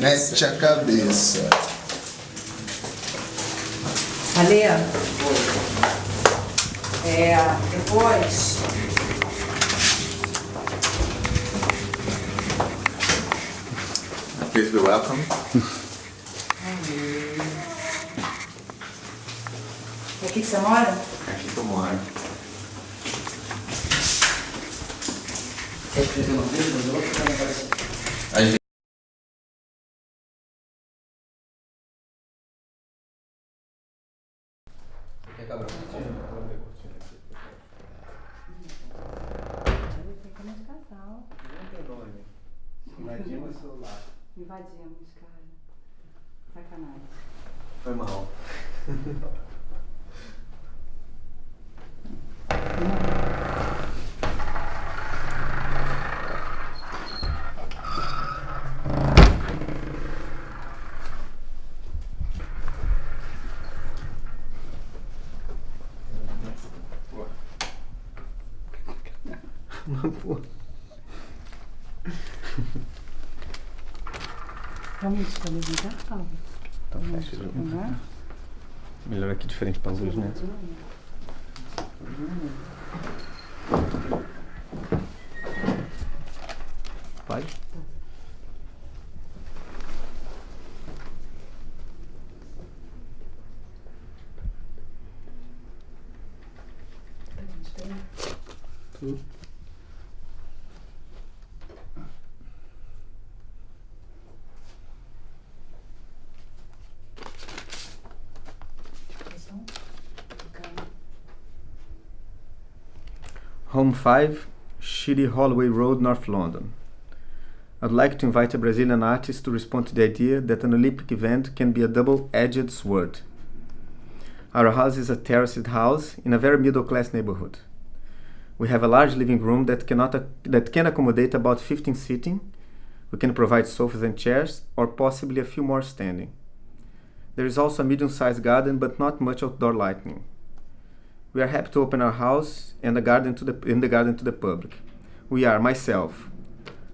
Mete a cabeça. Ale, depois... Please be welcome. E aqui que você mora? Aqui que eu moro. Quer escrever uma vez, mas eu vou ficar na cabeça. Às vezes. Quer acabar com o Tem de casal. Não tem problema. Invadimos o celular. Invadimos, cara. Sacanagem. Foi mal. Vamos escolher um casal. Então fecha de novo. Uhum. Melhor aqui de frente para a luz, né? Pode? Tudo. Home 5, Shitty Holloway Road, North London. I'd like to invite a Brazilian artist to respond to the idea that an Olympic event can be a double-edged sword. Our house is a terraced house in a very middle-class neighborhood. We have a large living room that can accommodate about 15 sitting. We can provide sofas and chairs, or possibly a few more standing. There is also a medium-sized garden, but not much outdoor lighting. We are happy to open our house and the garden to the public. We are myself,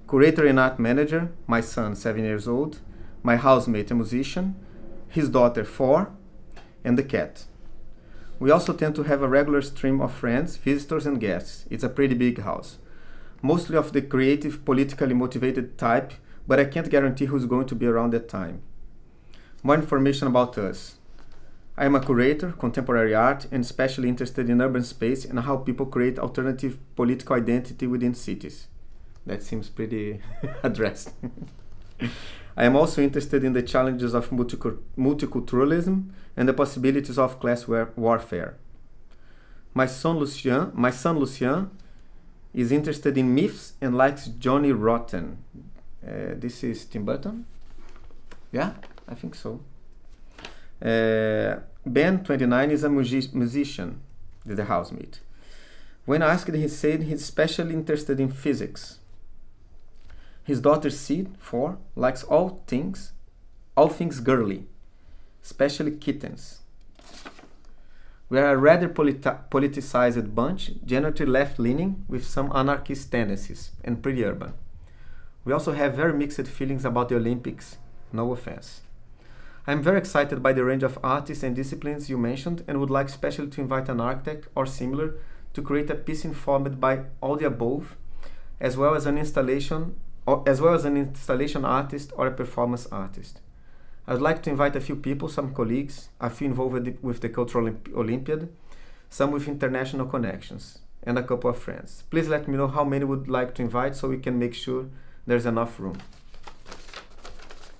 curator and art manager, my son 7 years old, my housemate a musician, his daughter 4, and the cat. We also tend to have a regular stream of friends, visitors and guests. It's a pretty big house. Mostly of the creative, politically motivated type, but I can't guarantee who's going to be around that time. More information about us. I am a curator, contemporary art, and especially interested in urban space and how people create alternative political identity within cities. That seems pretty addressed. I am also interested in the challenges of multiculturalism and the possibilities of class warfare. My son Lucien is interested in myths and likes Johnny Rotten. This is Tim Burton? Yeah, I think so. Ben, 29, is a musician, the housemate. When asked, he said he's especially interested in physics. His daughter Sid, 4, likes all things girly, especially kittens. We are a rather politicized bunch, generally left-leaning with some anarchist tendencies, and pretty urban. We also have very mixed feelings about the Olympics, no offense. I'm very excited by the range of artists and disciplines you mentioned and would like especially to invite an architect or similar to create a piece informed by all the above, as well as an installation artist or a performance artist. I would like to invite a few people, some colleagues, a few involved with the Cultural Olympiad, some with international connections, and a couple of friends. Please let me know how many would like to invite so we can make sure there's enough room.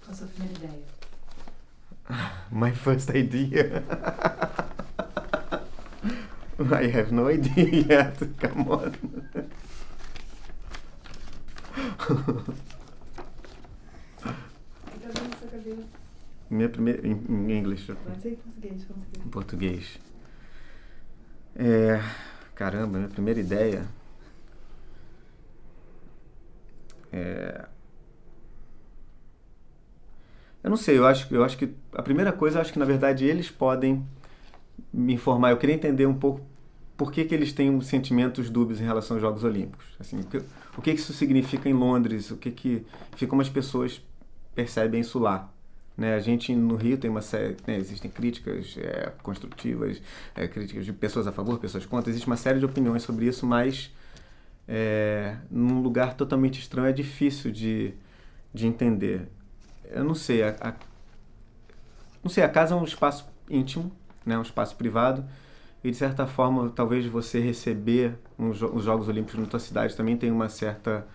Qual a sua primeira ideia? My first idea. I have no idea yet. Come on. O que tá vendo na sua cabeça? Minha primeira. Em inglês. Pode ser em português, como você Em português. Caramba, minha primeira ideia. Eu não sei, eu acho que a primeira coisa, eu acho que na verdade eles podem me informar. Eu queria entender um pouco por que eles têm sentimentos dúbios em relação aos Jogos Olímpicos. Assim, o que isso significa em Londres? O que como as pessoas percebem isso lá. Né? A gente no Rio tem uma série, né, existem críticas construtivas, críticas de pessoas a favor, pessoas contra, existe uma série de opiniões sobre isso, mas num lugar totalmente estranho é difícil de entender. Eu não sei, a casa é um espaço íntimo, né, um espaço privado, e de certa forma talvez você receber os Jogos Olímpicos na tua cidade também tem uma certa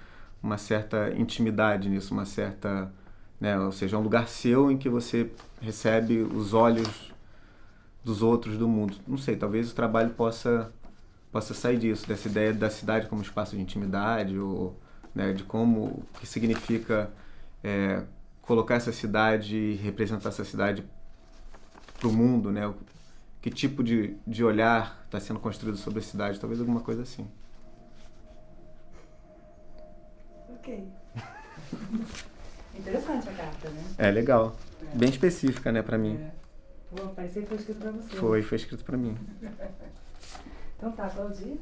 intimidade nisso, uma certa... Né? Ou seja, é um lugar seu em que você recebe os olhos dos outros do mundo. Não sei, talvez o trabalho possa sair disso, dessa ideia da cidade como espaço de intimidade, ou né, de como que significa colocar essa cidade e representar essa cidade para o mundo, né? Que tipo de olhar está sendo construído sobre a cidade, talvez alguma coisa assim. Ok. Interessante a carta, né? É legal. Bem específica, né, pra mim. Pô, parecia que foi escrito pra você. Foi escrito pra mim. Então tá, qual o dia?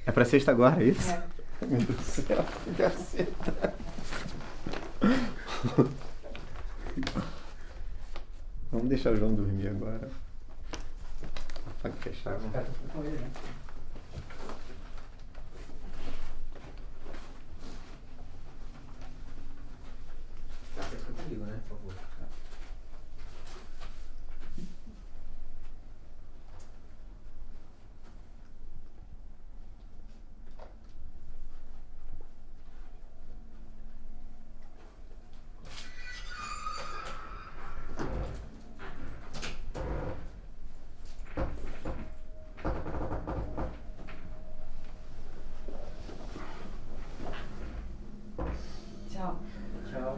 É pra sexta agora, é isso? É. Meu Deus do céu, que caceta. Vamos deixar o João dormir agora. Pode fechar, né? Com ele, né? Comigo, né? Por favor. Tchau. Tchau.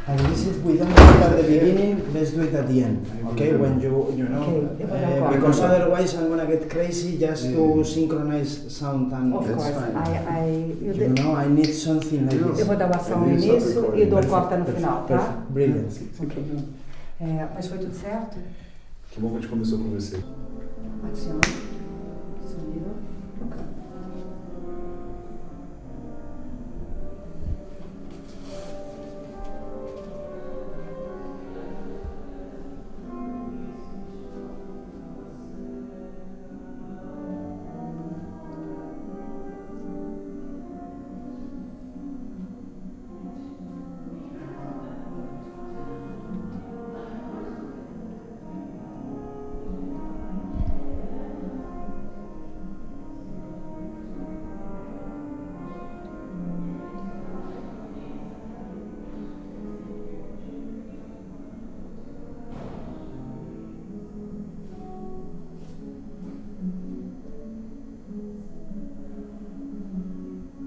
And this is, we don't do it at the beginning, let's do it at the end, okay? When you know, Okay. because otherwise I'm gonna get crazy just to synchronize sound and... Of course. You know, I need something like Eu this. vou dar o ação no início e dou corta no final, tá? Perfect. Brilliant. Mas foi tudo certo? Que bom que a gente começou com você. Adiciona. Sonido.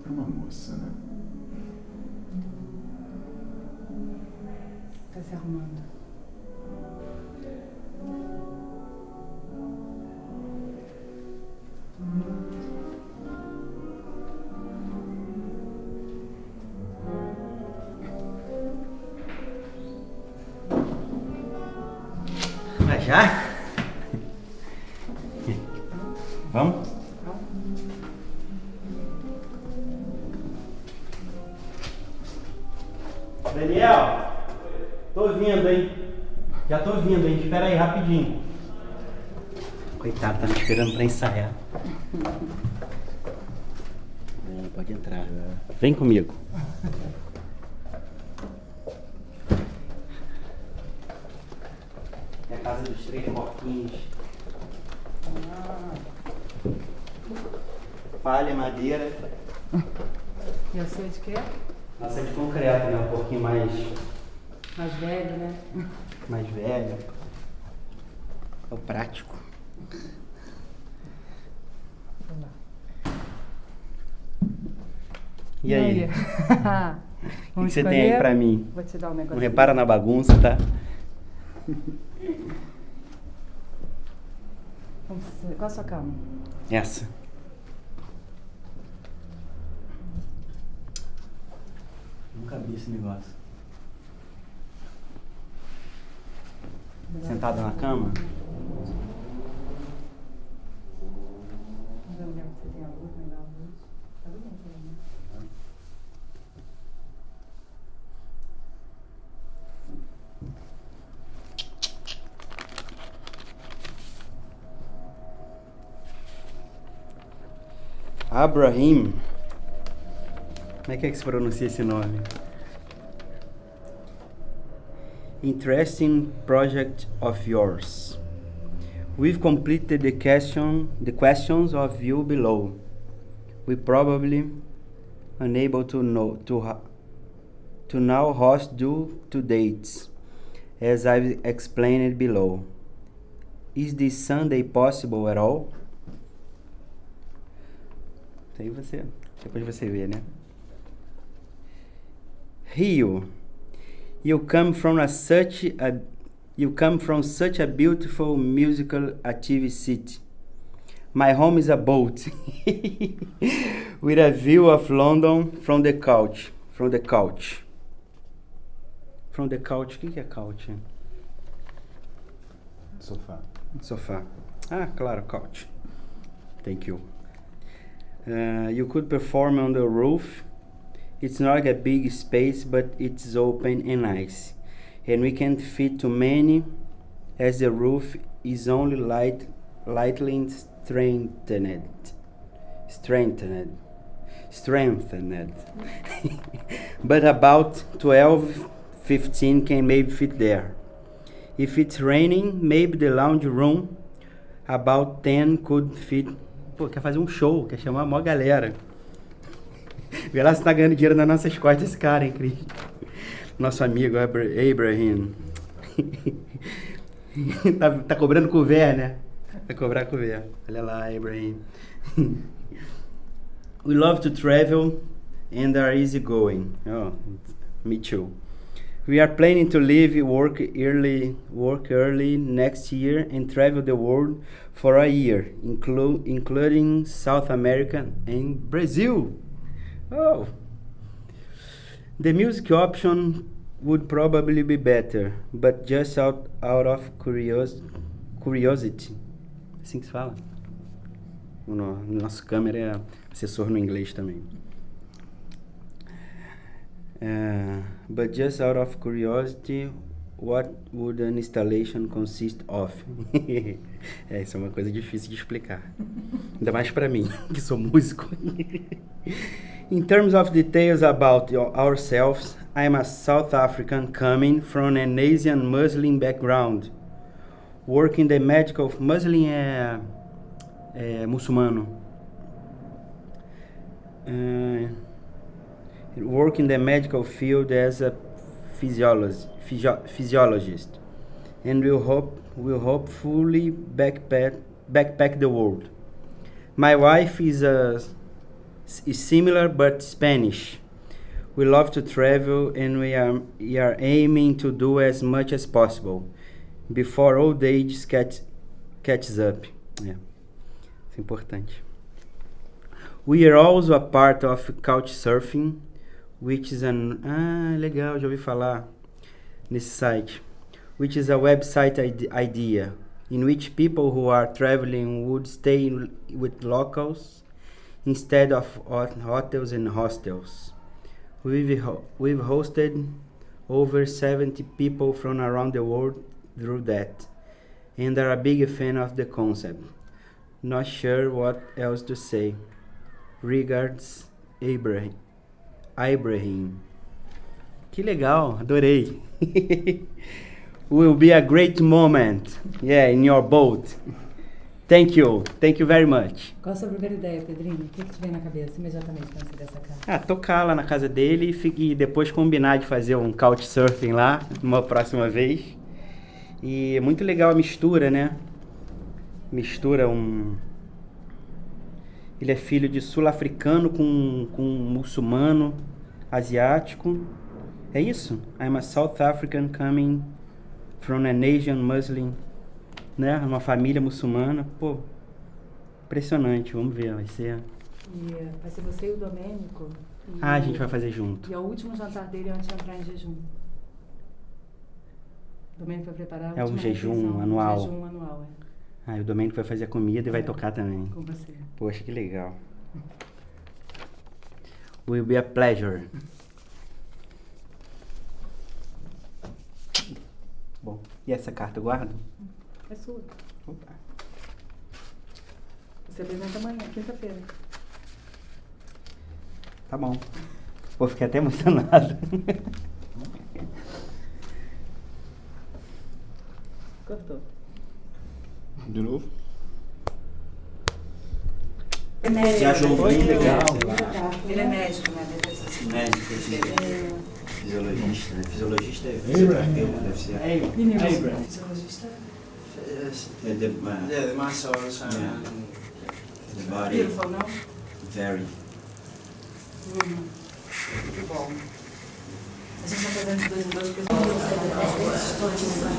É uma moça, né? Tá se arrumando. Mas já? Vamos? Daniel, tô vindo, hein? Já tô vindo, hein? Espera aí, rapidinho. Coitado, tá me esperando pra ensaiar. Pode entrar. Vem comigo. É a casa dos 3 porquinhos. Palha, madeira. E eu sei de quê? Nossa, é de concreto, né? Um pouquinho mais velho, né? velho. É o prático. E aí? O que você tem aí pra mim? Vou te dar um negócio. Não repara na bagunça, tá? Qual a sua cama? Essa. Nunca vi esse negócio. Sentado na cama? Vamos ver se tem a luz, não dá a luz. Tá bonito, né? Abraham. Como é que se pronuncia esse nome? Interesting project of yours. We've completed the questions of you below. We probably unable to now host due to dates, as I've explained below. Is this Sunday possible at all? Aí depois você vê, né? Rio, you come from such a beautiful musical active city. My home is a boat with a view of London from the couch. O que é couch? Sofá. Sofá. Ah, claro, couch. Thank you. You could perform on the roof. It's not a big space, but it's open and nice. And we can't fit too many, as the roof is only lightly strengthened. But about 12-15 can maybe fit there. If it's raining, maybe the lounge room, about 10 could fit. Pô, quer fazer um show, quer chamar a maior galera. Vê lá se tá ganhando dinheiro nas nossas costas esse cara, hein, Cris? Nosso amigo Abraham. tá cobrando couvert, né? Vai cobrar couvert. Olha lá, Abraham. We love to travel and are easy going. Oh, me too. We are planning to leave work early next year and travel the world for a year, including South America and Brazil. Oh, the music option would probably be better, but just out of curiosity. Assim que se fala. O nosso câmera é assessor no inglês também. But just out of curiosity, what would an installation consist of? Isso é uma coisa difícil de explicar. Ainda mais para mim, que sou músico. In terms of details about ourselves, I'm a South African coming from an Asian Muslim background. Working the medical... Muslim é muçulmano. Work in the medical field as a physiologist, and will hopefully backpack the world. My wife is similar but Spanish. We love to travel, and we are aiming to do as much as possible before old age catches up. Yeah, it's important. We are also a part of Couchsurfing, which is legal, já ouvi falar nesse site, which is a website idea in which people who are traveling would stay with locals instead of hotels and hostels. We've hosted over 70 people from around the world through that, and are a big fan of the concept. Not sure what else to say. Regards, Abraham. Que legal, adorei. Will be a great moment, in your boat. Thank you very much. Qual a sua primeira ideia, Pedrinho? O que te vem na cabeça imediatamente quando você vê essa carta? Tocar lá na casa dele e depois combinar de fazer um couchsurfing lá, numa próxima vez. E é muito legal a mistura, né? Ele é filho de sul-africano com muçulmano, asiático. É isso? I'm a South African coming from an Asian Muslim, né? Uma família muçulmana. Pô, impressionante. Vamos ver, vai ser você e o Domênico. A gente vai fazer junto. E é o último jantar dele antes de entrar em jejum. O Domênico vai preparar a É um última jejum refeição. anual. Jejum anual, é. O Domênico vai fazer a comida e vai É. tocar também. Com você. Poxa, que legal. Will be a pleasure. Bom, e essa carta eu guardo? É sua. Opa. Você apresenta amanhã, quinta-feira. Tá bom. Vou ficar até emocionado. Cortou. De novo? Você achou bem legal? Ele é médico, né? Médico, fisiologista, né? Fisiologista é fisioterapeuta, deve ser. Fisiologista. É the the muscles and Yeah. the body. Beautiful, não? Very. Muito bom. A gente está fazendo de 2 em 2 porque então vamos para isso, vai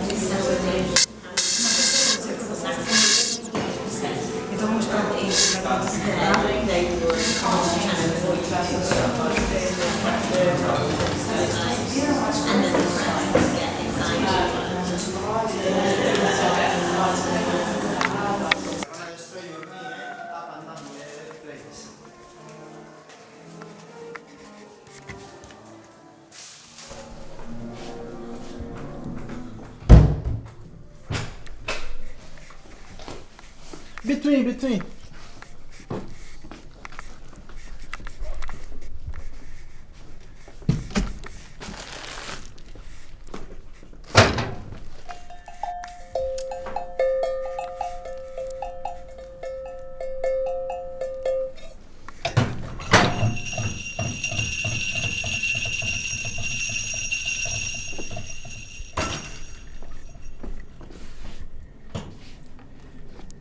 Between.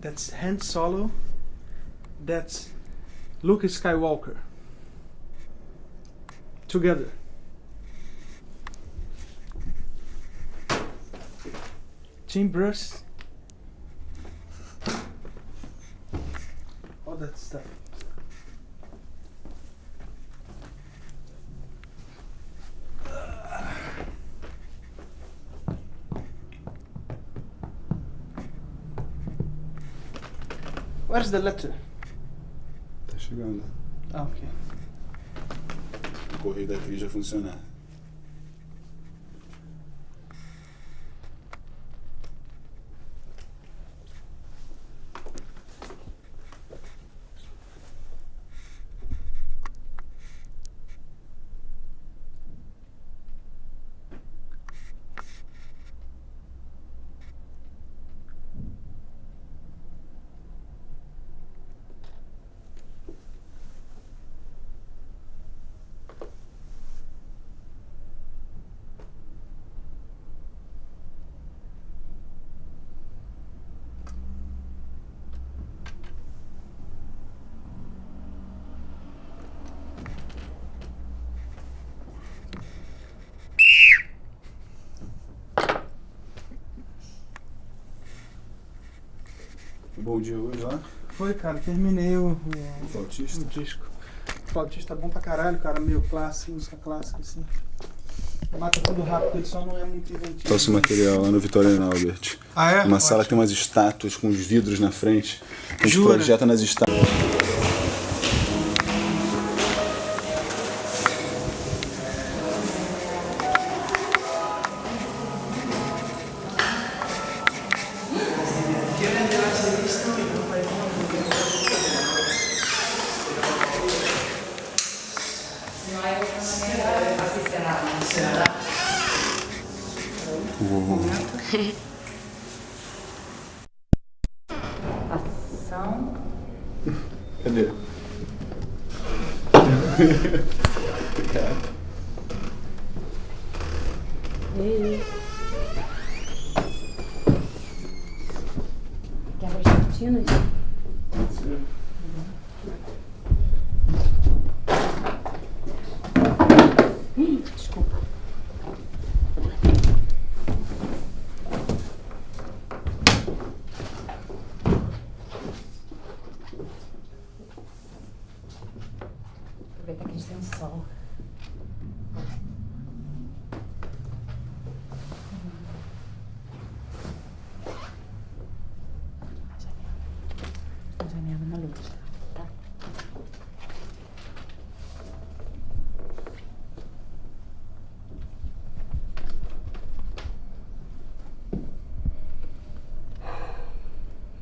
That's Han Solo. That's Luke Skywalker. Together. Team brush. All that stuff. Where's the letter? Tá chegando. Ah, okay. O correio da Cris já funcionar. Bom dia hoje lá. Foi, cara, terminei o Flautista. disco. O flautista é bom pra caralho, cara, meio clássico, música clássica, assim. Mata tudo rápido, ele só não é muito inventivo. Trouxe material lá no Vitória Albert. Ah, é? Uma sala Ótimo. que tem umas estátuas com os vidros na frente. A gente Jura? projeta nas estátuas. Ação. Cadê? Ei. Quebra as cortinas? Desculpa. Aproveitar que a gente tem um sol.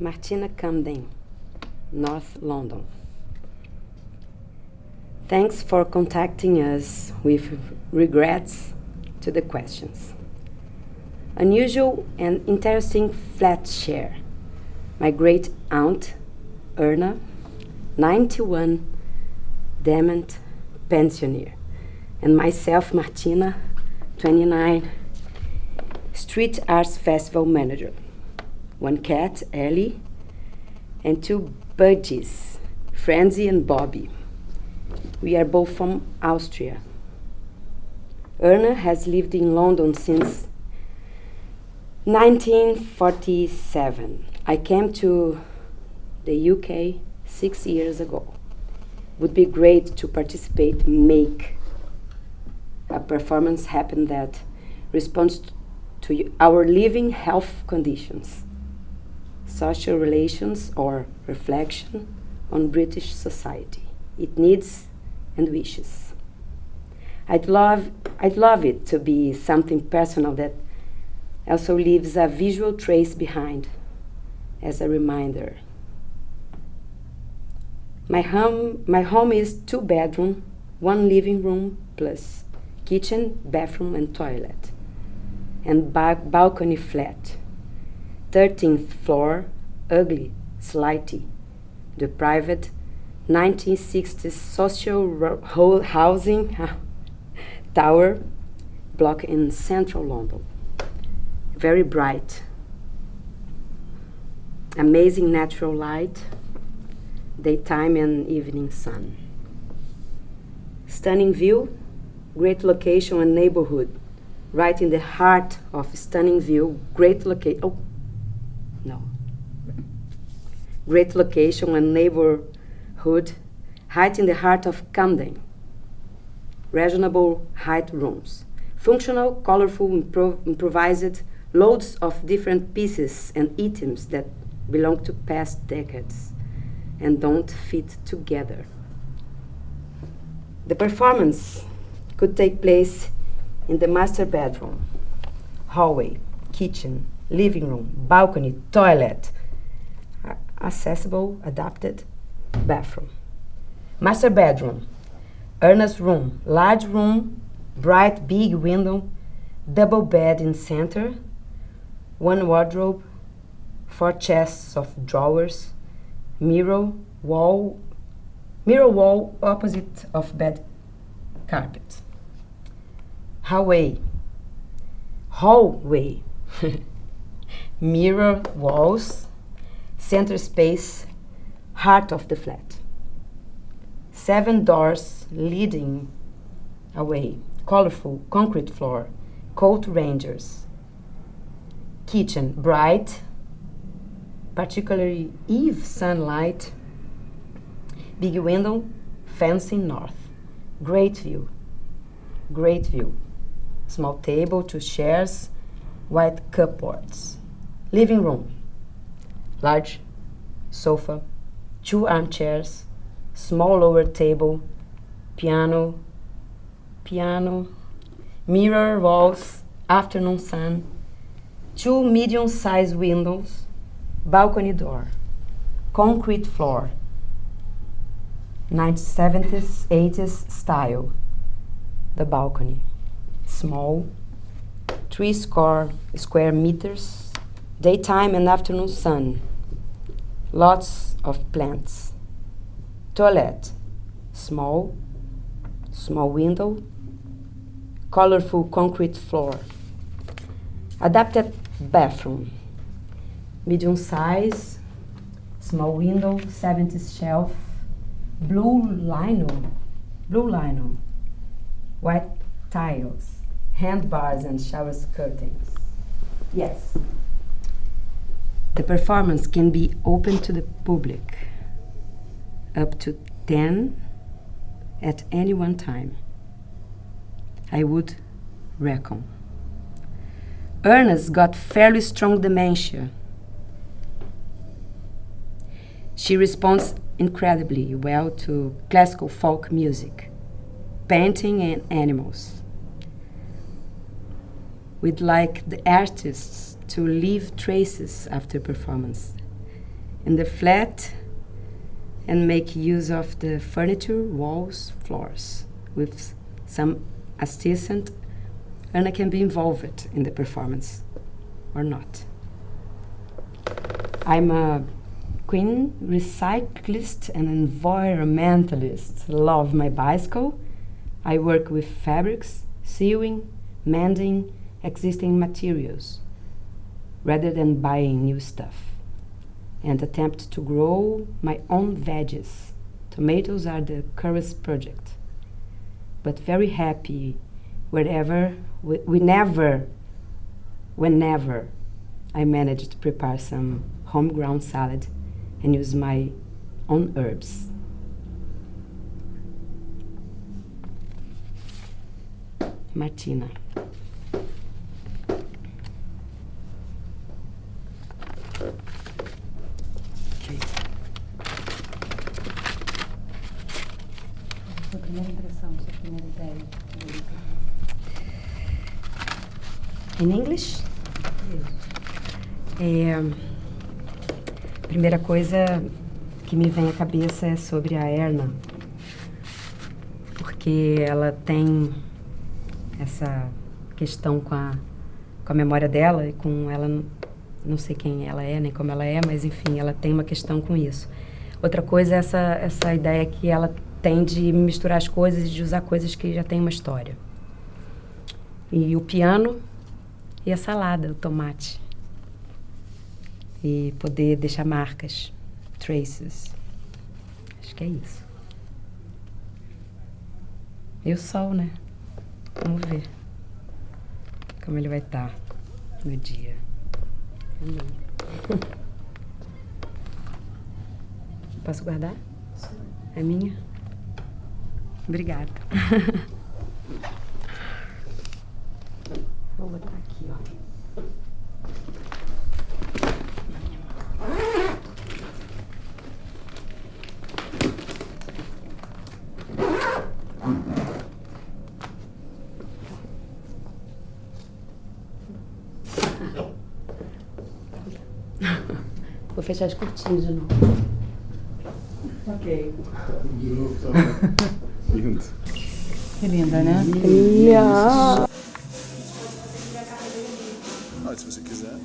Martina Camden, North London. Thanks for contacting us with regrets to the questions. Unusual and interesting flat share. My great aunt, Erna, 91, dement pensioner, and myself, Martina, 29, street arts festival manager. One cat, Ellie, and two budgies, Franzi and Bobby. We are both from Austria. Erna has lived in London since 1947. I came to the UK 6 years ago. Would be great to participate, make a performance happen that responds to our living health conditions, social relations, or reflection on British society, its needs and wishes. I'd love it to be something personal that also leaves a visual trace behind as a reminder. My home is 2-bedroom, 1 living room plus kitchen, bathroom, and toilet, and balcony flat. 13th floor, ugly, slightly, deprived, 1960s social housing tower block in central London. Very bright, amazing natural light, daytime and evening sun. Stunning view, great location and neighborhood, right in the heart of stunning view, great location and neighborhood, right in the heart of Camden. Reasonable height rooms, functional, colorful, improvised, loads of different pieces and items that belong to past decades and don't fit together. The performance could take place in the master bedroom, hallway, kitchen, living room, balcony, toilet, accessible, adapted bathroom. Master bedroom, Erna's room, large room, bright big window, double bed in center, 1 wardrobe, 4 chests of drawers, mirror wall opposite of bed carpet. Hallway, mirror walls, center space, heart of the flat. 7 doors leading away, colorful concrete floor, coat rangers. Kitchen, bright, particularly eve sunlight, big window, facing north. Great view. Small table, 2 chairs, white cupboards. Living room, large sofa, 2 armchairs, small lower table, piano, mirror walls, afternoon sun, 2 medium-sized windows, balcony door, concrete floor, 1970s, 80s style. The balcony, small, 3 square meters, daytime and afternoon sun, lots of plants. Toilet, small window, colorful concrete floor. Adapted bathroom, medium size, small window, 70s shelf, blue lino, white tiles, handbars and shower curtains. Yes. The performance can be open to the public, up to 10 at any one time. I would reckon. Erna's got fairly strong dementia. She responds incredibly well to classical folk music, painting and animals. We'd like the artists to leave traces after performance, in the flat and make use of the furniture, walls, floors with some assistant, and I can be involved in the performance or not. I'm a queen recyclist and environmentalist. Love my bicycle. I work with fabrics, sewing, mending existing materials rather than buying new stuff, and attempt to grow my own veggies. Tomatoes are the current project, but very happy whenever I manage to prepare some homegrown salad and use my own herbs. Martina. Sua primeira impressão, sua primeira ideia. In English? A primeira coisa que me vem à cabeça é sobre a Erna, porque ela tem essa questão com a memória dela e com ela, não sei quem ela é, nem como ela é, mas enfim, ela tem uma questão com isso. Outra coisa é essa ideia que ela tem de misturar as coisas e de usar coisas que já têm uma história. E o piano e a salada, o tomate. E poder deixar marcas, traces. Acho que é isso. E o sol, né? Vamos ver como ele vai estar no dia. Posso guardar? É minha? Obrigada. Vou botar aqui, ó. Vou fechar as cortinas de novo. Ok. Lindo. Que linda, né? Yeah. Se você quiser.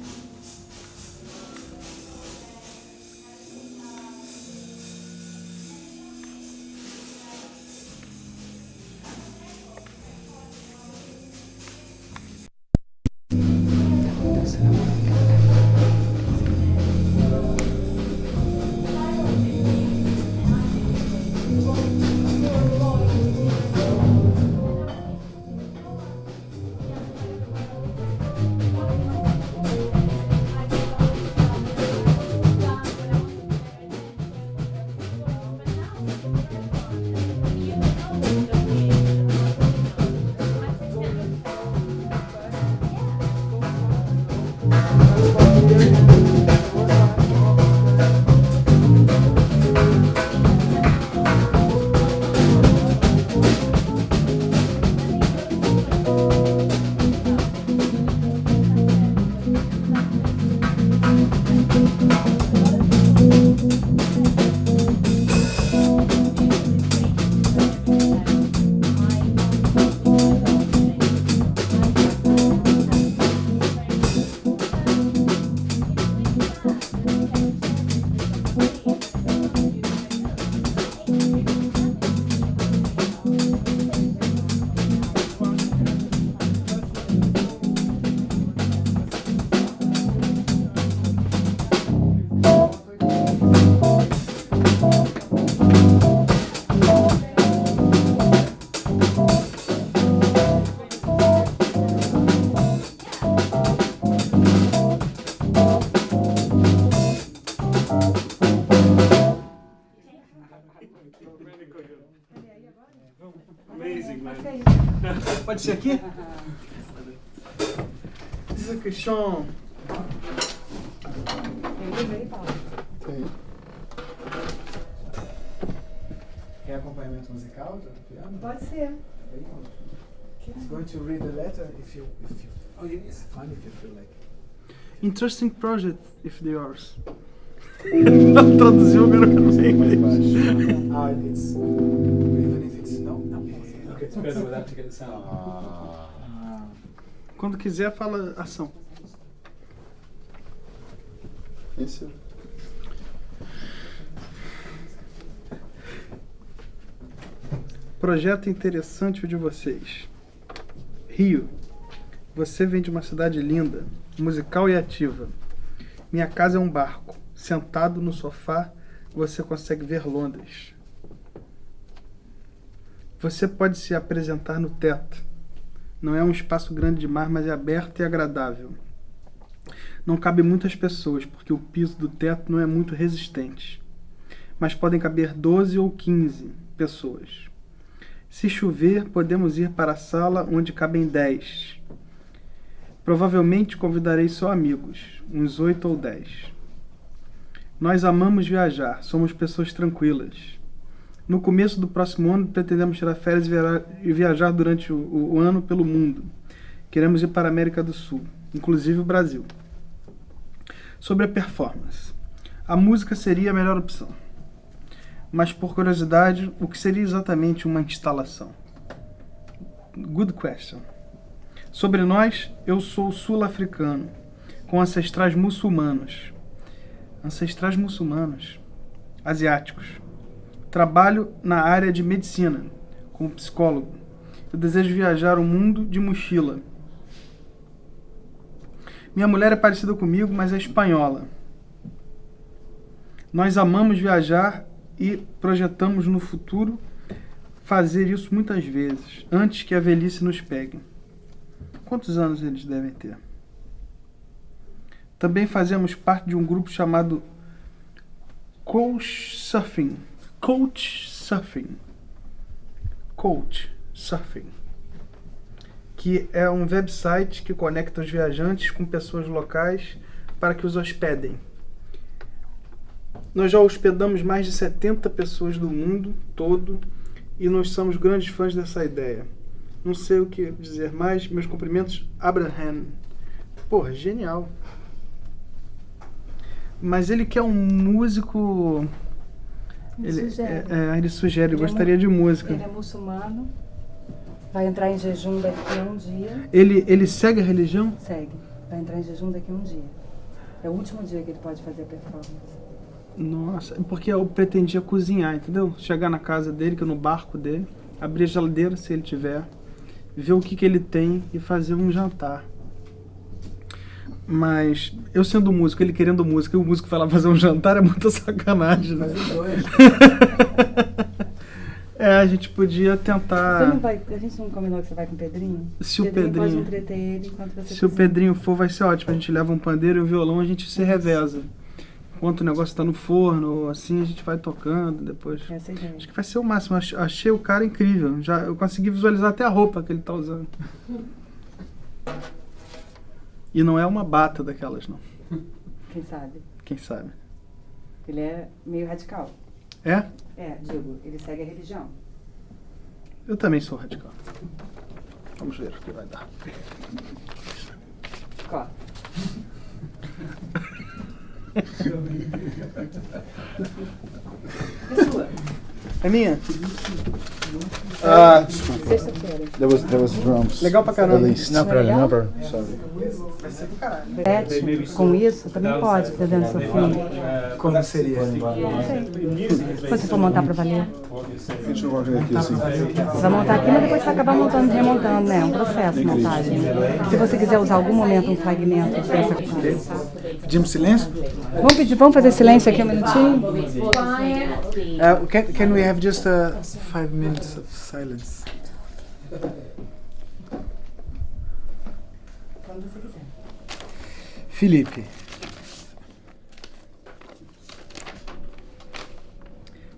Pode ser aqui? This is a question. Tem. Quer acompanhamento musical do piano? Pode ser. He's going to read the letter if you oh, it's fine if you feel like. Interesting project, if yours. Traduziu, agora eu quero ver em inglês. It's even if it's no. Okay, it's better without to get the sound. Quando quiser, fala ação. Isso. Projeto interessante o de vocês. Rio. Você vem de uma cidade linda, musical e ativa. Minha casa é um barco. Sentado no sofá, você consegue ver Londres. Você pode se apresentar no teto. Não é um espaço grande demais, mas é aberto e agradável. Não cabe muitas pessoas, porque o piso do teto não é muito resistente. Mas podem caber 12 ou 15 pessoas. Se chover, podemos ir para a sala onde cabem 10. Provavelmente convidarei só amigos, uns 8 ou 10. Nós amamos viajar, somos pessoas tranquilas. No começo do próximo ano, pretendemos tirar férias e viajar durante o ano pelo mundo. Queremos ir para a América do Sul, inclusive o Brasil. Sobre a performance. A música seria a melhor opção. Mas, por curiosidade, o que seria exatamente uma instalação? Good question. Sobre nós, eu sou sul-africano, com ancestrais muçulmanos. Ancestrais muçulmanos. Asiáticos. Trabalho na área de medicina, como psicólogo. Eu desejo viajar o mundo de mochila. Minha mulher é parecida comigo, mas é espanhola. Nós amamos viajar e projetamos no futuro fazer isso muitas vezes, antes que a velhice nos pegue. Quantos anos eles devem ter? Também fazemos parte de um grupo chamado Couchsurfing. Couchsurfing. Couchsurfing. Que é um website que conecta os viajantes com pessoas locais para que os hospedem. Nós já hospedamos mais de 70 pessoas do mundo todo e nós somos grandes fãs dessa ideia. Não sei o que dizer mais. Meus cumprimentos, Abraham. Porra, genial. Mas ele quer um músico... Ele sugere, gostaria de música. Ele é muçulmano, vai entrar em jejum daqui a um dia. Ele segue a religião? Segue, vai entrar em jejum daqui a um dia. É o último dia que ele pode fazer a performance. Nossa, porque eu pretendia cozinhar, entendeu? Chegar na casa dele, que é no barco dele, abrir a geladeira, se ele tiver, ver o que ele tem e fazer um jantar. Mas eu sendo músico, ele querendo música, e o músico vai lá fazer um jantar, é muita sacanagem, né? A gente podia tentar... Você não vai, a gente não combinou que você vai com o Pedrinho? Se o Pedrinho pode Pedrinho... entreter ele enquanto você Se o Pedrinho for, vai ser ótimo. A gente leva um pandeiro e um violão, a gente se reveza. Enquanto o negócio está no forno, assim, a gente vai tocando depois. Essa é a ideia. Acho que vai ser o máximo. Achei o cara incrível. Eu consegui visualizar até a roupa que ele tá usando. E não é uma bata daquelas, não. Quem sabe? Quem sabe? Ele é meio radical. É? É, digo, ele segue a religião. Eu também sou radical. Vamos ver o que vai dar. Ó. É sua. É minha? Desculpa. Sexta-feira. There was drums. Legal pra caramba. At least. No problem, no problem. Sorry. Vai ser do caralho. Pet, com isso, também pode, dentro do seu filme. Como seria? Não sei. Se você for montar pra valer. A gente não vai ver aqui assim. Você vai montar aqui, mas depois você vai acabar montando e remontando, né? É um processo de montagem. Se você quiser usar algum momento, um fragmento dessa coisa. Pedimos silêncio? Vamos fazer silêncio aqui um minutinho? Can we have just 5 minutes of silence? Quando você quiser. Felipe.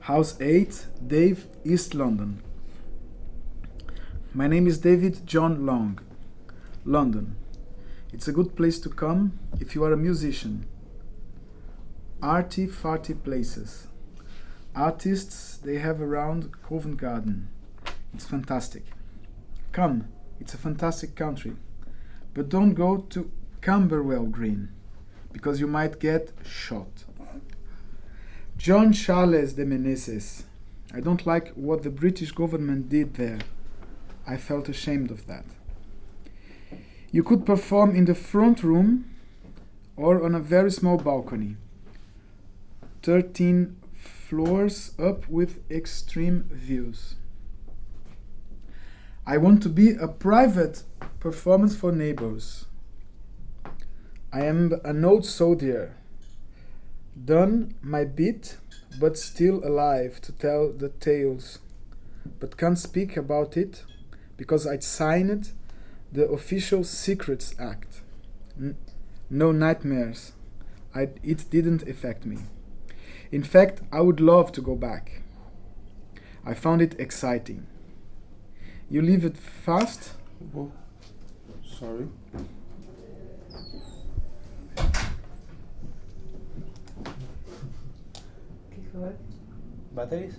House 8, Dave, East London. My name is David John Long. London. It's a good place to come if you are a musician. Arty farty places. Artists they have around Covent Garden. It's fantastic. Come, it's a fantastic country. But don't go to Camberwell Green, because you might get shot. John Charles de Menezes. I don't like what the British government did there. I felt ashamed of that. You could perform in the front room or on a very small balcony. 13 floors up with extreme views. I want to be a private performance for neighbors. I am an old soldier, done my bit, but still alive to tell the tales, but can't speak about it because I'd signed the Official Secrets Act. No nightmares. It didn't affect me. In fact, I would love to go back. I found it exciting. You leave it fast? Whoa. Sorry. Batteries?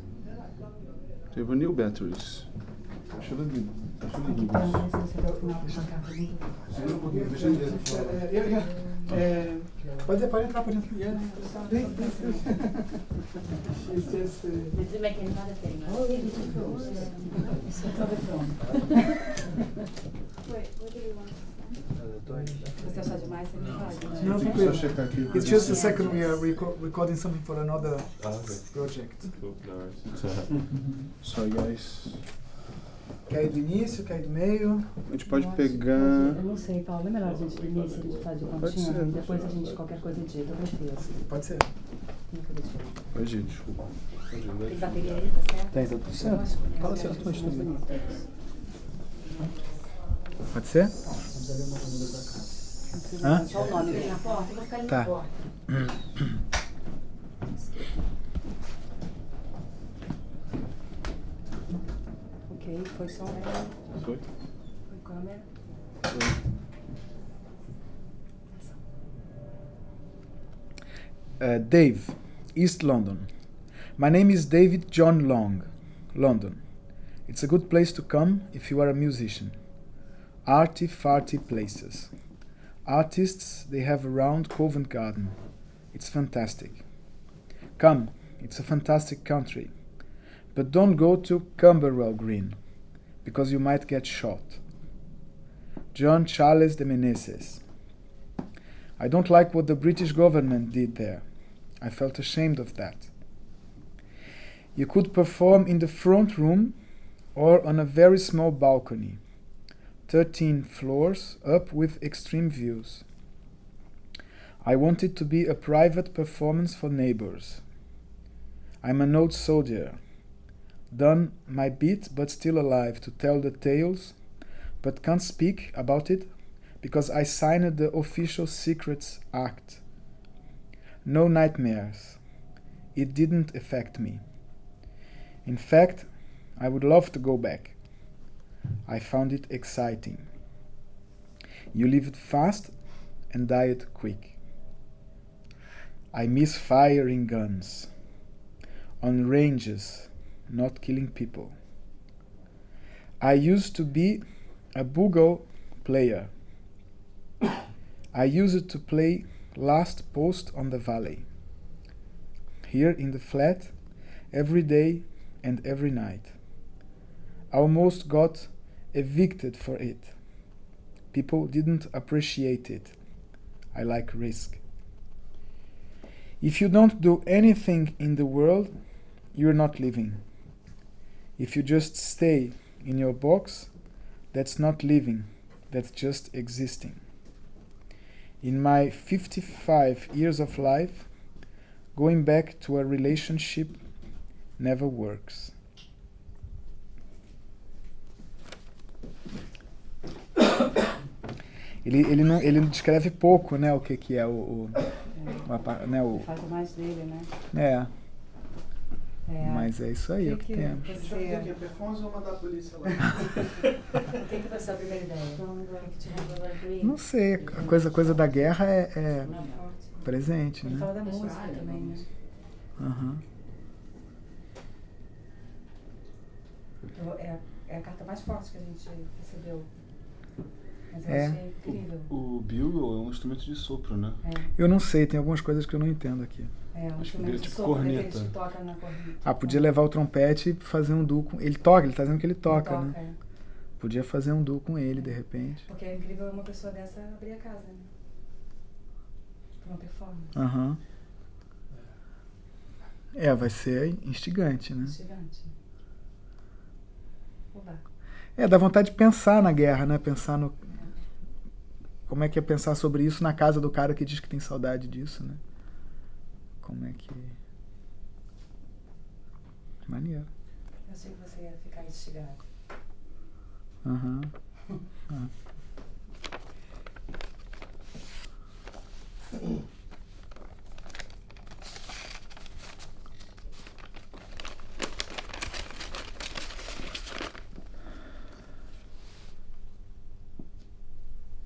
They were new batteries. I should have given this. Pode entrar. It's just a second, we are recording something for another project. Sorry, guys. Quer ir do início, quer ir do meio? A gente pode pegar... Eu não sei, Paulo, é melhor a gente do início, a gente faz de continho, depois a gente qualquer coisa edita, eu prefiro. Pode ser. Pode ir, desculpa. Tem bateria aí, tá certo? Tem, tá tudo certo. Fala certo com a gente também. Pode ser? Hã? Só o nome ali na porta, eu vou ficar ali Tá. na porta. Ok, foi só Foi? Foi câmera. Dave, East London. My name is David John Long, London. It's a good place to come if you are a musician. Arty-farty places. Artists they have around Covent Garden. It's fantastic. Come, it's a fantastic country. But don't go to Camberwell Green, because you might get shot. John Charles de Menezes. I don't like what the British government did there. I felt ashamed of that. You could perform in the front room or on a very small balcony. 13 floors up with extreme views. I want it to be a private performance for neighbors. I'm an old soldier, done my bit but still alive to tell the tales, but can't speak about it because I signed the Official Secrets Act. No nightmares. It didn't affect me. In fact, I would love to go back. I found it exciting. You live it fast and die it quick. I miss firing guns on ranges, not killing people. I used to be a bugle player. I used to play last post on the valley. Here in the flat, every day and every night. I almost got evicted for it. People didn't appreciate it. I like risk. If you don't do anything in the world, you're not living. If you just stay in your box, that's not living, that's just existing. In my 55 years of life, going back to a relationship never works. Ele descreve pouco, né, o que é né, o Faz mais dele, né? é. Mas é isso aí, o que temos. Performance ou mandar a polícia lá? O que vai ser a primeira ideia? Não sei, a coisa da guerra é presente, Ele né? fala da música também, né? Uhum. É a carta mais forte que a gente recebeu. Mas eu É. achei incrível. O bugle é um instrumento de sopro, né? Eu não sei, tem algumas coisas que eu não entendo aqui. É, um Acho que instrumento vira de tipo sopro, corneta. daqueles que toca na corneta. Ah, podia levar o trompete e fazer um duo com... Ele toca, ele tá dizendo que ele toca, Toca, né? é. Podia fazer um duo com ele, de repente. Porque é incrível uma pessoa dessa abrir a casa, né? Pra uma performance. Aham. É, vai ser instigante, né? Instigante. Oba. É, dá vontade de pensar na guerra, né? Pensar no... Como é que é pensar sobre isso na casa do cara que diz que tem saudade disso, né? Como é que... Maneiro. Eu achei que você ia ficar instigado. Aham. Ah.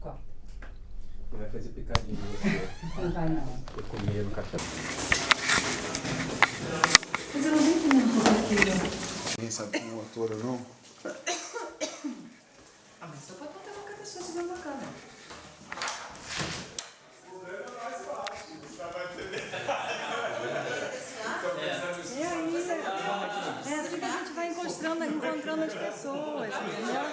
Qual? Vai fazer picadinho você. Não vai não. Eu comia no café. Mas eu não vim comendo tudo aquilo. Ninguém sabe como uma atora, não? Ah, mas só pode botar qualquer pessoa segurando na câmera. É aí, é assim que a gente vai encontrando as pessoas, entendeu?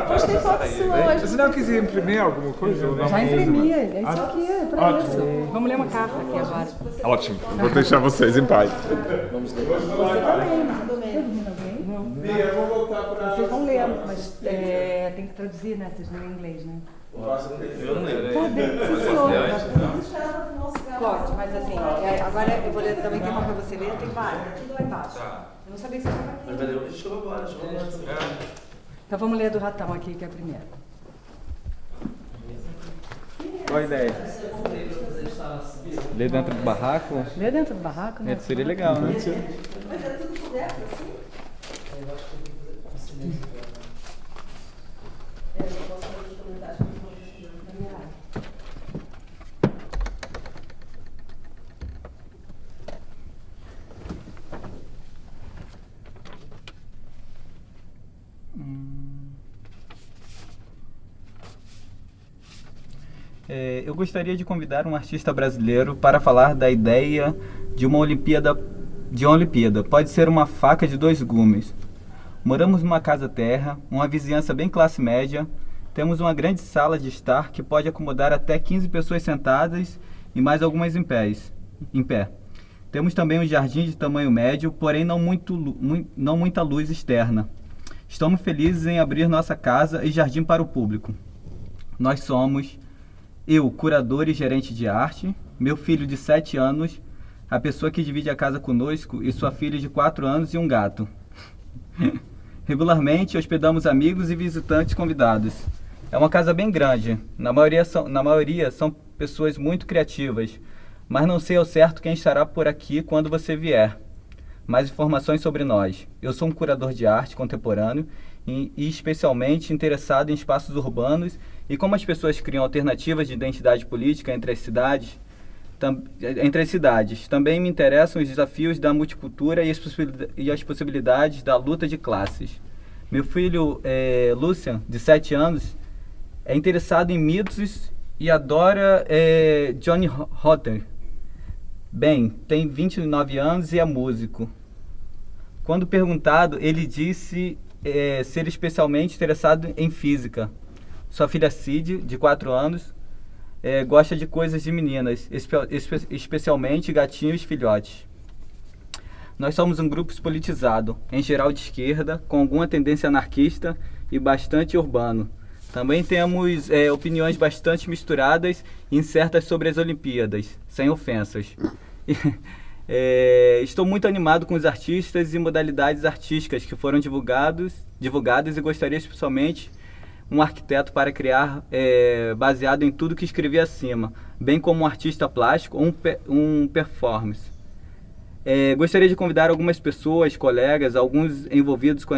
Postei foto sua hoje. Você não quis imprimir alguma coisa? Já imprimi, é isso aqui, é pra isso. Vamos ler uma carta aqui agora. Ótimo, vou deixar vocês em paz. Você também, manda alguém? Não. Vocês vão ler, mas tem que traduzir, né? Vocês leem em inglês, né? Eu não lembro. Tá bem, pode, mas assim, agora eu vou ler também, tem uma pra você ler, tem várias, tudo lá embaixo. Eu não sabia que você estava aqui. Mas valeu, chegou agora, chegou agora. Então vamos ler a do ratão aqui, que é a primeira. Qual a ideia? Ler dentro do barraco? Lê dentro do barraco, né? Seria legal, né? Mas é tudo coberto assim? Eu acho que tem que fazer com silêncio. Eu posso fazer os comentários na minha área. Eu gostaria de convidar um artista brasileiro para falar da ideia de uma Olimpíada. Pode ser uma faca de dois gumes. Moramos numa casa-terra, uma vizinhança bem classe média. Temos uma grande sala de estar que pode acomodar até 15 pessoas sentadas e mais algumas em pé. Temos também um jardim de tamanho médio, porém não muita luz externa. Estamos felizes em abrir nossa casa e jardim para o público. Nós somos... Eu, curador e gerente de arte, meu filho de 7 anos, a pessoa que divide a casa conosco e sua filha de 4 anos e um gato. Regularmente hospedamos amigos e visitantes convidados. É uma casa bem grande, na maioria são pessoas muito criativas, mas não sei ao certo quem estará por aqui quando você vier. Mais informações sobre nós. Eu sou um curador de arte contemporâneo e especialmente interessado em espaços urbanos e como as pessoas criam alternativas de identidade política entre as cidades. Também me interessam os desafios da multicultura e as possibilidades da luta de classes. Meu filho, Lucian, de 7 anos, é interessado em mitos e adora Johnny Rotter. Bem, tem 29 anos e é músico. Quando perguntado, ele disse ser especialmente interessado em física. Sua filha Cid, de 4 anos, gosta de coisas de meninas, especialmente gatinhos filhotes. Nós somos um grupo politizado, em geral de esquerda, com alguma tendência anarquista e bastante urbano. Também temos opiniões bastante misturadas e incertas sobre as Olimpíadas, sem ofensas. Estou muito animado com os artistas e modalidades artísticas que foram divulgadas e gostaria especialmente um arquiteto para criar baseado em tudo que escrevi acima, bem como um artista plástico ou um performance. Gostaria de convidar algumas pessoas, colegas, alguns envolvidos com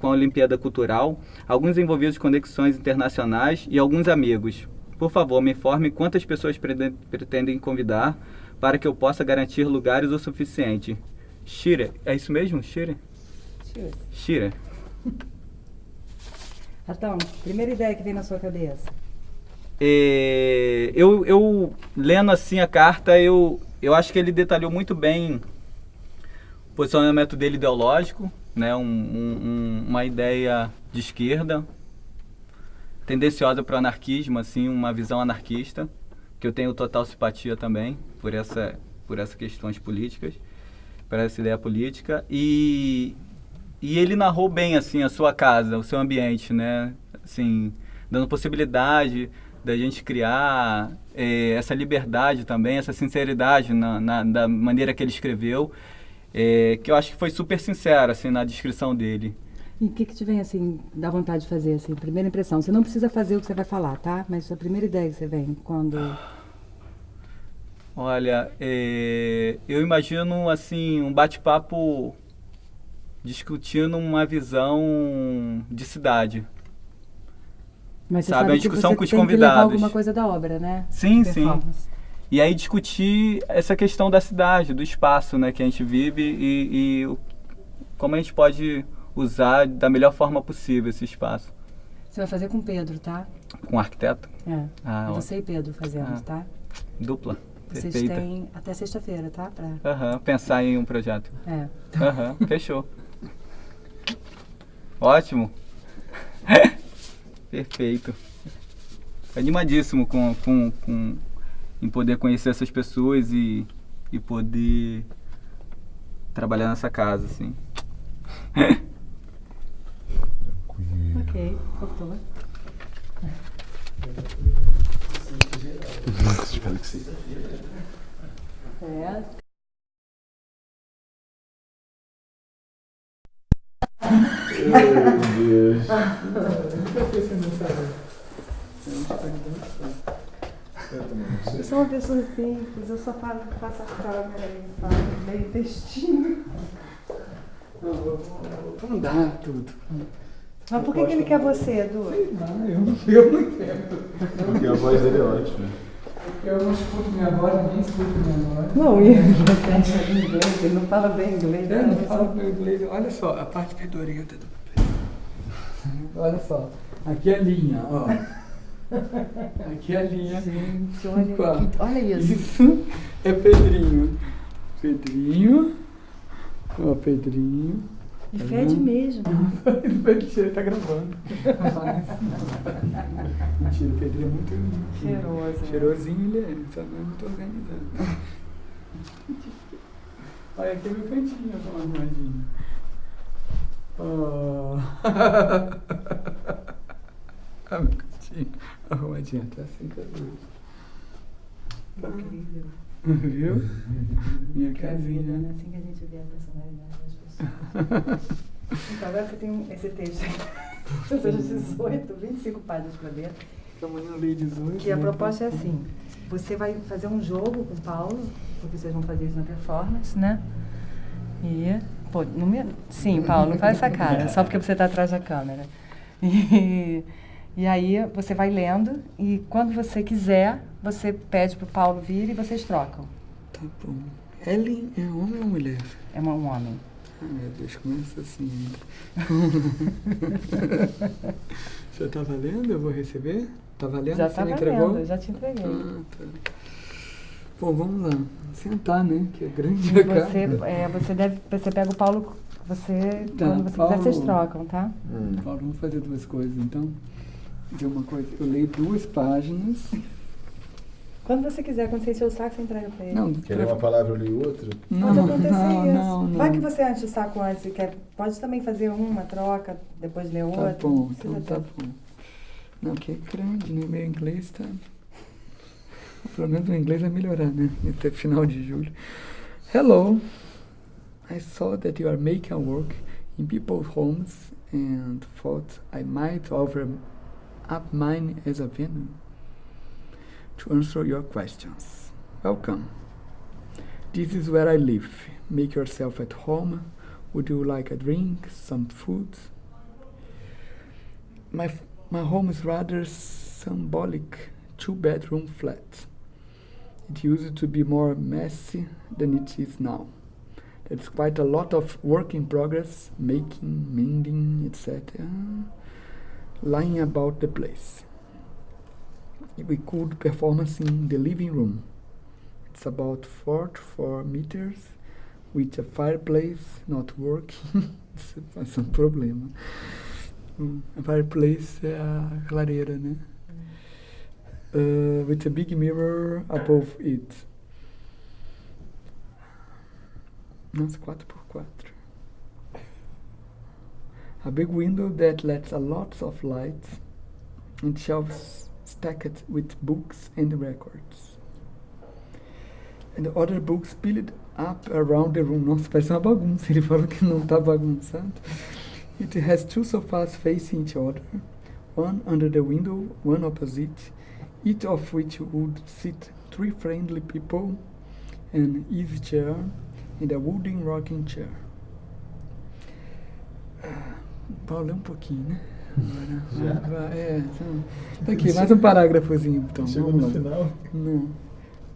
a Olimpíada Cultural, alguns envolvidos com conexões internacionais e alguns amigos. Por favor, me informe quantas pessoas pretendem convidar para que eu possa garantir lugares o suficiente. Shire, é isso mesmo, Shire? Shire. Então, primeira ideia que vem na sua cabeça. Eu lendo assim a carta, eu acho que ele detalhou muito bem o posicionamento dele ideológico, né? Uma ideia de esquerda, tendenciosa para o anarquismo, assim, uma visão anarquista, que eu tenho total simpatia também por essas questões políticas, por essa ideia política, e ele narrou bem assim a sua casa, o seu ambiente, né? Assim, dando possibilidade da gente criar essa liberdade também, essa sinceridade da maneira que ele escreveu, que eu acho que foi super sincero assim na descrição dele. E o que te vem, assim, dá vontade de fazer, assim, primeira impressão? Você não precisa fazer o que você vai falar, tá? Mas a primeira ideia que você vem, quando... Olha, eu imagino, assim, um bate-papo discutindo uma visão de cidade. Mas você sabe, uma discussão você com os tem convidados. Que levar alguma coisa da obra, né? Sim, sim. E aí discutir essa questão da cidade, do espaço, né, que a gente vive e como a gente pode usar da melhor forma possível esse espaço. Você vai fazer com o Pedro, tá? Com o arquiteto? É. Você e Pedro fazendo, tá? Dupla. Vocês Perfeita. têm até sexta-feira, tá? Pensar em um projeto. Fechou. Ótimo. Perfeito. Animadíssimo em poder conhecer essas pessoas e poder trabalhar nessa casa, assim. Ok, cortou. Espero que sim. Meu Deus. Eu sou uma pessoa simples, eu só faço a câmera e falo meio textinho. Vamos dar tudo. Mas por que ele quer você, Edu? Eu não entendo. Porque a voz dele é ótima. Porque eu não escuto minha voz, ninguém escuta minha voz. Não, ele não pensa em inglês, ele não fala bem inglês. Eu não falo bem inglês. Olha só, a parte fedorenta do papel. Olha só, aqui é a linha, ó. Aqui é a linha. Gente, olha isso. Isso é Pedrinho. Pedrinho. Ó, Pedrinho. E fede mesmo. Mentira, ele tá gravando. Mentira, o Pedro é muito cheiroso. Cheirosinho ele é, só não é muito organizado. Olha, aqui é meu cantinho, eu tô arrumadinho. Oh. Ah, meu cantinho. Arrumadinho, tá assim que eu Incrível. Viu? Minha casinha. É assim que a gente vê a personalidade das pessoas. Então agora você tem esse texto aqui. Ou seja, 18, 25 páginas para dentro. Amanhã eu leio 18. Que a proposta é assim: você vai fazer um jogo com o Paulo, porque vocês vão fazer isso na performance, né? E. Pô, não me... Sim, Paulo, não faz essa cara, só porque você está atrás da câmera. E aí você vai lendo e quando você quiser, você pede pro Paulo vir e vocês trocam. Tá bom. Ellen é homem ou mulher? É um homem. Ah, meu Deus, começa assim ainda. Já tá valendo? Eu vou receber? Tá valendo? Já Você tá me valendo, entregou? eu já te entreguei. Ah, tá. Bom, vamos lá. Sentar, né? Que é grande E a casa. você pega o Paulo, Tá, quando você Paulo, quiser, vocês trocam, tá? Paulo, vamos fazer duas coisas, então. Fazer uma coisa. Eu leio 2 páginas. Quando você quiser, quando você encher o saco, você entrega pra ele. Não, Quer ler uma palavra, eu leio outra? Pode acontecer isso. Não. Vai que você enche o saco antes e quer. Pode também fazer uma troca, depois ler outra. Tá bom, Precisa então tá ter. bom. Não, que é grande, né? Meu inglês tá... Pelo menos o inglês vai melhorar, né? Até final de julho. Hello. I saw that you are making a work in people's homes and thought I might offer up mine as a venue to answer your questions. Welcome. This is where I live. Make yourself at home. Would you like a drink, some food? My home is rather symbolic, 2-bedroom flat. It used to be more messy than it is now. It's quite a lot of work in progress, making, mending, etc. Lying about the place. We could performance in the living room. It's about 4 meters, with a fireplace not working. It's um problema. A fireplace é a clareira, né? With a big mirror above it. Nossa, 4x4. A big window that lets a lot of light, and shelves stacked with books and records. And other books piled up around the room. Nossa, parece uma bagunça. Ele falou que não tá bagunçado. It has 2 sofas facing each other, one under the window, one opposite, each of which would sit 3 friendly people, an easy chair, and a wooden rocking chair. Paulo, um pouquinho, né? Tá aqui, mais um parágrafozinho, então. Chegou no final? Não.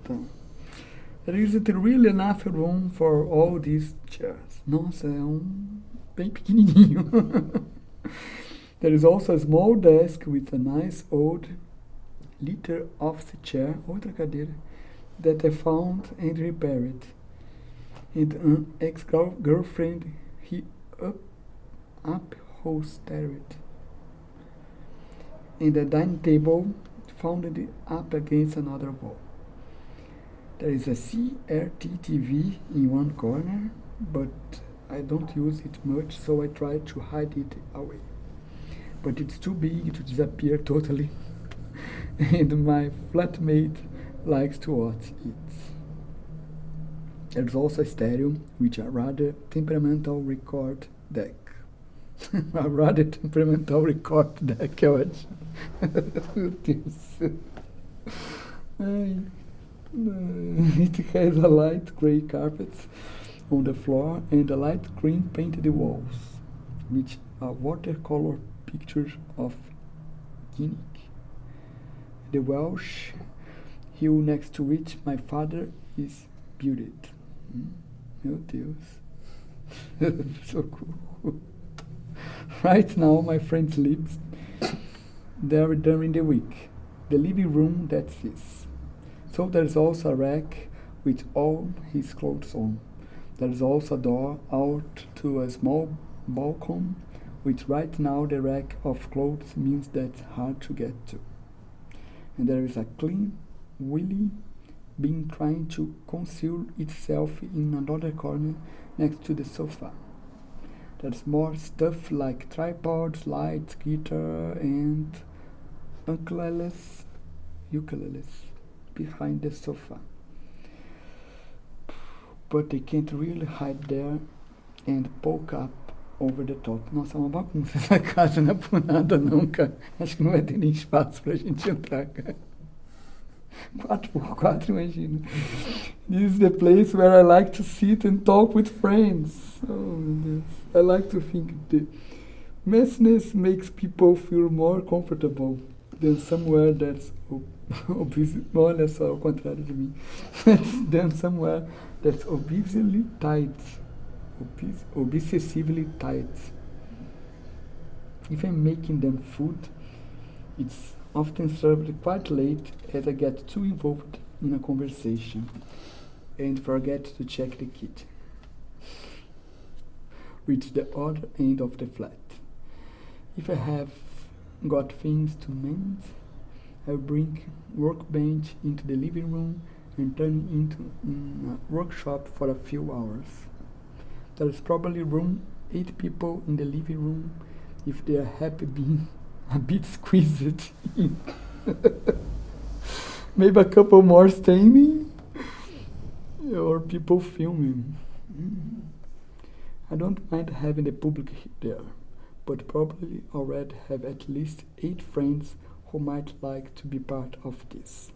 Então. There isn't really enough room for all these chairs. Nossa, é bem pequenininho. There is also a small desk with a nice old leather office chair, outra cadeira, that I found and repaired. And an ex-girlfriend he upholstered. And a dining table founded up against another wall. There is a CRT TV in one corner, but I don't use it much, so I try to hide it away. But it's too big to disappear totally, and my flatmate likes to watch it. There's also a stereo with a rather temperamental record deck. A rather temperamental record deck, é ótimo. Meu Deus. Ai. It has a light grey carpet on the floor and a light green painted walls, with a watercolor picture of Guinea, the Welsh hill next to which my father is buried. Meu Deus. So cool. Right now my friend sleeps there during the week. The living room, that's his. So there's also a rack with all his clothes on. There's also a door out to a small balcony, which right now the rack of clothes means that's hard to get to. And there is a clean willy being trying to conceal itself in another corner next to the sofa. There's more stuff like tripods, lights, guitar, and ukuleles behind the sofa. But they can't really hide there and poke up over the top. Nossa, é uma bagunça essa casa, não é por nada não, cara. Acho que não vai ter nem espaço pra gente entrar, cara. 4x4, imagina. This is the place where I like to sit and talk with friends. Oh, meu Deus. I like to think the messiness makes people feel more comfortable than somewhere that's olha só, ao contrário de mim. Than somewhere that's obsessively tight. Obsessively tight. If I'm making them food, it's often served quite late as I get too involved in a conversation and forget to check the kitchen, which is the other end of the flat. If I have got things to mend, I bring workbench into the living room and turn it into a workshop for a few hours. There is probably room 8 people in the living room if they are happy being a bit squeezed in. Maybe a couple more standing or people filming. I don't mind having the public there, but probably already have at least 8 friends who might like to be part of this.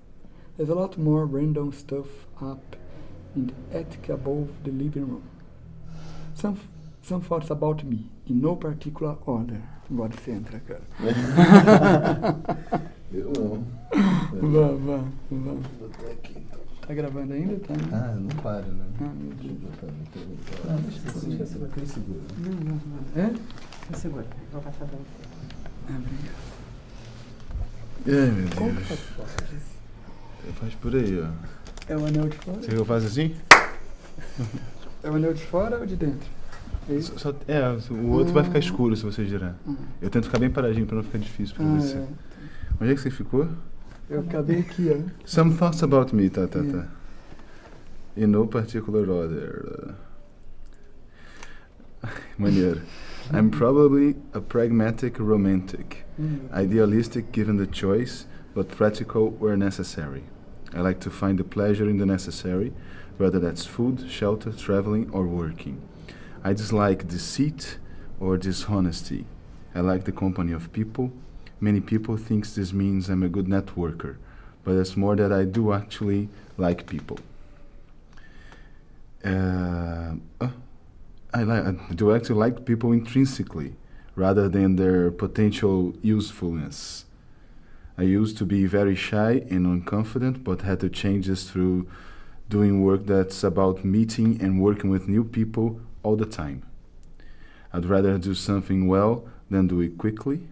There's a lot more random stuff up in the attic above the living room. Some thoughts about me, in no particular order. Agora você entra, cara. Eu não. Vá. Vou botar aqui então. Tá gravando ainda? Tá, né? Ah, não para, né? Ah, meu Deus. Deixa eu segura. Não. É? Eu seguro. Vou passar pra você. Ah, obrigado. Ai, meu Como que Deus. faz fora disso? Faz por aí, ó. É o anel de fora? Você quer que eu faça assim? É o anel de fora ou de dentro? É isso? O outro vai ficar escuro se você girar. Eu tento ficar bem paradinho pra não ficar difícil pra você. É. Onde é que você ficou? Eu acabei aqui, ó. Some thoughts about me, tá. In no particular order. Maneiro. I'm probably a pragmatic romantic. Idealistic given the choice, but practical where necessary. I like to find the pleasure in the necessary, whether that's food, shelter, traveling, or working. I dislike deceit or dishonesty. I like the company of people. Many people think this means I'm a good networker, but it's more that I do actually like people. I do actually like people intrinsically, rather than their potential usefulness. I used to be very shy and unconfident, but had to change this through doing work that's about meeting and working with new people all the time. I'd rather do something well than do it quickly.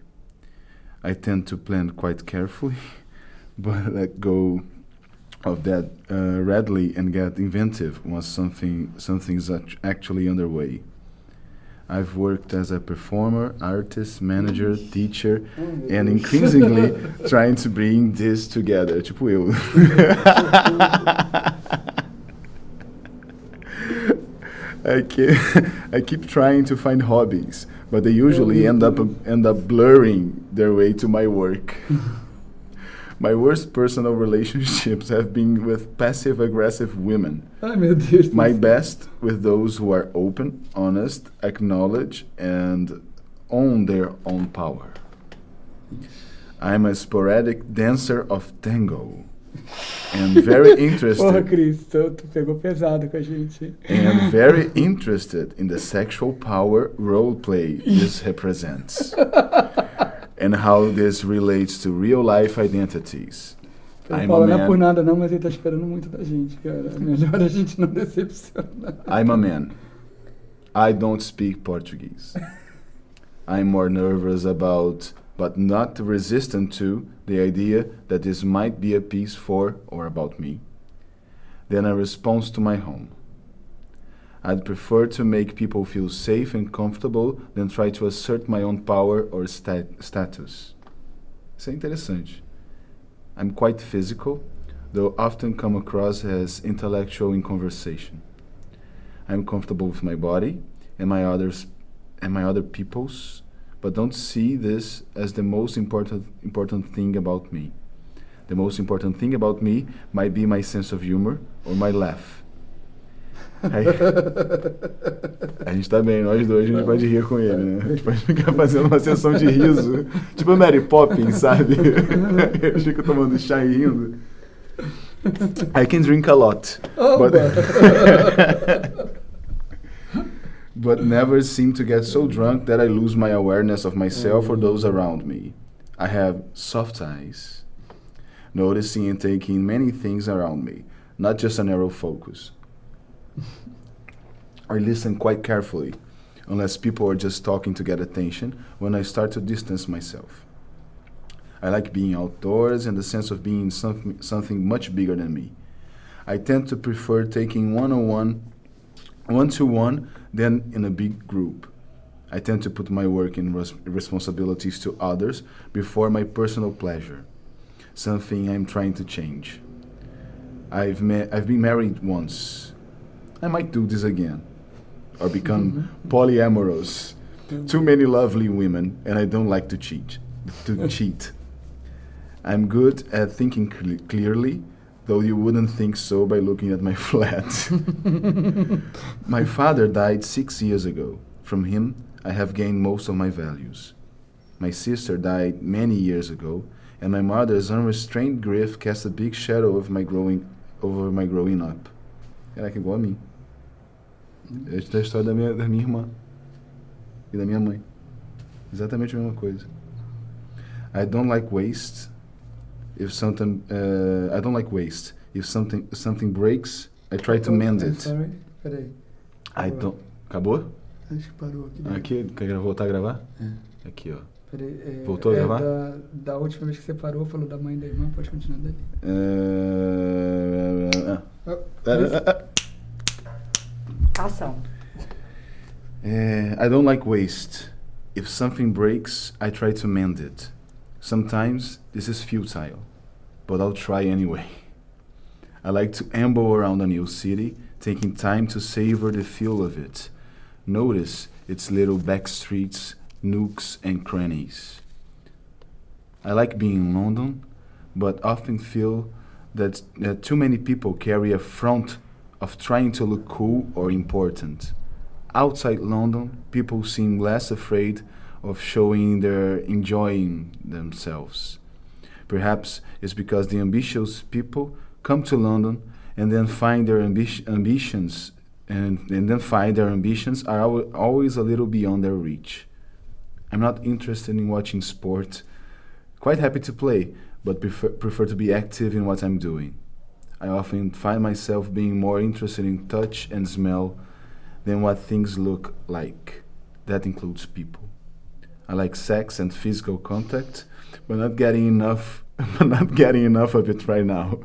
I tend to plan quite carefully, but let go of that readily and get inventive once something's actually underway. I've worked as a performer, artist, manager, teacher, and increasingly trying to bring this together. Tipo eu. I keep trying to find hobbies, but they usually end up blurring their way to my work. My worst personal relationships have been with passive-aggressive women. Ai, meu Deus. My best with those who are open, honest, acknowledge, and own their own power. I'm a sporadic dancer of tango. And very interested. Porra, Cris, tu pegou pesado com a gente. And very interested in the sexual power role play this represents. And how this relates to real life identities. Eu falo, não é por nada não, mas ele tá esperando muito da gente, cara. É melhor a gente não decepcionar. I'm a man. I don't speak Portuguese. I'm more nervous about, but not resistant to, the idea that this might be a piece for or about me, than a response to my home. I'd prefer to make people feel safe and comfortable than try to assert my own power or status. Isso é interessante. I'm quite physical, though often come across as intellectual in conversation. I'm comfortable with my body and my other people's, but don't see this as the most important thing about me. The most important thing about me might be my sense of humor or my laugh. A gente tá bem, nós dois, a gente pode rir com ele, né? A gente pode ficar fazendo uma sessão de riso, tipo a Mary Poppins, sabe? Eu fico tomando chá e rindo. I can drink a lot, but never seem to get so drunk that I lose my awareness of myself or those around me. I have soft eyes, noticing and taking many things around me, not just a narrow focus. I listen quite carefully, unless people are just talking to get attention, when I start to distance myself. I like being outdoors and the sense of being something much bigger than me. I tend to prefer taking one-to-one than in a big group. I tend to put my work and responsibilities to others before my personal pleasure, something I'm trying to change. I've been married once. I might do this again, or become polyamorous. Too many lovely women, and I don't like to cheat. I'm good at thinking clearly, though you wouldn't think so by looking at my flat. My father died 6 years ago. From him, I have gained most of my values. My sister died many years ago, and my mother's unrestrained grief cast a big shadow over my growing up. Caraca, igual a mim. Esta é a história da minha irmã e da minha mãe. Exatamente a mesma coisa. I don't like waste. If If something breaks, I try to mend I'm it. sorry, peraí. I don't... Acabou? Acho que parou aqui. Aqui, quer voltar a gravar? É. Aqui, ó. Peraí, Voltou a gravar? Da última vez que você parou, falou da mãe e da irmã, pode continuar dali. Ação. I don't like waste. If something breaks, I try to mend it. Sometimes this is futile, but I'll try anyway. I like to amble around a new city, taking time to savor the feel of it. Notice its little back streets, nooks and crannies. I like being in London, but often feel that too many people carry a front of trying to look cool or important. Outside London, people seem less afraid of showing they're enjoying themselves. Perhaps it's because the ambitious people come to London and then find their ambitions are always a little beyond their reach. I'm not interested in watching sport. Quite happy to play, but prefer to be active in what I'm doing. I often find myself being more interested in touch and smell than what things look like. That includes people. I like sex and physical contact, but not getting enough of it right now.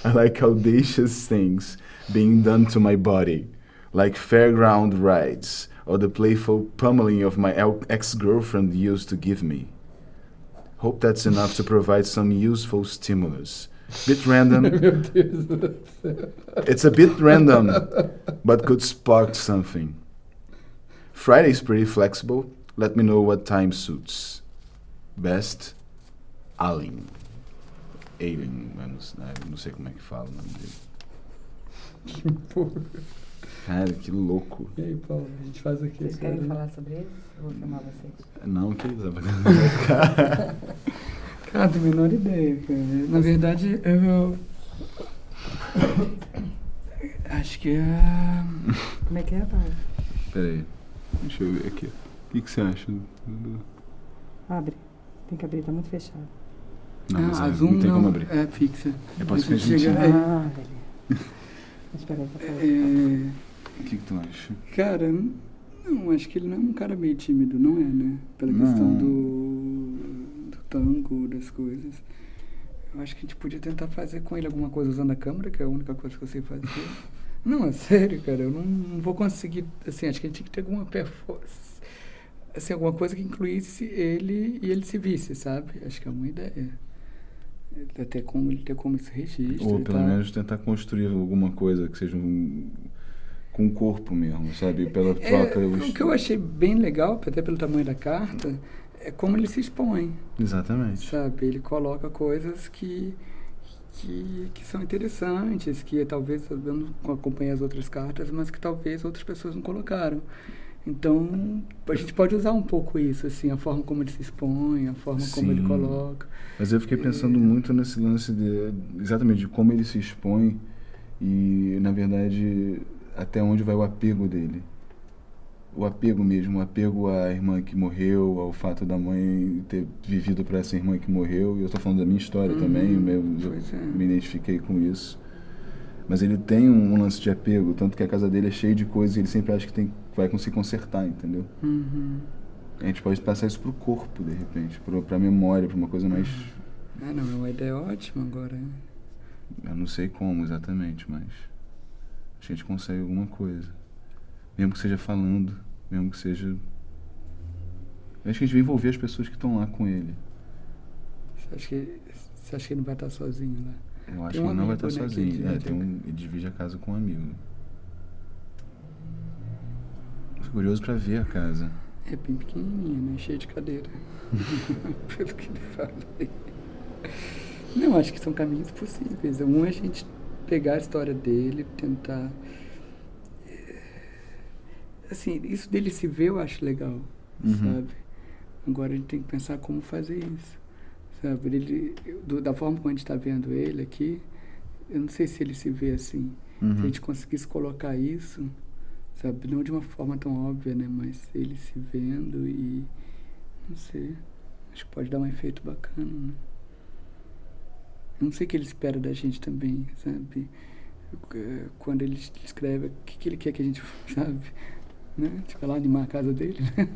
I like audacious things being done to my body, like fairground rides or the playful pummeling of my ex-girlfriend used to give me. Hope that's enough to provide some useful stimulus. Bit random. It's a bit random, but could spark something. Friday's pretty flexible. Let me know what time suits. Best, Alien. Alien, eu não sei como é que fala o nome dele. Que porra. Cara, que louco. E aí, Paulo, a gente faz o quê? Vocês querem falar sobre isso? Eu vou filmar vocês. Não, que vai ficar. Cara, não tenho a menor ideia, cara. Na verdade, eu acho que é... Como é que é, Paulo? Peraí, deixa eu ver aqui. O que você acha? Abre. Tem que abrir, tá muito fechado. Não, mas a não Zoom tem como não abrir. é fixa. Eu posso Mas transmitir. Ah, velho. Espera aí, tá falando. O que tu acha? Cara, não, acho que ele não é um cara meio tímido, não é, né? Pela questão do tango, das coisas. Eu acho que a gente podia tentar fazer com ele alguma coisa usando a câmera, que é a única coisa que eu sei fazer. Não, é sério, cara, eu não vou conseguir, assim, acho que a gente tinha que ter alguma performance, assim, alguma coisa que incluísse ele e ele se visse, sabe? Acho que é uma ideia. Ele ter como esse registro. Ou pelo menos tentar construir alguma coisa que seja com o corpo mesmo, sabe? Pela troca. O que eu achei bem legal, até pelo tamanho da carta, é como ele se expõe. Exatamente. Sabe? Ele coloca coisas que são interessantes, que talvez eu não acompanhei as outras cartas, mas que talvez outras pessoas não colocaram. Então, a gente pode usar um pouco isso, assim, a forma como ele se expõe, a forma como ele coloca. Mas eu fiquei pensando muito nesse lance exatamente de como ele se expõe e, na verdade, até onde vai o apego dele. O apego mesmo, o apego à irmã que morreu, ao fato da mãe ter vivido para essa irmã que morreu. E eu estou falando da minha história também, eu me identifiquei com isso. Mas ele tem um lance de apego, tanto que a casa dele é cheia de coisas e ele sempre acha que vai conseguir consertar, entendeu? A gente pode passar isso pro corpo, de repente, pra memória, pra uma coisa mais... Não, é uma ideia ótima agora. Eu não sei como exatamente, mas a gente consegue alguma coisa. Mesmo que seja falando, mesmo que seja... Acho que a gente vai envolver as pessoas que estão lá com ele. Você acha que ele não vai estar sozinho lá? Eu acho que ele não vai estar sozinho. Ele divide a casa com um amigo. Tô curioso pra ver a casa. É bem pequenininha, né? Cheia de cadeira. Pelo que ele fala aí. Não, acho que são caminhos possíveis. Um é a gente pegar a história dele, tentar... Assim, isso dele se ver eu acho legal, sabe? Agora a gente tem que pensar como fazer isso. Sabe, da forma como a gente está vendo ele aqui, eu não sei se ele se vê assim. Se a gente conseguisse colocar isso, sabe, não de uma forma tão óbvia, né, mas ele se vendo e, não sei, acho que pode dar um efeito bacana, né? Não sei o que ele espera da gente também, sabe? Quando ele escreve, o que ele quer que a gente, sabe? Né? Tipo, lá animar a casa dele, né?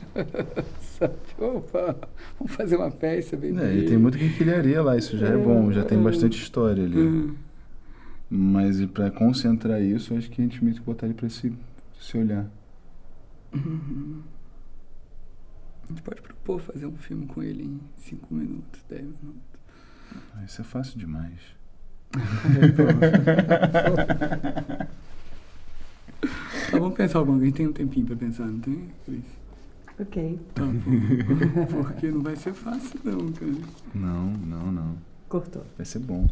Sabe? Opa, vamos fazer uma festa, bebê. E tem muita quinquilharia lá, isso já é bom, já tem bastante história ali. Mas e pra concentrar isso, acho que a gente tem que botar ele pra se olhar. Uhum. A gente pode propor fazer um filme com ele em 5 minutos, 10 minutos. Isso é fácil demais. Tá, vamos pensar alguma coisa. A gente tem um tempinho pra pensar, não tem, Cris? Ok. Tá bom. Porque não vai ser fácil não, cara. Não. Cortou. Vai ser bom.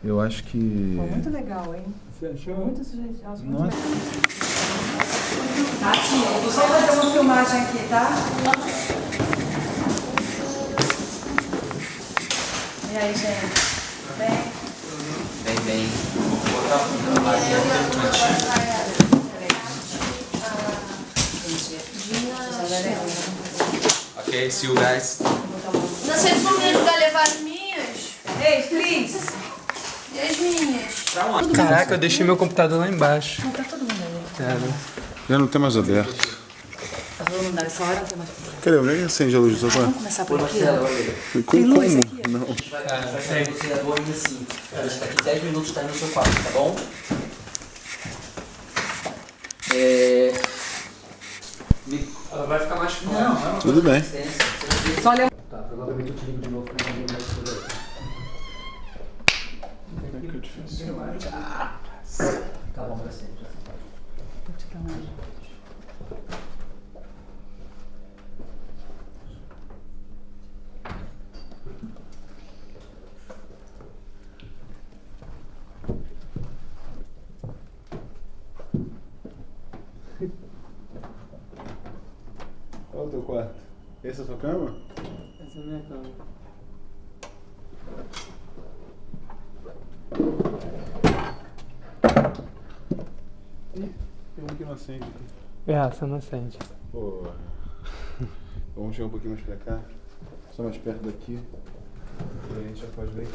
Eu acho que... Foi muito legal, hein? Você achou? Muito sugestivo. Acho muito Nossa. legal. Tati, vou só fazer uma filmagem aqui, tá? E aí, gente? Bem? Bem. Vou botar Ok, see you guys. Vocês vão me ajudar a levar as minhas? Ei, please! E as minhas? Caraca, eu deixei meu computador lá embaixo. Não, tá todo mundo aí. Já não tem mais aberto. Tá todo mundo nessa hora, não tem mais. Cadê? Onde é que acende a luz do sofá? Vamos começar por aqui? Como? Não. Você é boa ainda assim. Você daqui 10 minutos tá aí no seu quarto, tá bom? Ela vai ficar mais forte. Não. Tudo bem. Só olha. Tá, provavelmente eu te ligo de novo pra ninguém mais por aí. Tá bom pra sempre. Vou te dar uma ajuda. Qual é o teu quarto? Essa é a tua cama? Essa é a minha cama. Ih, tem um que não acende aqui. Essa não acende. Pô. Vamos chegar um pouquinho mais pra cá. Só mais perto daqui. E aí a gente já pode ver.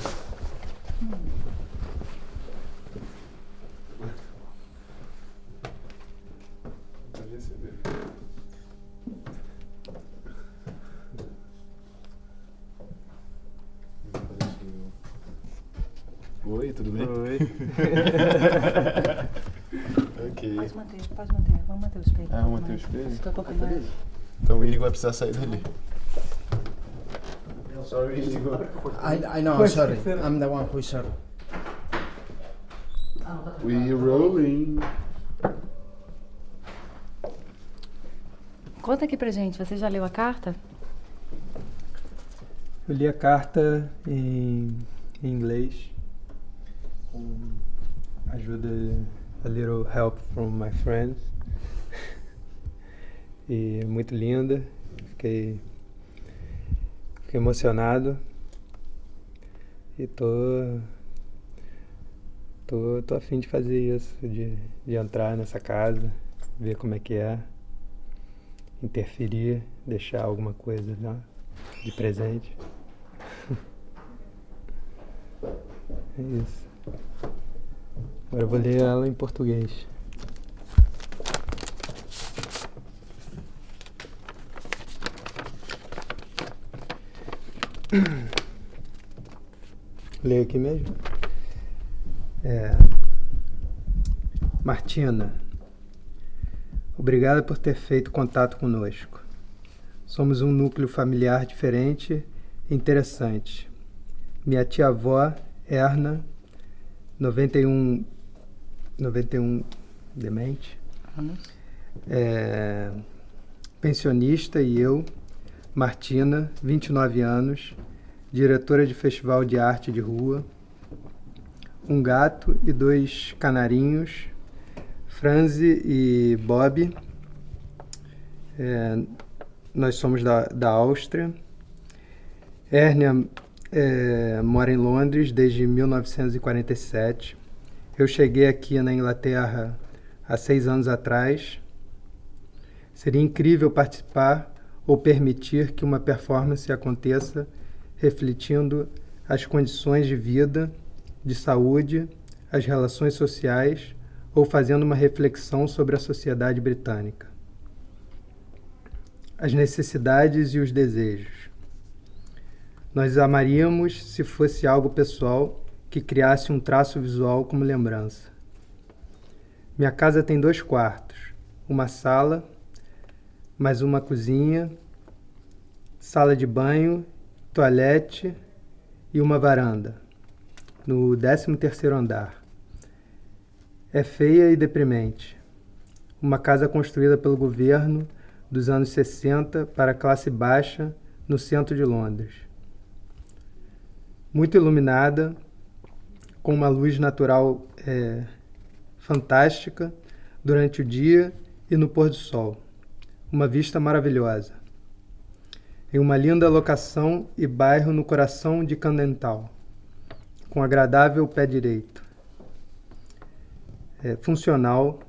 Pode receber. Oi, tudo bem? Oi. Ok. Pode manter. Vamos manter o espelho. Vamos manter o espelho? Estou um pouco mais. Então o Inigo vai precisar sair dali. Sorry, Inigo. I know, sorry. I'm the one who is sorry. We rolling. Conta aqui pra gente, você já leu a carta? Eu li a carta em inglês, com ajuda, a little help from my friends. E muito linda, fiquei emocionado e tô a fim de fazer isso, de entrar nessa casa, ver como é que é, interferir, deixar alguma coisa lá de presente. É isso. Agora eu vou ler ela em português. Leio aqui mesmo? Martina, obrigada por ter feito contato conosco. Somos um núcleo familiar diferente e interessante. Minha tia-avó, Erna, 91 demente, pensionista, e eu, Martina, 29 anos, diretora de festival de arte de rua, um gato e 2 canarinhos, Franzi e Bob. Nós somos da Áustria. Hérnia mora em Londres desde 1947. Eu cheguei aqui na Inglaterra há 6 anos atrás. Seria incrível participar ou permitir que uma performance aconteça refletindo as condições de vida, de saúde, as relações sociais ou fazendo uma reflexão sobre a sociedade britânica. As necessidades e os desejos. Nós amaríamos se fosse algo pessoal que criasse um traço visual como lembrança. Minha casa tem 2 quartos, uma sala, mais uma cozinha, sala de banho, toalete e uma varanda, no 13º andar. É feia e deprimente. Uma casa construída pelo governo dos anos 60 para a classe baixa no centro de Londres. Muito iluminada, com uma luz natural fantástica durante o dia e no pôr do sol. Uma vista maravilhosa. Em uma linda locação e bairro no coração de Candental, com agradável pé direito. Funcional,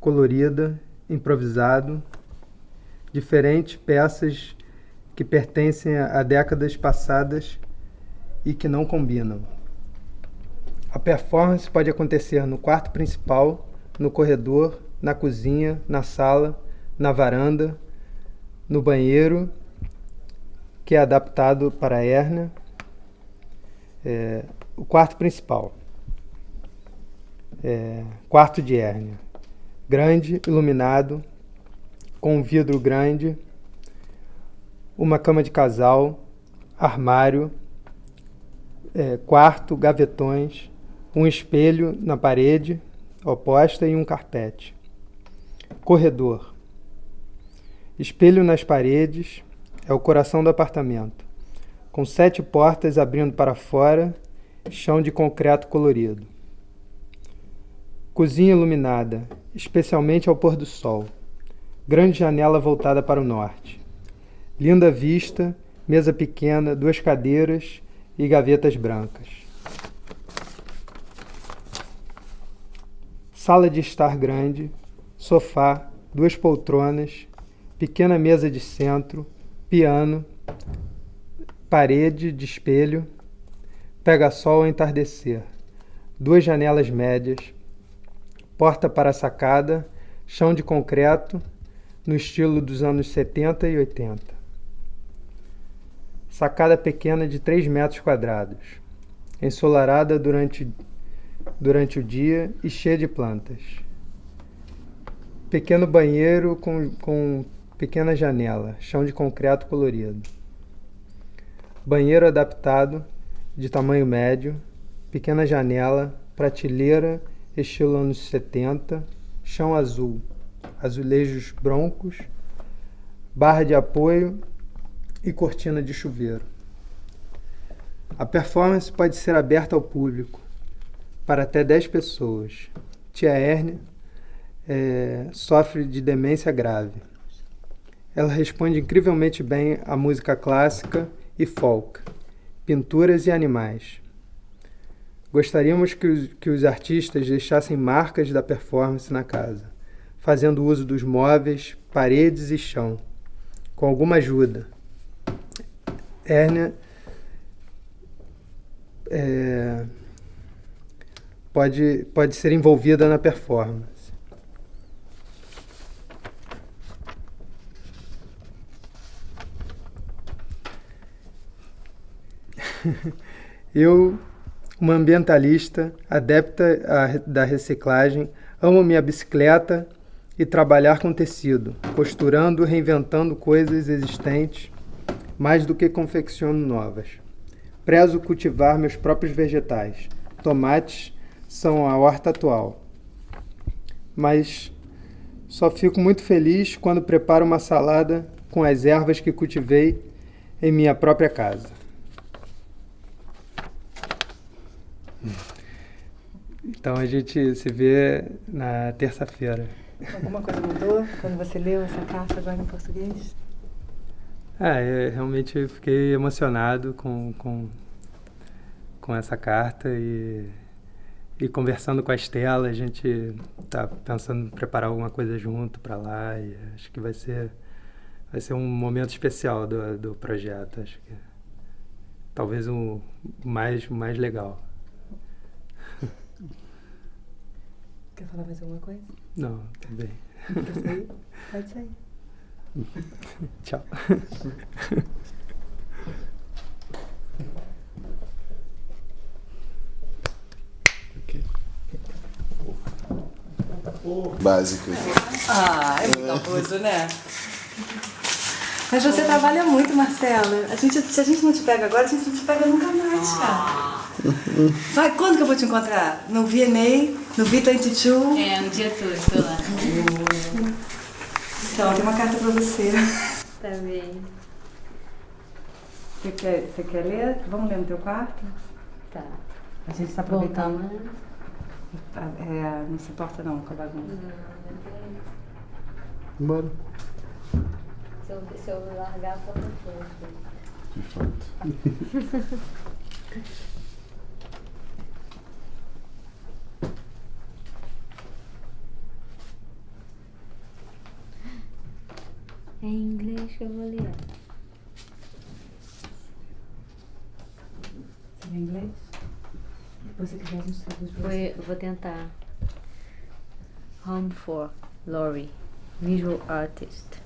colorida, improvisado, diferentes peças que pertencem a décadas passadas e que não combinam. A performance pode acontecer no quarto principal, no corredor, na cozinha, na sala, na varanda, no banheiro, que é adaptado para a hérnia. O quarto principal. Quarto de hérnia. Grande, iluminado, com um vidro grande, uma cama de casal, armário, quarto, gavetões, um espelho na parede oposta e um carpete. Corredor. Espelho nas paredes, é o coração do apartamento, com 7 portas abrindo para fora, chão de concreto colorido. Cozinha iluminada, especialmente ao pôr do sol. Grande janela voltada para o norte. Linda vista, mesa pequena, 2 cadeiras e gavetas brancas. Sala de estar grande, sofá, 2 poltronas, pequena mesa de centro, piano, parede de espelho, pega-sol ao entardecer, 2 janelas médias, porta para a sacada, chão de concreto, no estilo dos anos 70 e 80. Sacada pequena de 3 metros quadrados, ensolarada durante o dia e cheia de plantas. Pequeno banheiro com pequena janela, chão de concreto colorido. Banheiro adaptado, de tamanho médio, pequena janela, prateleira, estilo anos 70, chão azul, azulejos broncos, barra de apoio e cortina de chuveiro. A performance pode ser aberta ao público, para até 10 pessoas. Tia Hérnia sofre de demência grave. Ela responde incrivelmente bem à música clássica e folk, pinturas e animais. Gostaríamos que os artistas deixassem marcas da performance na casa, fazendo uso dos móveis, paredes e chão, com alguma ajuda. Hérnia pode ser envolvida na performance. Eu, uma ambientalista, adepta da reciclagem, amo minha bicicleta e trabalhar com tecido, costurando, reinventando coisas existentes, mais do que confecciono novas. Prezo cultivar meus próprios vegetais. Tomates são a horta atual. Mas só fico muito feliz quando preparo uma salada com as ervas que cultivei em minha própria casa. Então a gente se vê na terça-feira. Alguma coisa mudou quando você leu essa carta agora em português? Eu realmente fiquei emocionado com essa carta e conversando com a Estela, a gente está pensando em preparar alguma coisa junto para lá e acho que vai ser um momento especial do projeto. Acho que talvez o mais legal. Quer falar mais alguma coisa? Não, tudo bem. Quer sair? Pode sair. Tchau. Básico. Ah, é muito abuso, né? Mas você trabalha muito, Marcelo. Se a gente não te pega agora, a gente não te pega nunca mais, cara. Vai, quando que eu vou te encontrar? No VNA, no V22? No dia todo, estou lá. Então, tem uma carta pra você. Tá bem. Você quer ler? Vamos ler no teu quarto? Tá. A gente tá aproveitando. Não se importa não com a bagunça. Bora. Se eu largar, pode ser. De fato. É em inglês que eu vou ler. Você lê inglês? Se você quiser, a gente traduz pra você. Vou tentar. Home for Laurie, visual artist.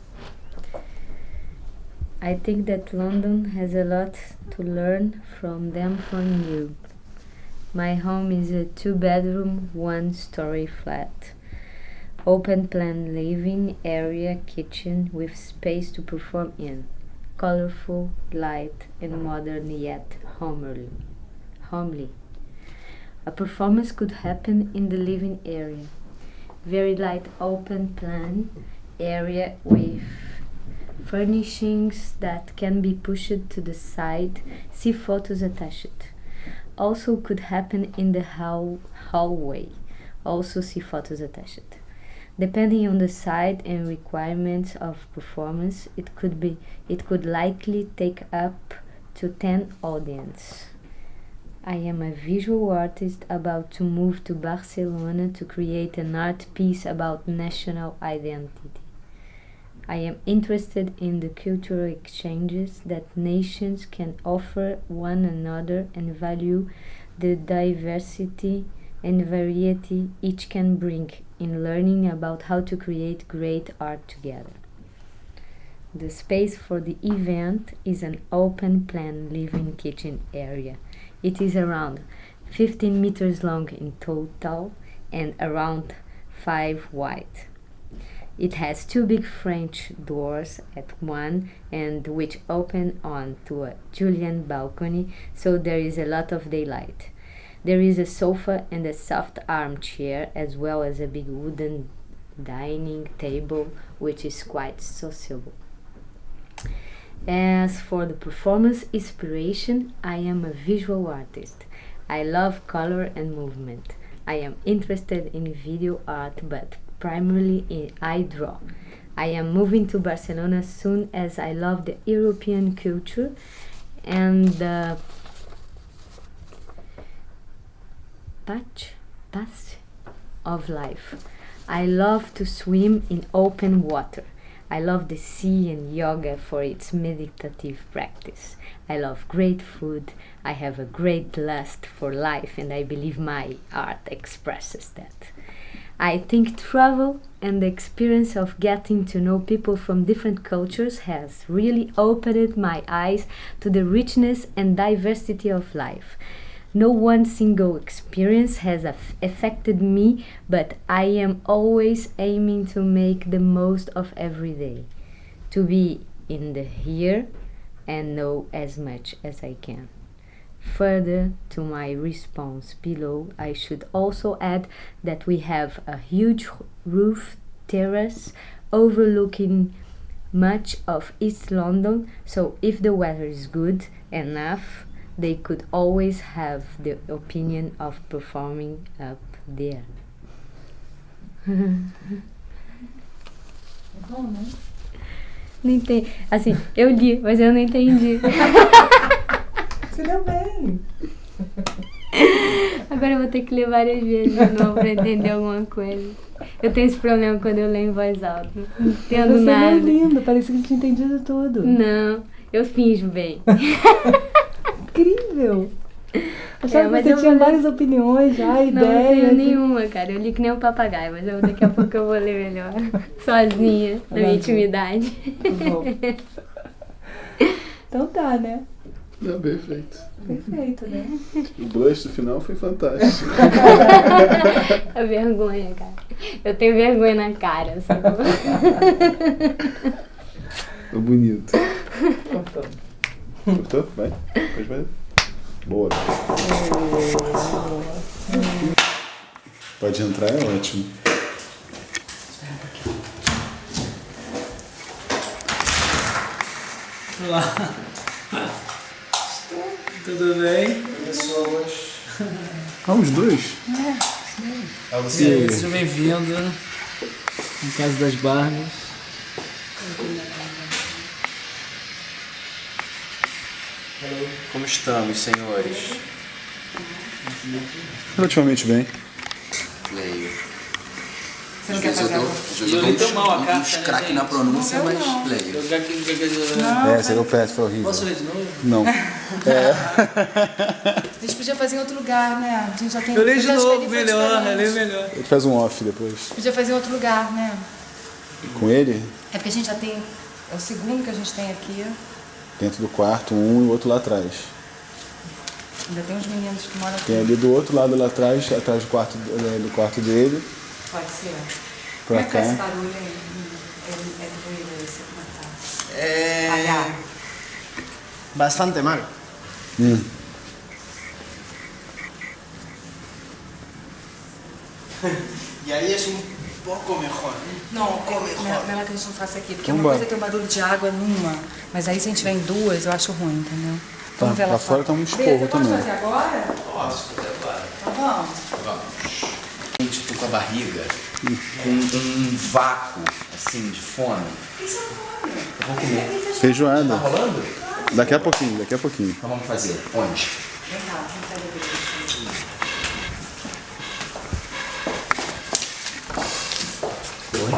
I think that London has a lot to learn from them from you. My home is a 2-bedroom, 1-story flat. Open plan living area, kitchen with space to perform in. Colorful, light and modern yet homely. A performance could happen in the living area. Very light open plan area with furnishings that can be pushed to the side. See photos attached. Also could happen in the hallway. Also see photos attached. Depending on the site and requirements of performance, it could likely take up to 10 audience. I am a visual artist about to move to Barcelona to create an art piece about national identity. I am interested in the cultural exchanges that nations can offer one another and value the diversity and variety each can bring in learning about how to create great art together. The space for the event is an open plan living kitchen area. It is around 15 meters long in total and around 5 wide. It has 2 big French doors at one end which open on to a Julian balcony, so there is a lot of daylight. There is a sofa and a soft armchair as well as a big wooden dining table which is quite sociable. As for the performance inspiration, I am a visual artist. I love color and movement. I am interested in video art but primarily I draw. I am moving to Barcelona soon as I love the European culture and the pace of life. I love to swim in open water. I love the sea and yoga for its meditative practice. I love great food. I have a great lust for life and I believe my art expresses that. I think travel and the experience of getting to know people from different cultures has really opened my eyes to the richness and diversity of life. No one single experience has affected me, but I am always aiming to make the most of every day, to be in the here and know as much as I can. Further to my response below, I should also add that we have a huge roof terrace overlooking much of East London, so if the weather is good enough, they could always have the opinion of performing up there. É bom, né? Não entendi. Assim, eu li, mas eu não entendi. Você deu bem. Agora eu vou ter que ler várias vezes de novo pra entender alguma coisa. Eu tenho esse problema quando eu leio em voz alta. Não entendo nada. Você é lindo, parece que a gente entendia tudo. Não, eu finjo bem. incrível! Achava mas que você eu tinha vou ler- várias opiniões já, Não, não ideias. tenho nenhuma, cara. Eu li que nem um papagaio, mas daqui a pouco eu vou ler melhor. Sozinha, na minha bom. intimidade. bom. Então tá, né? Não, perfeito. Perfeito, né? O blush do final foi fantástico. A vergonha, cara. Eu tenho vergonha na cara, sabe? Foi bonito. Cortou? Vai. Pode fazer. Boa. Pode entrar, é ótimo. Olá. Tudo bem? Pessoas. Ah, os dois? É você. Seja bem-vindo em Casa das Barnes. Como estamos, senhores? Relativamente bem. Leio. Você não quer fazer agora? Eu li tão mal a carta, uns craque na pronúncia, mas leio. Essa deu péssimo, foi horrível. Posso ler de novo? Não. A gente podia fazer em outro lugar, né? A gente já tem... Eu leio de já acho que novo, ali foi melhor, eu diferente. leio melhor. Ele faz um off depois. Podia fazer em outro lugar, né? Com ele, É porque a gente já tem... É o segundo que a gente tem aqui. dentro do quarto, um e o outro lá atrás. Ainda tem uns meninos que moram aqui. Tem ali do outro lado lá atrás do quarto dele, Pode ser. pra Como é que tá esse cá. barulho aí? É ruído esse? Como é que tá? É... Allá. Bastante mal. E aí é um pouco melhor. Não, melhor que a gente não faça aqui. Porque Então uma vai. coisa é ter um barulho de água numa, mas aí se a gente tiver em duas, eu acho ruim, entendeu? Tá, Vamos ver lá fora tá um Bia, esporro você também. pode fazer agora? Posso fazer agora? Então vamos. Vamos. Tipo, com a barriga, com um vácuo, assim, de fome. Isso é bom. Eu vou comer. Feijoada. Tá rolando? Daqui a pouquinho, daqui a pouquinho. Então vamos fazer. Onde? Vem cá, vamos fazer aqui. Oi?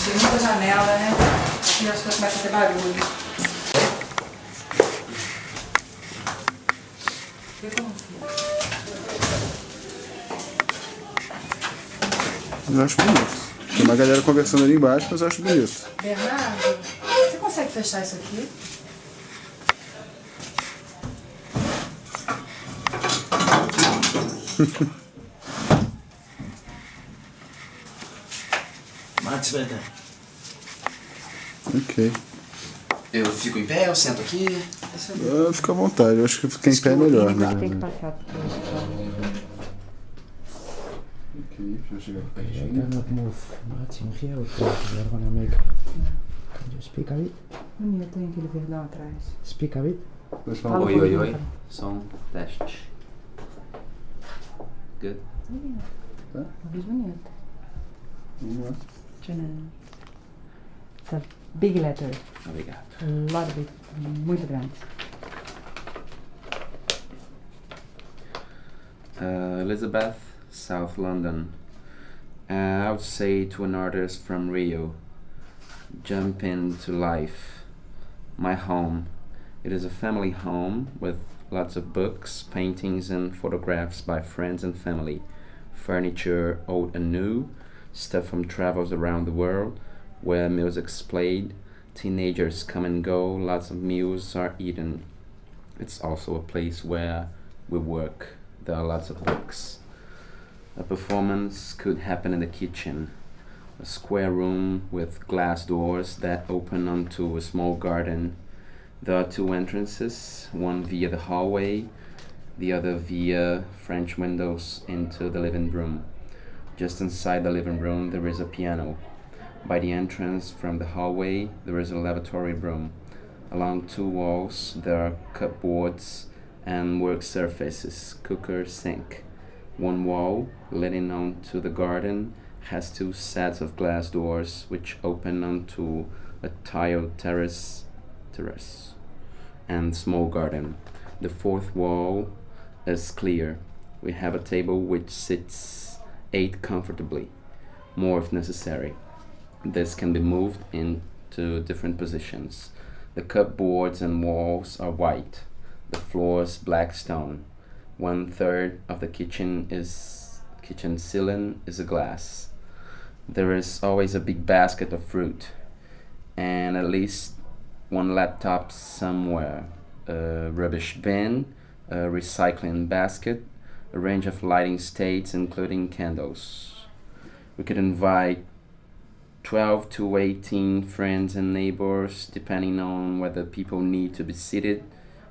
Tem muita janela, né? Aqui acho que começa a ter barulho. Vê como fica. Eu acho bonito. Tem uma galera conversando ali embaixo, mas eu acho bonito. Bernardo, você consegue fechar isso aqui? Max vai dar. Ok. Eu fico em pé, eu sento aqui. Fica à vontade, eu acho que ficar em pé é melhor, né? Tem que passar. Ok, deixa eu chegar aqui. I cannot move Martin here because we are gonna make. Can you speak a bit? Bonito, tem aquele verdão atrás. Speak a bit? Fala um Oi, pouquinho. oi, oi. Som, teste. Good. Bonito. Tá? Uma vez bonita. Vamos lá. It's a big letter. Obrigado. A lot of it. Muito grande. Elizabeth, South London. I would say to an artist from Rio, jump into life. My home. It is a family home with lots of books, paintings and photographs by friends and family. Furniture old and new, stuff from travels around the world, where music's played, teenagers come and go, lots of meals are eaten. It's also a place where we work. There are lots of books. A performance could happen in the kitchen. A square room with glass doors that open onto a small garden. There are two entrances, one via the hallway, the other via French windows into the living room. Just inside the living room there is a piano. By the entrance from the hallway there is a lavatory room. Along two walls there are cupboards and work surfaces, cooker, sink. One wall, leading onto the garden, has two sets of glass doors which open onto a tiled terrace and small garden. The fourth wall is clear. We have a table which sits 8 comfortably, more if necessary. This can be moved into different positions. The cupboards and walls are white, the floors black stone. 1/3 of the kitchen ceiling is a glass. There is always a big basket of fruit and at least one laptop somewhere, a rubbish bin, a recycling basket, a range of lighting states including candles. We could invite 12 to 18 friends and neighbors depending on whether people need to be seated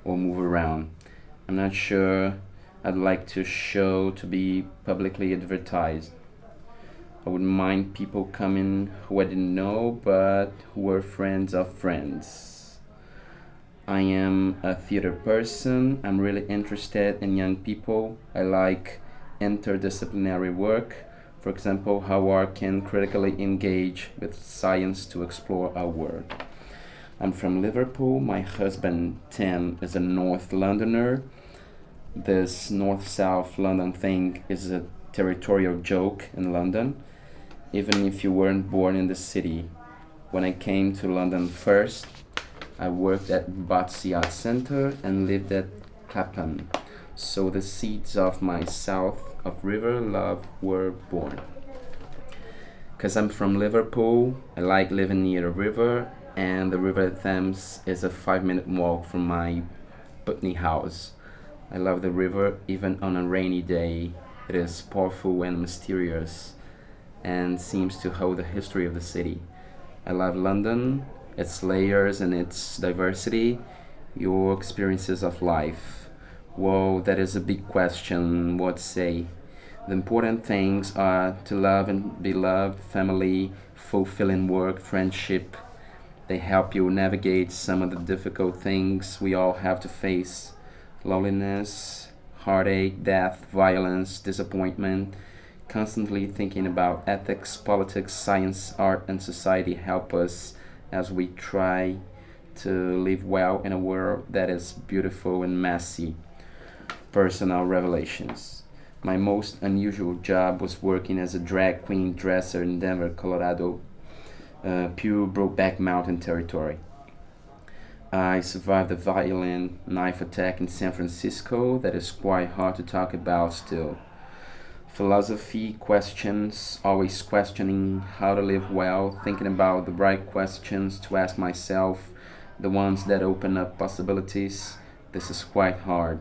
or move around. I'm not sure I'd like to show to be publicly advertised. I wouldn't mind people coming who I didn't know but who were friends of friends. I am a theater person. I'm really interested in young people. I like interdisciplinary work. For example, how art can critically engage with science to explore our world. I'm from Liverpool. My husband, Tim, is a North Londoner. This North-South London thing is a territorial joke in London, even if you weren't born in the city. When I came to London first, I worked at Battersea Art Centre and lived at Clapham, so the seeds of my south of river love were born. Because I'm from Liverpool, I like living near a river, and the River Thames is a 5-minute walk from my Putney house. I love the river even on a rainy day. It is powerful and mysterious and seems to hold the history of the city. I love London, its layers and its diversity, your experiences of life. Whoa, that is a big question, what say? The important things are to love and be loved, family, fulfilling work, friendship. They help you navigate some of the difficult things we all have to face. Loneliness, heartache, death, violence, disappointment. Constantly thinking about ethics, politics, science, art, and society help us as we try to live well in a world that is beautiful and messy. Personal revelations. My most unusual job was working as a drag queen dresser in Denver, Colorado, pure Brokeback Mountain territory. I survived a violent knife attack in San Francisco that is quite hard to talk about still. Philosophy questions, always questioning how to live well, thinking about the right questions to ask myself, the ones that open up possibilities. This is quite hard.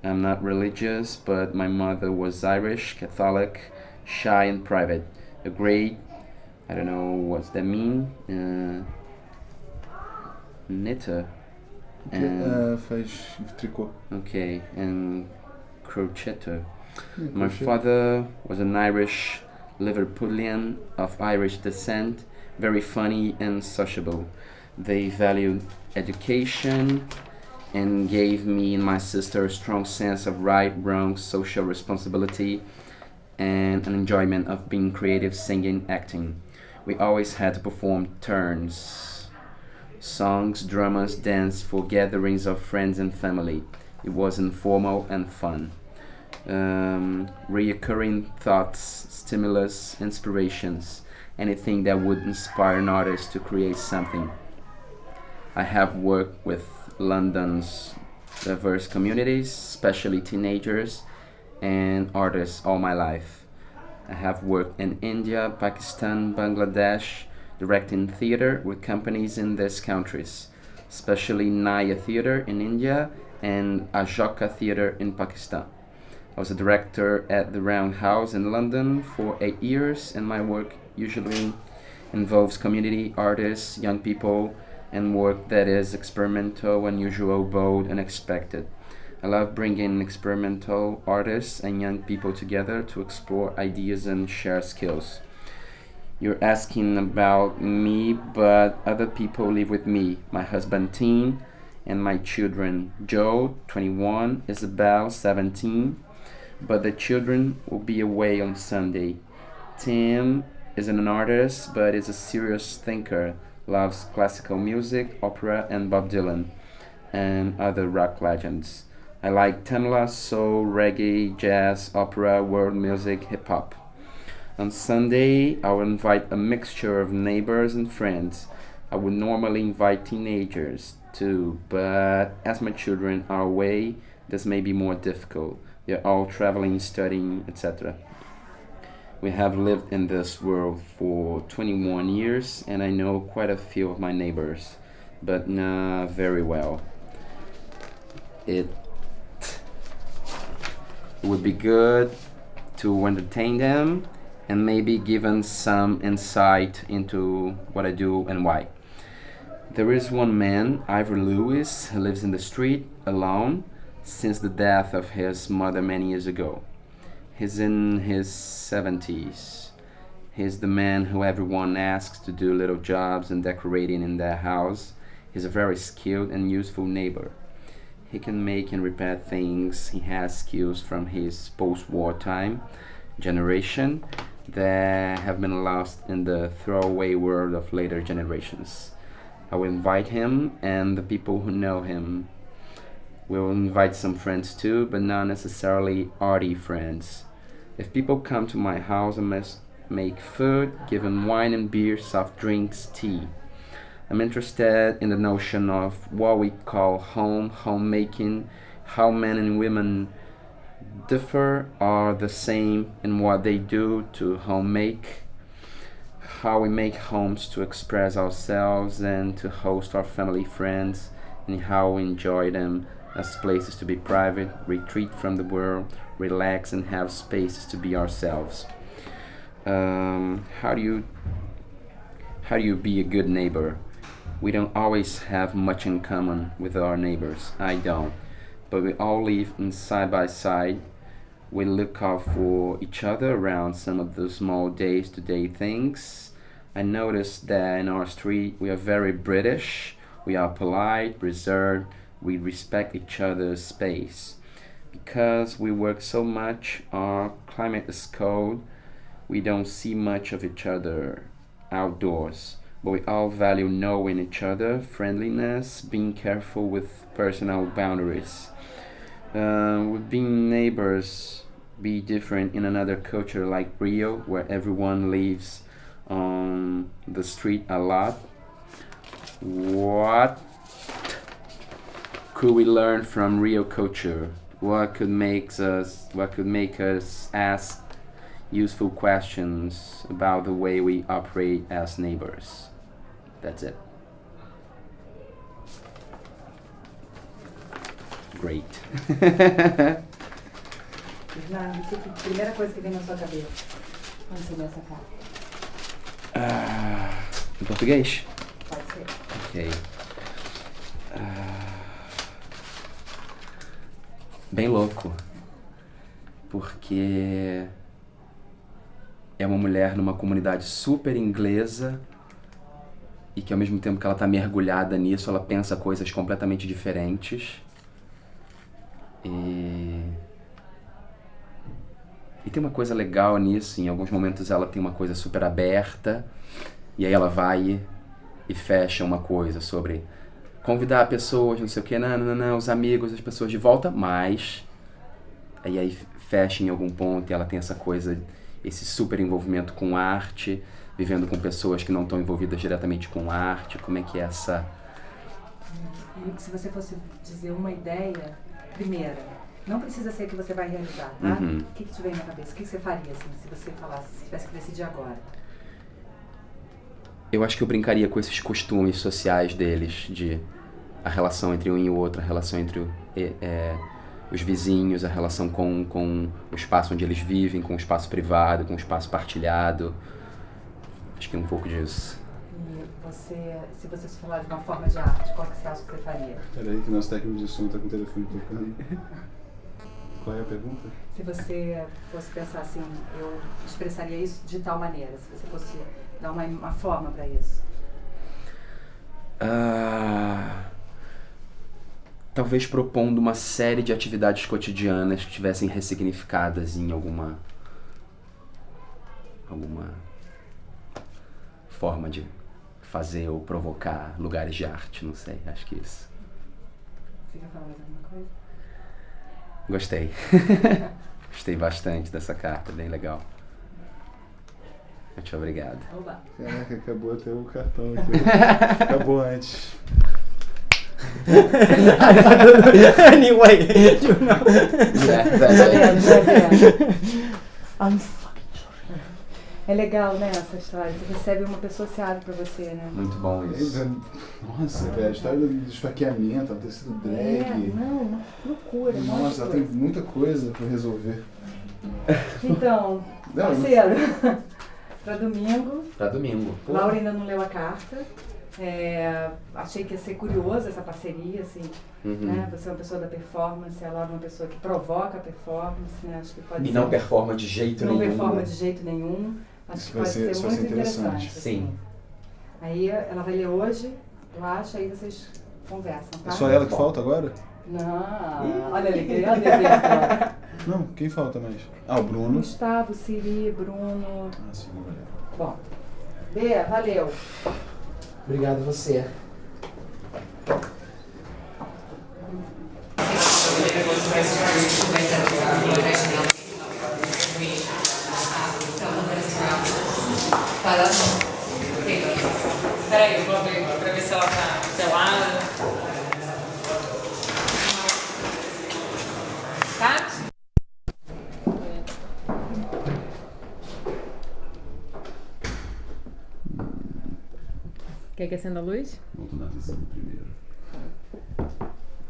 I'm not religious, but my mother was Irish, Catholic, shy and private. A great, I don't know what's that mean, knitter. Faz tricô. Okay, and crocheter. Yeah, My crochet. father was an Irish Liverpudlian of Irish descent, very funny and sociable. They valued education and gave me and my sister a strong sense of right, wrong, social responsibility, and an enjoyment of being creative, singing, acting. We always had to perform turns, songs, dramas, dance for gatherings of friends and family. It was informal and fun. Reoccurring thoughts, stimulus, inspirations, anything that would inspire an artist to create something. I have worked with London's diverse communities, especially teenagers and artists all my life. I have worked in India, Pakistan, Bangladesh, directing theater with companies in these countries, especially Naya Theatre in India and Ajoka Theatre in Pakistan. I was a director at the Roundhouse in London for 8 years, and my work usually involves community artists, young people, and work that is experimental, unusual, bold, and unexpected. I love bringing experimental artists and young people together to explore ideas and share skills. You're asking about me, but other people live with me. My husband, Teen, and my children, Joe, 21, Isabel, 17, but the children will be away on Sunday. Tim isn't an artist, but is a serious thinker, loves classical music, opera, and Bob Dylan, and other rock legends. I like Tamla, soul, reggae, jazz, opera, world music, hip-hop. On Sunday, I will invite a mixture of neighbors and friends. I would normally invite teenagers, too, but as my children are away, this may be more difficult. They're all traveling, studying, etc. We have lived in this world for 21 years, and I know quite a few of my neighbors, but not very well. It would be good to entertain them and maybe give them some insight into what I do and why. There is one man, Ivor Lewis, who lives in the street alone since the death of his mother many years ago. He's in his 70s. He's the man who everyone asks to do little jobs and decorating in their house. He's a very skilled and useful neighbor. He can make and repair things. He has skills from his post-war time generation that have been lost in the throwaway world of later generations. I will invite him and the people who know him. We'll invite some friends too, but not necessarily arty friends. If people come to my house, I must make food, give them wine and beer, soft drinks, tea. I'm interested in the notion of what we call homemaking, how men and women differ or the same in what they do to homemake, how we make homes to express ourselves and to host our family friends, and how we enjoy them as places to be private, retreat from the world, relax and have spaces to be ourselves. How do you be a good neighbor? We don't always have much in common with our neighbors. I don't. But we all live in side by side. We look out for each other around some of the small day-to-day things. I noticed that in our street we are very British. We are polite, reserved. We respect each other's space. Because we work so much, our climate is cold. We don't see much of each other outdoors. But we all value knowing each other, friendliness, being careful with personal boundaries. Would being neighbors be different in another culture like Rio, where everyone lives on the street a lot? What could we learn from Rio culture? What could make us ask useful questions about the way we operate as neighbors? That's it. Great. Fernando, o que a primeira coisa que vem na sua cabeça quando você lê essa carta? Em português? Pode ser. Ok. Bem louco. Porque é uma mulher numa comunidade super inglesa e que ao mesmo tempo que ela está mergulhada nisso, ela pensa coisas completamente diferentes. E tem uma coisa legal nisso, em alguns momentos ela tem uma coisa super aberta, e aí ela vai e fecha uma coisa sobre convidar pessoas, não sei o que, não, os amigos, as pessoas de volta, mas aí fecha em algum ponto e ela tem essa coisa, esse super envolvimento com arte, vivendo com pessoas que não estão envolvidas diretamente com arte. Como é que é essa... E se você fosse dizer uma ideia, primeira, não precisa ser que você vai realizar, tá? Uhum. O que te vem na cabeça? O que você faria assim, se você falasse, se tivesse que decidir agora? Eu acho que eu brincaria com esses costumes sociais deles, de a relação entre um e o outro, a relação entre os vizinhos, a relação com o espaço onde eles vivem, com o espaço privado, com o espaço partilhado. Acho que é um pouco disso. E você, se você falar de uma forma de arte, qual que você acha que você faria? Peraí que nosso técnico de som está com o telefone tocando. Qual é a pergunta? Se você fosse pensar assim, eu expressaria isso de tal maneira, se você fosse dar uma forma para isso. Talvez propondo uma série de atividades cotidianas que estivessem ressignificadas em alguma forma de fazer ou provocar lugares de arte, não sei, acho que isso. Você quer falar mais alguma coisa? Gostei. Gostei bastante dessa carta, bem legal. Muito obrigado. Oba. Caraca, acabou até o cartão aqui. Acabou antes. Anyway, you know. É legal, né, essa história. Você recebe uma pessoa se abre pra você, né? Muito bom isso. Nossa, velho, a história do esfaqueamento, ela ter sido drag. Não, uma loucura. Nossa, ela tem muita coisa pra resolver. Então, Não, parceiro, pra domingo. Pra domingo. Pô. Laura ainda não leu a carta. Achei que ia ser curioso essa parceria, assim, né? Você é uma pessoa da performance, a Laura é uma pessoa que provoca a performance, né? Acho que pode E ser. não performa de jeito nenhum. Não performa de jeito nenhum. Acho que pode ser muito interessante. Sim. Assim. Aí ela vai ler hoje, eu acho, aí vocês conversam, tá? É só ela que falta agora? Não, olha a alegria, olha o desejo dela. Não, quem falta mais? Ah, o Bruno. Gustavo, Siri, Bruno. Ah, sim, valeu. Bom, Bea, valeu. Obrigado a você. Peraí, eu vou abrir pra ver se ela tá pelada. Tá? Quer que acenda a luz? Volto na visão primeiro.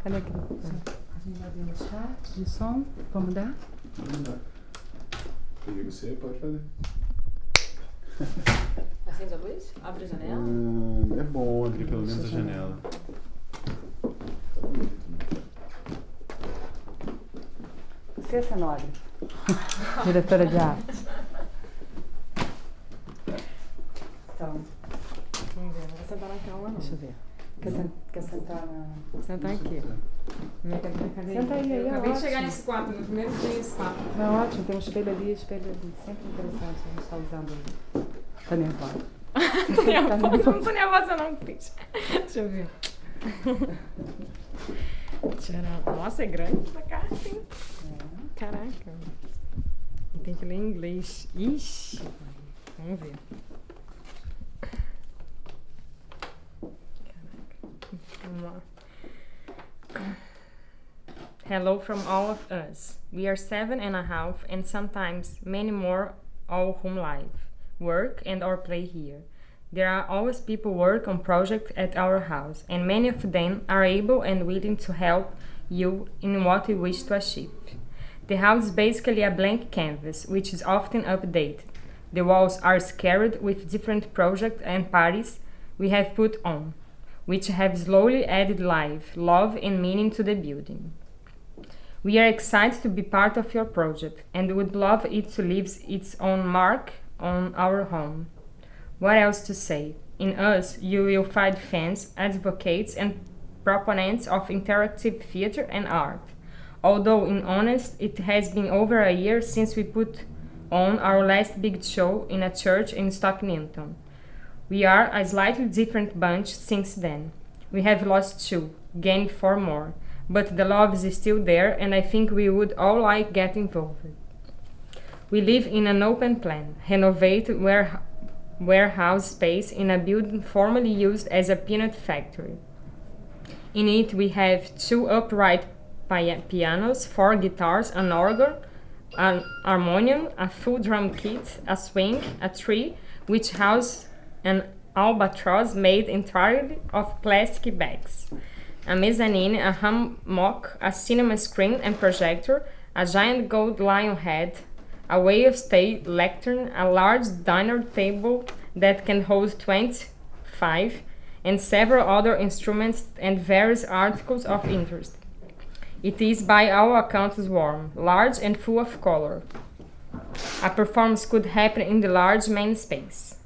Cadê aqui? A gente vai abrir o chat de som. Vamos dar? Não dá. Peguei você, pode fazer. Acende a luz? Abre a janela? É bom abrir pelo menos a janela. Você é Senório, diretora de arte. Então, Vamos ver, não vou sentar na cama não. deixa eu ver. Quer sentar na... Sentar aqui. Minha cadeira. Senta aí, Eu é acabei de ótimo. chegar nesse quarto, no primeiro dia nesse quarto. É ótimo, tem um espelho ali. Sempre interessante, a gente tá usando. Tá nervosa. Tô nervosa, não tô nervosa não, Cris. Deixa eu ver. Tcharam. Nossa, é grande essa carta, hein? Caraca. E tem que ler em inglês. Ixi. Vamos ver. Vamos lá. Hello from all of us. We are 7.5 and sometimes many more, all whom live, work and or play here. There are always people work on projects at our house, and many of them are able and willing to help you in what you wish to achieve. The house is basically a blank canvas, which is often updated. The walls are scarred with different projects and parties we have put on, which have slowly added life, love and meaning to the building. We are excited to be part of your project and would love it to leave its own mark on our home. What else to say? In us, you will find fans, advocates and proponents of interactive theater and art. Although, in honest, it has been over a year since we put on our last big show in a church in Stocknington. We are a slightly different bunch since then. We have lost 2, gained 4 more, but the love is still there and I think we would all like get involved. We live in an open plan, renovated warehouse space in a building formerly used as a peanut factory. In it we have 2 upright pianos, 4 guitars, an organ, an harmonium, a full drum kit, a swing, a tree, which house an albatross made entirely of plastic bags, a mezzanine, a hammock, a cinema screen and projector, a giant gold lion head, a way of stay lectern, a large dinner table that can hold 25, and several other instruments and various articles of interest. It is by all accounts warm, large and full of color. A performance could happen in the large main space.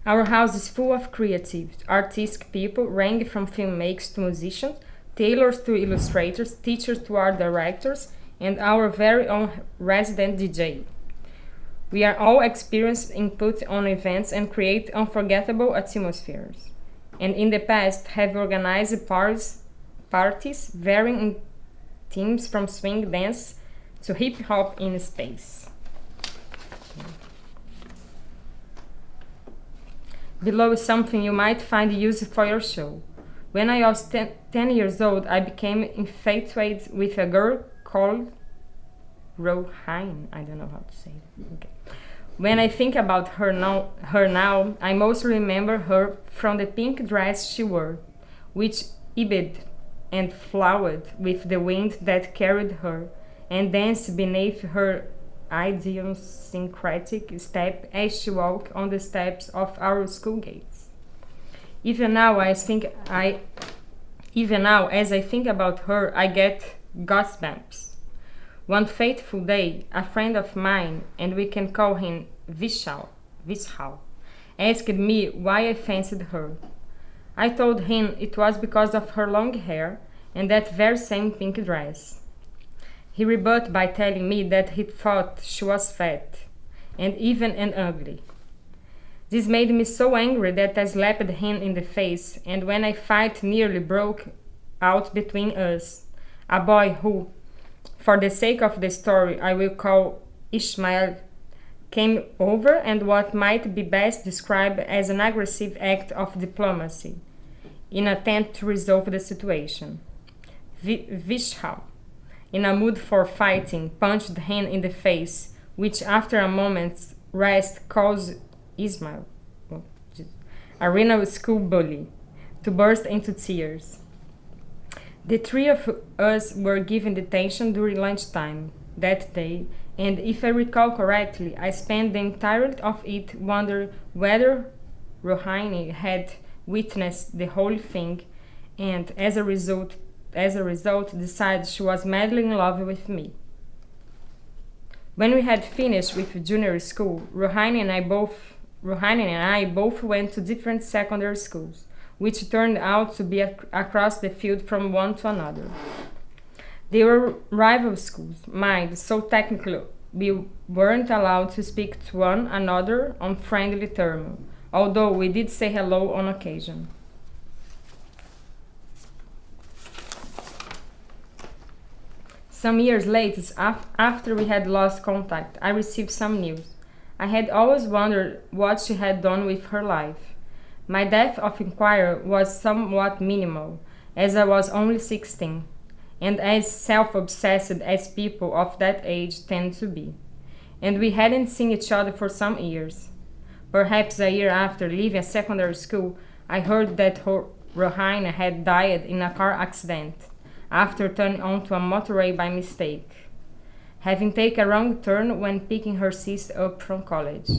Our house is full of creative, artistic people, ranging from filmmakers to musicians, tailors to illustrators, teachers to art directors, and our very own resident DJ. We are all experienced in put on events and create unforgettable atmospheres, and in the past have organized parties varying in themes from swing dance to hip hop in space. Below is something you might find useful for your show. When I was 10 years old, I became infatuated with a girl called Rohine. I don't know how to say it. Okay. When I think about her now, I mostly remember her from the pink dress she wore, which ebbed and flowed with the wind that carried her, and danced beneath her idiosyncratic step as she walked on the steps of our school gates. Even now, as I think about her, I get goosebumps. One fateful day, a friend of mine, and we can call him Vishal, asked me why I fancied her. I told him it was because of her long hair and that very same pink dress. He rebutted by telling me that he thought she was fat, and even and ugly. This made me so angry that I slapped him in the face, and when a fight nearly broke out between us, a boy who, for the sake of the story, I will call Ishmael, came over and what might be best described as an aggressive act of diplomacy in an attempt to resolve the situation. Vishal, in a mood for fighting, punched him in the face, which after a moment's rest caused Ismail, a Reno school bully, to burst into tears. The three of us were given detention during lunchtime that day, and if I recall correctly, I spent the entirety of it wondering whether Rohini had witnessed the whole thing, and as a result, decided she was madly in love with me. When we had finished with junior school, Rohini and I both went to different secondary schools, which turned out to be across the field from one to another. They were rival schools, mind, so technically we weren't allowed to speak to one another on friendly terms, although we did say hello on occasion. Some years later, after we had lost contact, I received some news. I had always wondered what she had done with her life. My depth of inquiry was somewhat minimal, as I was only 16, and as self-obsessed as people of that age tend to be. And we hadn't seen each other for some years. Perhaps a year after leaving secondary school, I heard that Rohina had died in a car accident after turning onto a motorway by mistake, having taken a wrong turn when picking her sister up from college.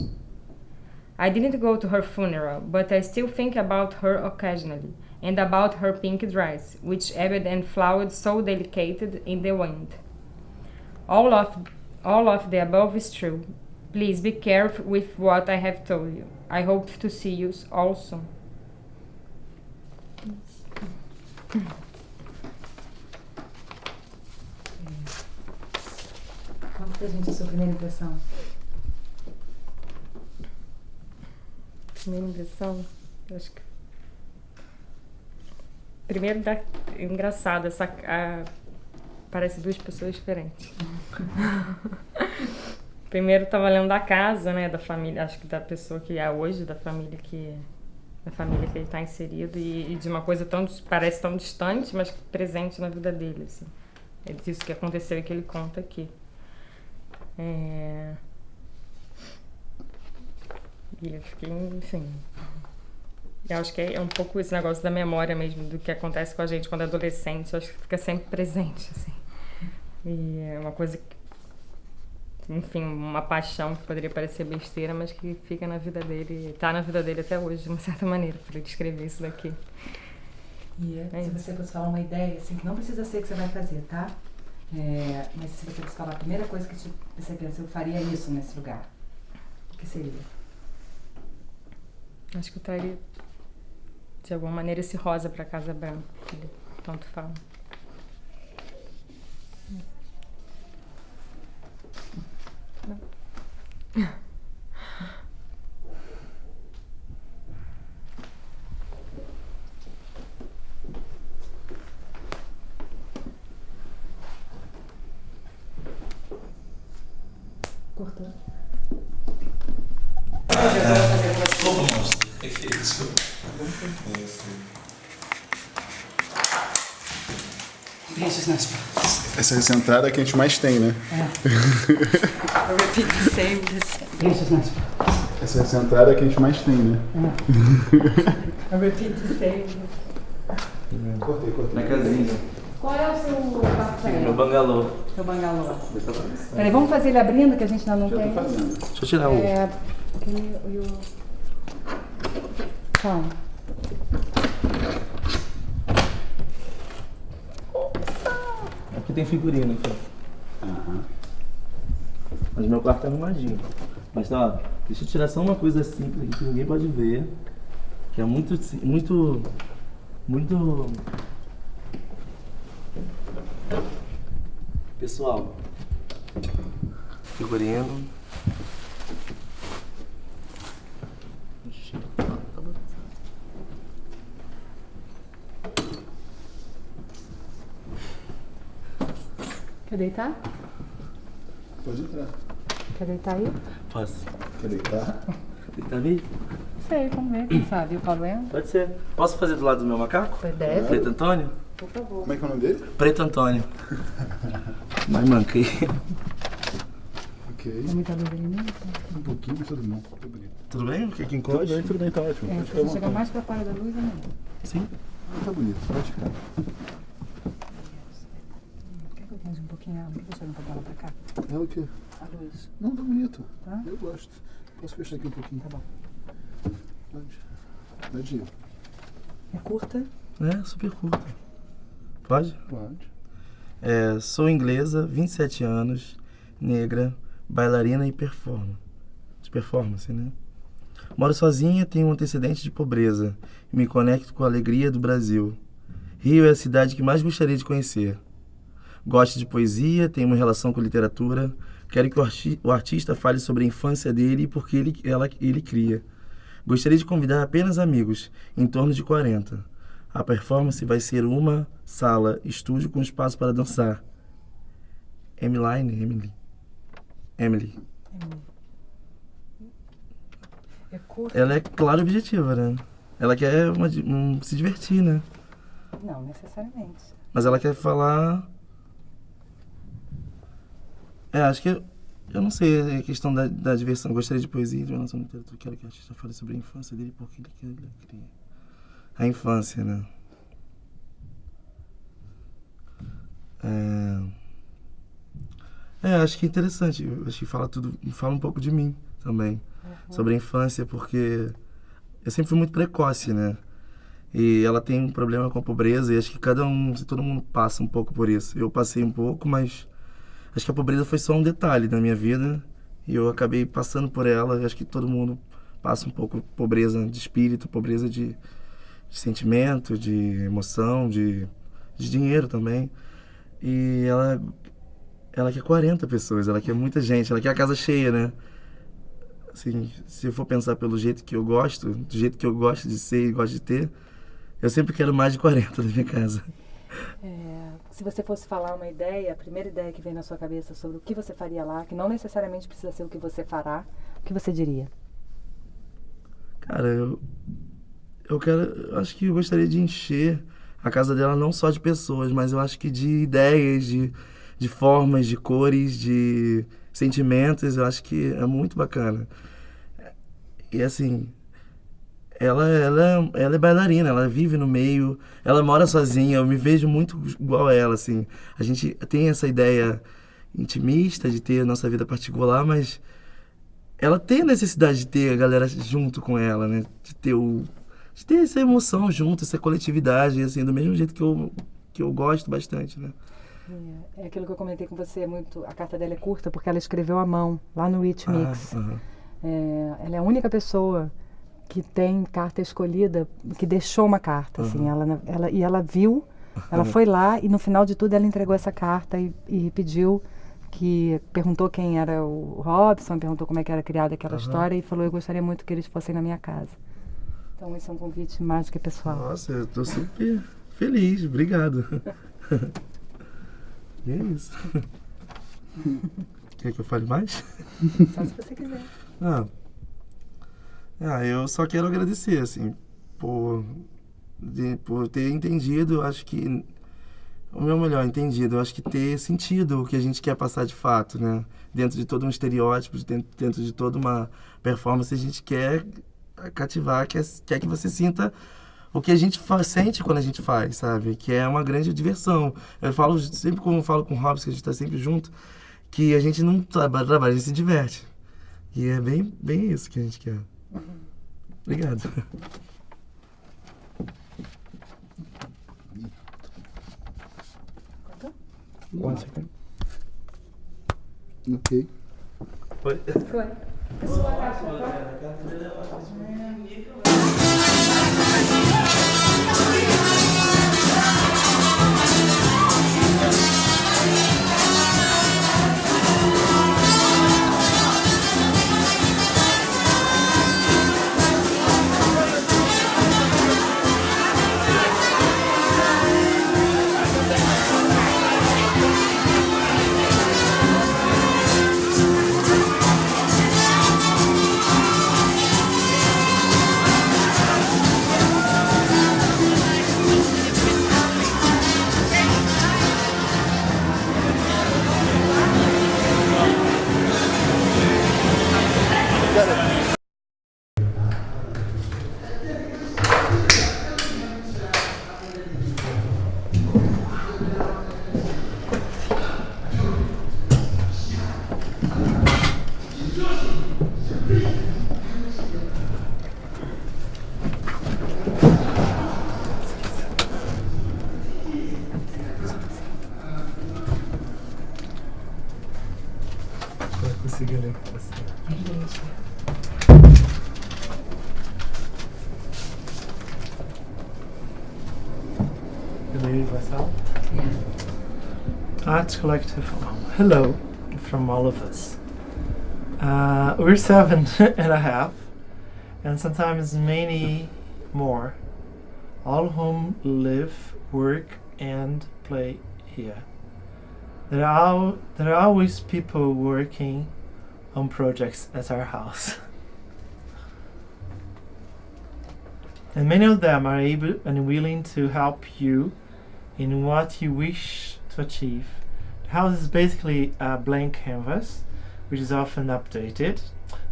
I didn't go to her funeral, but I still think about her occasionally, and about her pink dress, which ebbed and flowed so delicate in the wind. All of the above is true. Please be careful with what I have told you. I hope to see you all soon. Conta pra gente a sua primeira impressão. Primeira impressão, eu acho que. Primeiro, engraçado, parece duas pessoas diferentes. Primeiro, estava lendo da casa, né, da família, acho que da pessoa que é hoje, da família que ele está inserido, e de uma coisa parece tão distante, mas presente na vida dele, assim. É disso que aconteceu e que ele conta aqui. E eu fiquei, enfim... Eu acho que é um pouco esse negócio da memória mesmo, do que acontece com a gente quando é adolescente. Eu acho que fica sempre presente, assim. E é uma coisa que... Enfim, uma paixão que poderia parecer besteira, mas que fica na vida dele, tá na vida dele até hoje, de uma certa maneira, para ele descrever isso daqui. E se você fosse falar uma ideia, assim, que não precisa ser que você vai fazer, tá? Mas se você fosse falar a primeira coisa que você pensa, eu faria isso nesse lugar, o que seria? Acho que eu traria, de alguma maneira, esse rosa para a Casa Branca, que ele tanto fala. Cortou. Desculpa, moço. Desculpa. Beijos nas costas. Essa é a entrada que a gente mais tem, né? I repeat the same. Beijos nas costas. Essa é a entrada que a gente mais tem, né? I repeat the same. Cortei. Na casinha. Qual é o seu café? Meu bangalô. Seu bangalô. Peraí, vamos fazer ele abrindo, que a gente ainda não tem. Deixa eu tirar o... Calma. Aqui tem figurino aqui. Mas meu quarto é arrumadinho. Mas tá, ó, deixa eu tirar só uma coisa simples aqui que ninguém pode ver. Que é muito. Pessoal. Figurino. Quer deitar? Pode entrar. Quer deitar aí? Posso? Quer deitar? Deitar ali? Sei, vamos ver, quem sabe. O Paulo entra? Pode ser. Posso fazer do lado do meu macaco? Deve. Preto Antônio? Por favor. Como é que é o nome dele? Preto Antônio. Mas manquei. Ok. Tem muita luz ali mesmo? Um pouquinho, mas tudo bom. Tudo bonito. Tudo bem? Quer que encoste? Tudo bem, tá ótimo. É, se você chegar mais pra fora da luz, é melhor. Sim. Tá bonito, pode ficar. Quer que eu arranje um pouquinho ela? Deixa eu um pouquinho ela pra cá. É o quê? A luz. Não, tá bonito. Tá? Eu gosto. Posso fechar aqui um pouquinho? Tá bom. Pode ir. É curta? É, super curta. Pode? Pode. Sou inglesa, 27 anos, negra, bailarina e performance, né? Moro sozinha, tenho um antecedente de pobreza e me conecto com a alegria do Brasil. Rio é a cidade que mais gostaria de conhecer. Gosto de poesia, tenho uma relação com literatura, quero que o artista fale sobre a infância dele e por que ele cria. Gostaria de convidar apenas amigos, em torno de 40. A performance vai ser uma sala, estúdio com espaço para dançar. Emily. É curta? Ela é clara e objetiva, né? Ela quer se divertir, né? Não, necessariamente. Mas ela quer falar... acho que... Eu não sei, a questão da diversão. Gostaria de poesia, de relação com literatura. Quero que o artista fale sobre a infância dele, porque ele cria. A infância, né? Acho que é interessante. Acho que fala um pouco de mim também. Sobre a infância, porque eu sempre fui muito precoce, né? E ela tem um problema com a pobreza, e acho que todo mundo passa um pouco por isso. Eu passei um pouco, mas acho que a pobreza foi só um detalhe da minha vida, e eu acabei passando por ela. Acho que todo mundo passa um pouco pobreza de espírito, pobreza de sentimento, de emoção, de dinheiro também. E ela quer 40 pessoas, ela quer muita gente, ela quer a casa cheia, né? Assim, se eu for pensar pelo jeito que eu gosto, do jeito que eu gosto de ser e gosto de ter, eu sempre quero mais de 40 na minha casa. Se você fosse falar uma ideia, a primeira ideia que vem na sua cabeça sobre o que você faria lá, que não necessariamente precisa ser o que você fará, o que você diria? Cara, eu acho que eu gostaria de encher a casa dela não só de pessoas, mas eu acho que de ideias, de formas, de cores, de sentimentos. Eu acho que é muito bacana. E assim, ela é bailarina, ela vive no meio, ela mora sozinha, eu me vejo muito igual a ela, assim. A gente tem essa ideia intimista de ter a nossa vida particular, mas ela tem a necessidade de ter a galera junto com ela, né? De ter essa emoção junto, essa coletividade, assim, do mesmo jeito que eu gosto bastante, né? É aquilo que eu comentei com você, a carta dela é curta porque ela escreveu à mão, lá no Rich Mix. Ela é a única pessoa que tem carta escolhida, que deixou uma carta, assim, ela viu, ela foi lá e no final de tudo ela entregou essa carta e pediu, perguntou quem era o Robson, perguntou como é que era criada aquela história e falou: eu gostaria muito que eles fossem na minha casa. Então esse é um convite mais do que pessoal. Nossa, eu tô super feliz, obrigado. E é isso. Quer que eu fale mais? Só se você quiser. Eu só quero agradecer, assim, por ter entendido. Eu acho que o meu melhor entendido, eu acho que ter sentido o que a gente quer passar de fato, né? Dentro de todo um estereótipo, dentro de toda uma performance, a gente quer cativar, quer que você sinta o que a gente sente quando a gente faz, sabe? Que é uma grande diversão. Eu falo sempre, como eu falo com o Robson, que a gente tá sempre junto, que a gente não trabalha, a gente se diverte. E é bem isso que a gente quer. Obrigado. One second. Okay. Foi. Art Collective, hello from all of us. We're 7.5, and sometimes many more, all of whom live, work, and play here. There are always people working on projects at our house. And many of them are able and willing to help you in what you wish to achieve. The house is basically a blank canvas, which is often updated.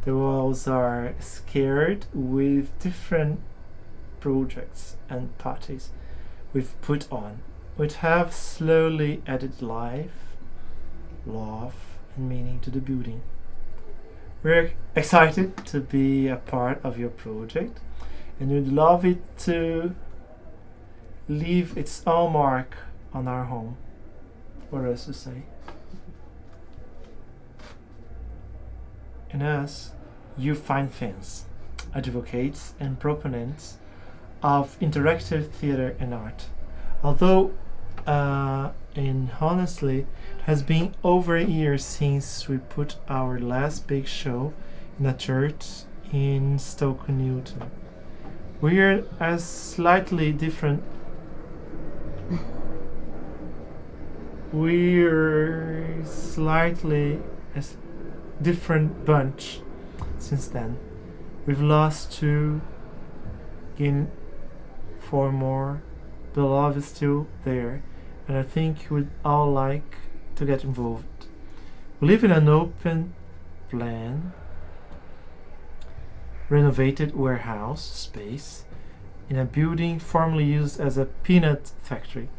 The walls are scared with different projects and parties we've put on, which have slowly added life, love, and meaning to the building. We're excited to be a part of your project, and we'd love it to leave its own mark on our home. What else to say? In us, you find fans, advocates, and proponents of interactive theater and art. Although, and honestly, it has been over a year since we put our last big show in a church in Stoke-Newton. We're a slightly different. We're slightly a different bunch since then. We've lost 2, gained 4 more. The love is still there, and I think we'd all like to get involved. We live in an open plan, renovated warehouse space in a building formerly used as a peanut factory.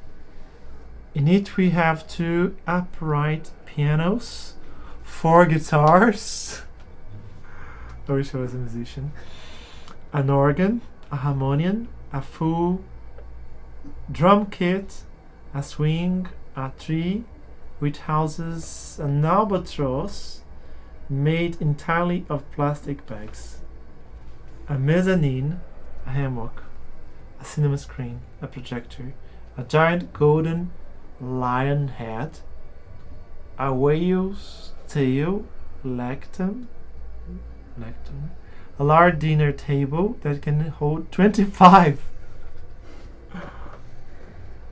In it we have 2 upright pianos, 4 guitars, I wish I was a musician, an organ, a harmonium, a full drum kit, a swing, a tree which houses an albatross made entirely of plastic bags, a mezzanine, a hammock, a cinema screen, a projector, a giant golden lion head, a whale's tail, lectern, a large dinner table that can hold 25,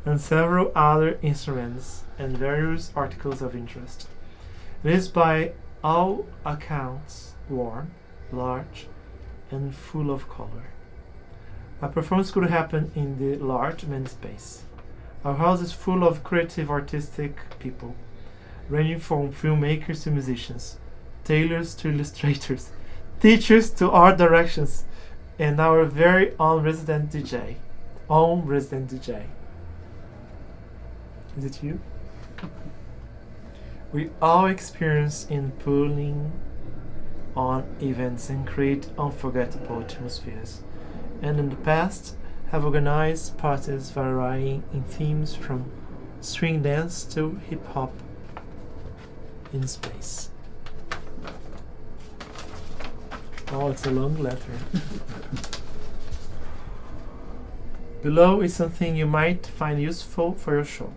and several other instruments and various articles of interest. It is by all accounts warm, large, and full of color. A performance could happen in the large main space. Our house is full of creative, artistic people, ranging from filmmakers to musicians, tailors to illustrators, teachers to art directions, and our very own resident DJ. Is it you? We all experience in pulling on events and create unforgettable atmospheres, and in the past have organized parties varying in themes from swing dance to hip hop in space. Oh, it's a long letter. Below is something you might find useful for your show.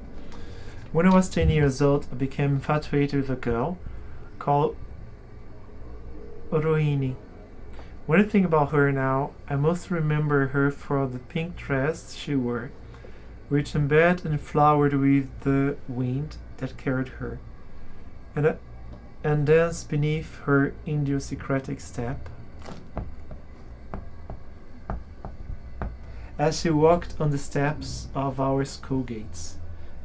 When I was 10 years old, I became infatuated with a girl called Rohini. When I think about her now, I mostly remember her for the pink dress she wore, rich and bed and flowered with the wind that carried her, and danced beneath her idiosyncratic step as she walked on the steps of our school gates.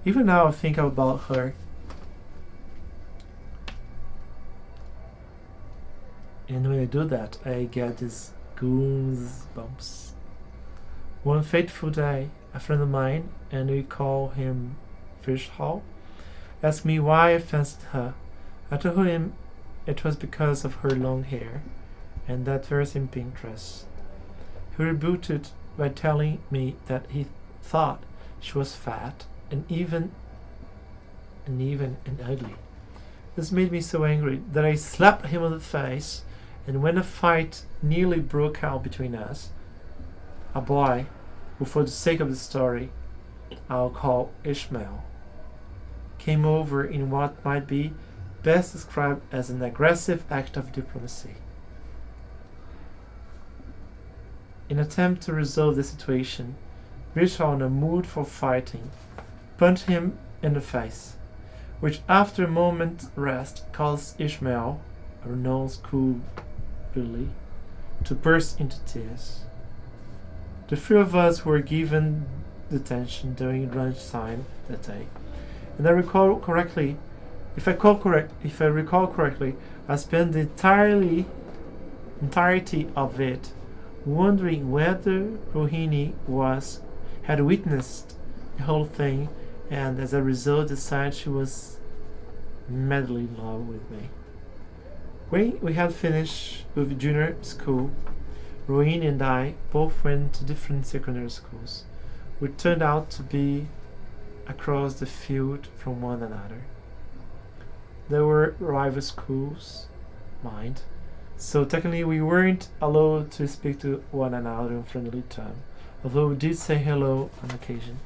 Even now I think about her. And when I do that, I get these goosebumps. One fateful day, a friend of mine, and we call him Fishhall, asked me why I fancied her. I told him it was because of her long hair and that very same pink dress. He rebutted by telling me that he thought she was fat and even and ugly. This made me so angry that I slapped him on the face, and when a fight nearly broke out between us, a boy, who for the sake of the story I'll call Ishmael, came over in what might be best described as an aggressive act of diplomacy. In an attempt to resolve the situation, Vishal, in a mood for fighting, punched him in the face, which after a moment's rest caused Ishmael, a renowned school bully, to burst into tears. The three of us were given detention during lunchtime that day, and if I recall correctly, I spent the entirety of it wondering whether Rohini had witnessed the whole thing, and as a result decided she was madly in love with me. When we had finished with junior school, Rohini and I both went to different secondary schools, which turned out to be across the field from one another. There were rival schools, mind, so technically we weren't allowed to speak to one another in friendly terms, although we did say hello on occasion.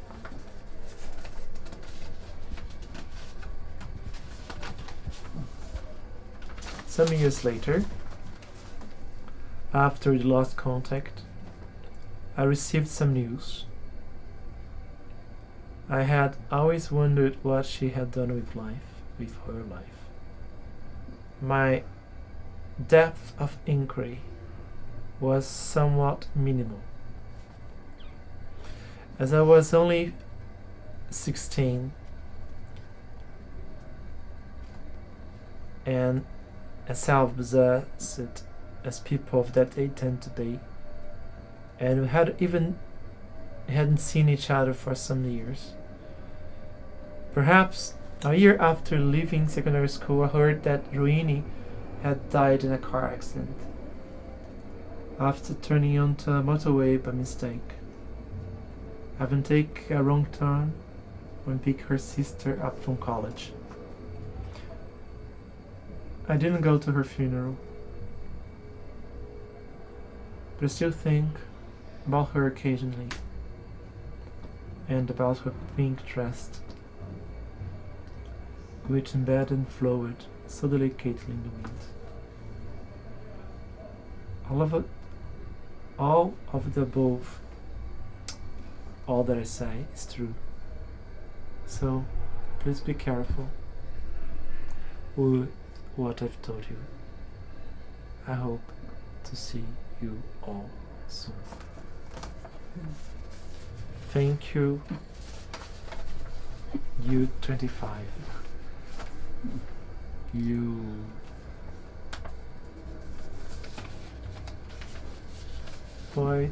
Some years later, after we lost contact, I received some news. I had always wondered what she had done with her life. My depth of inquiry was somewhat minimal, as I was only 16 and as self-possessed as people of that age tend to be, and we hadn't seen each other for some years. Perhaps a year after leaving secondary school, I heard that Rohini had died in a car accident after turning onto a motorway by mistake, having taken a wrong turn when picking her sister up from college. I didn't go to her funeral, but I still think about her occasionally, and about her pink dress, which embedded and flowed so delicately in the wind. All of the above, all that I say is true. So please be careful with what I've told you. I hope to see you all soon. Thank you U25. Boy,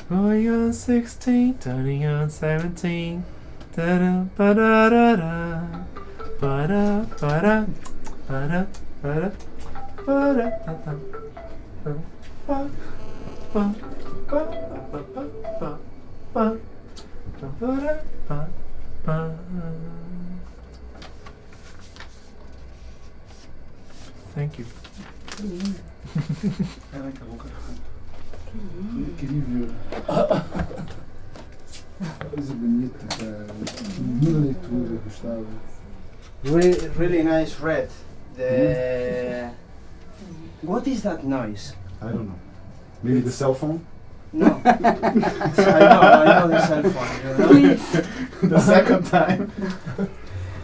going on 16, turning on 17. Da-da, ba-da-da-da. Ba-da, ba-da, ba-da, ba-da, ba-da, ba-da, ba-da, ba, ba, ba, ba, ba, ba, ba, ba, ba. Thank you. Caraca, louca. Que incrível. Coisa bonita, cara. Linda leitura, Gustavo. Really nice read. What is that noise? I don't know. Maybe the cell phone? No. I know the cell phone. You know? The second time.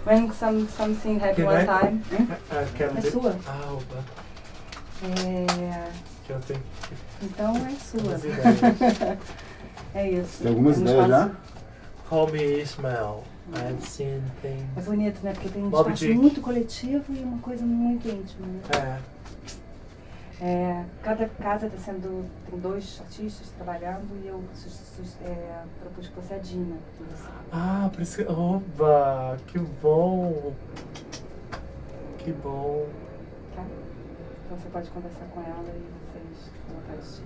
When something happens Can one I? time. Can É I- sua? Ah, opa. É... Que eu tenho. Então é sua. Algumas ideias. É isso. Tem algumas É um ideias já? espaço- Call me Ismael. I've seen things. É bonito, né? Porque tem um Bob espaço Dick. muito coletivo e uma coisa muito íntima. Né? Cada casa tem 2 artistas trabalhando e eu propus que fosse a Dina. Ah, por isso que. Oba! Que bom! Que bom! Tá? Então você pode conversar com ela e vocês vão assistir.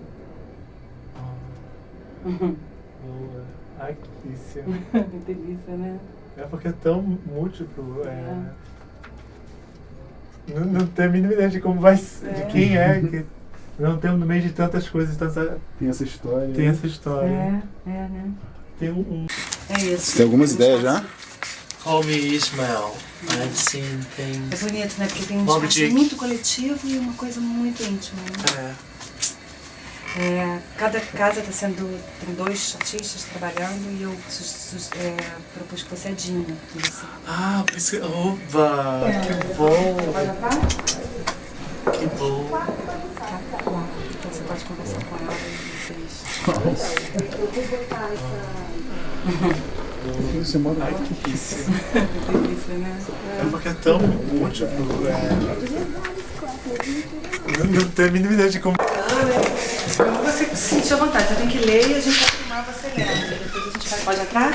Boa. Ai, que delícia. Que delícia, né? É porque é tão múltiplo. Não tenho a mínima ideia de como vai ser, de quem é. Que não tem no meio de tantas coisas. Tem essa história. Tem essa história. né? Tem um. É isso. Tem algumas ideias já? Call me Ismael. I've seen things. É bonito, né? Porque tem um Bob espaço Dick. muito coletivo e uma coisa muito íntima. Né? Cada casa tem 2 artistas trabalhando e eu propus que fosse a Dina. Ah, por isso que. Oba! Que bom! Pode entrar? Que bom! Então você pode conversar com ela e vocês. Eu vou botar essa. Você mora Ai, que delícia. Que delícia, né? É porque é tão múltiplo. Não tenho a mínima ideia de como. Você se sentir à vontade, você tem que ler e a gente vai filmar você lendo. Depois a gente vai. Pode entrar?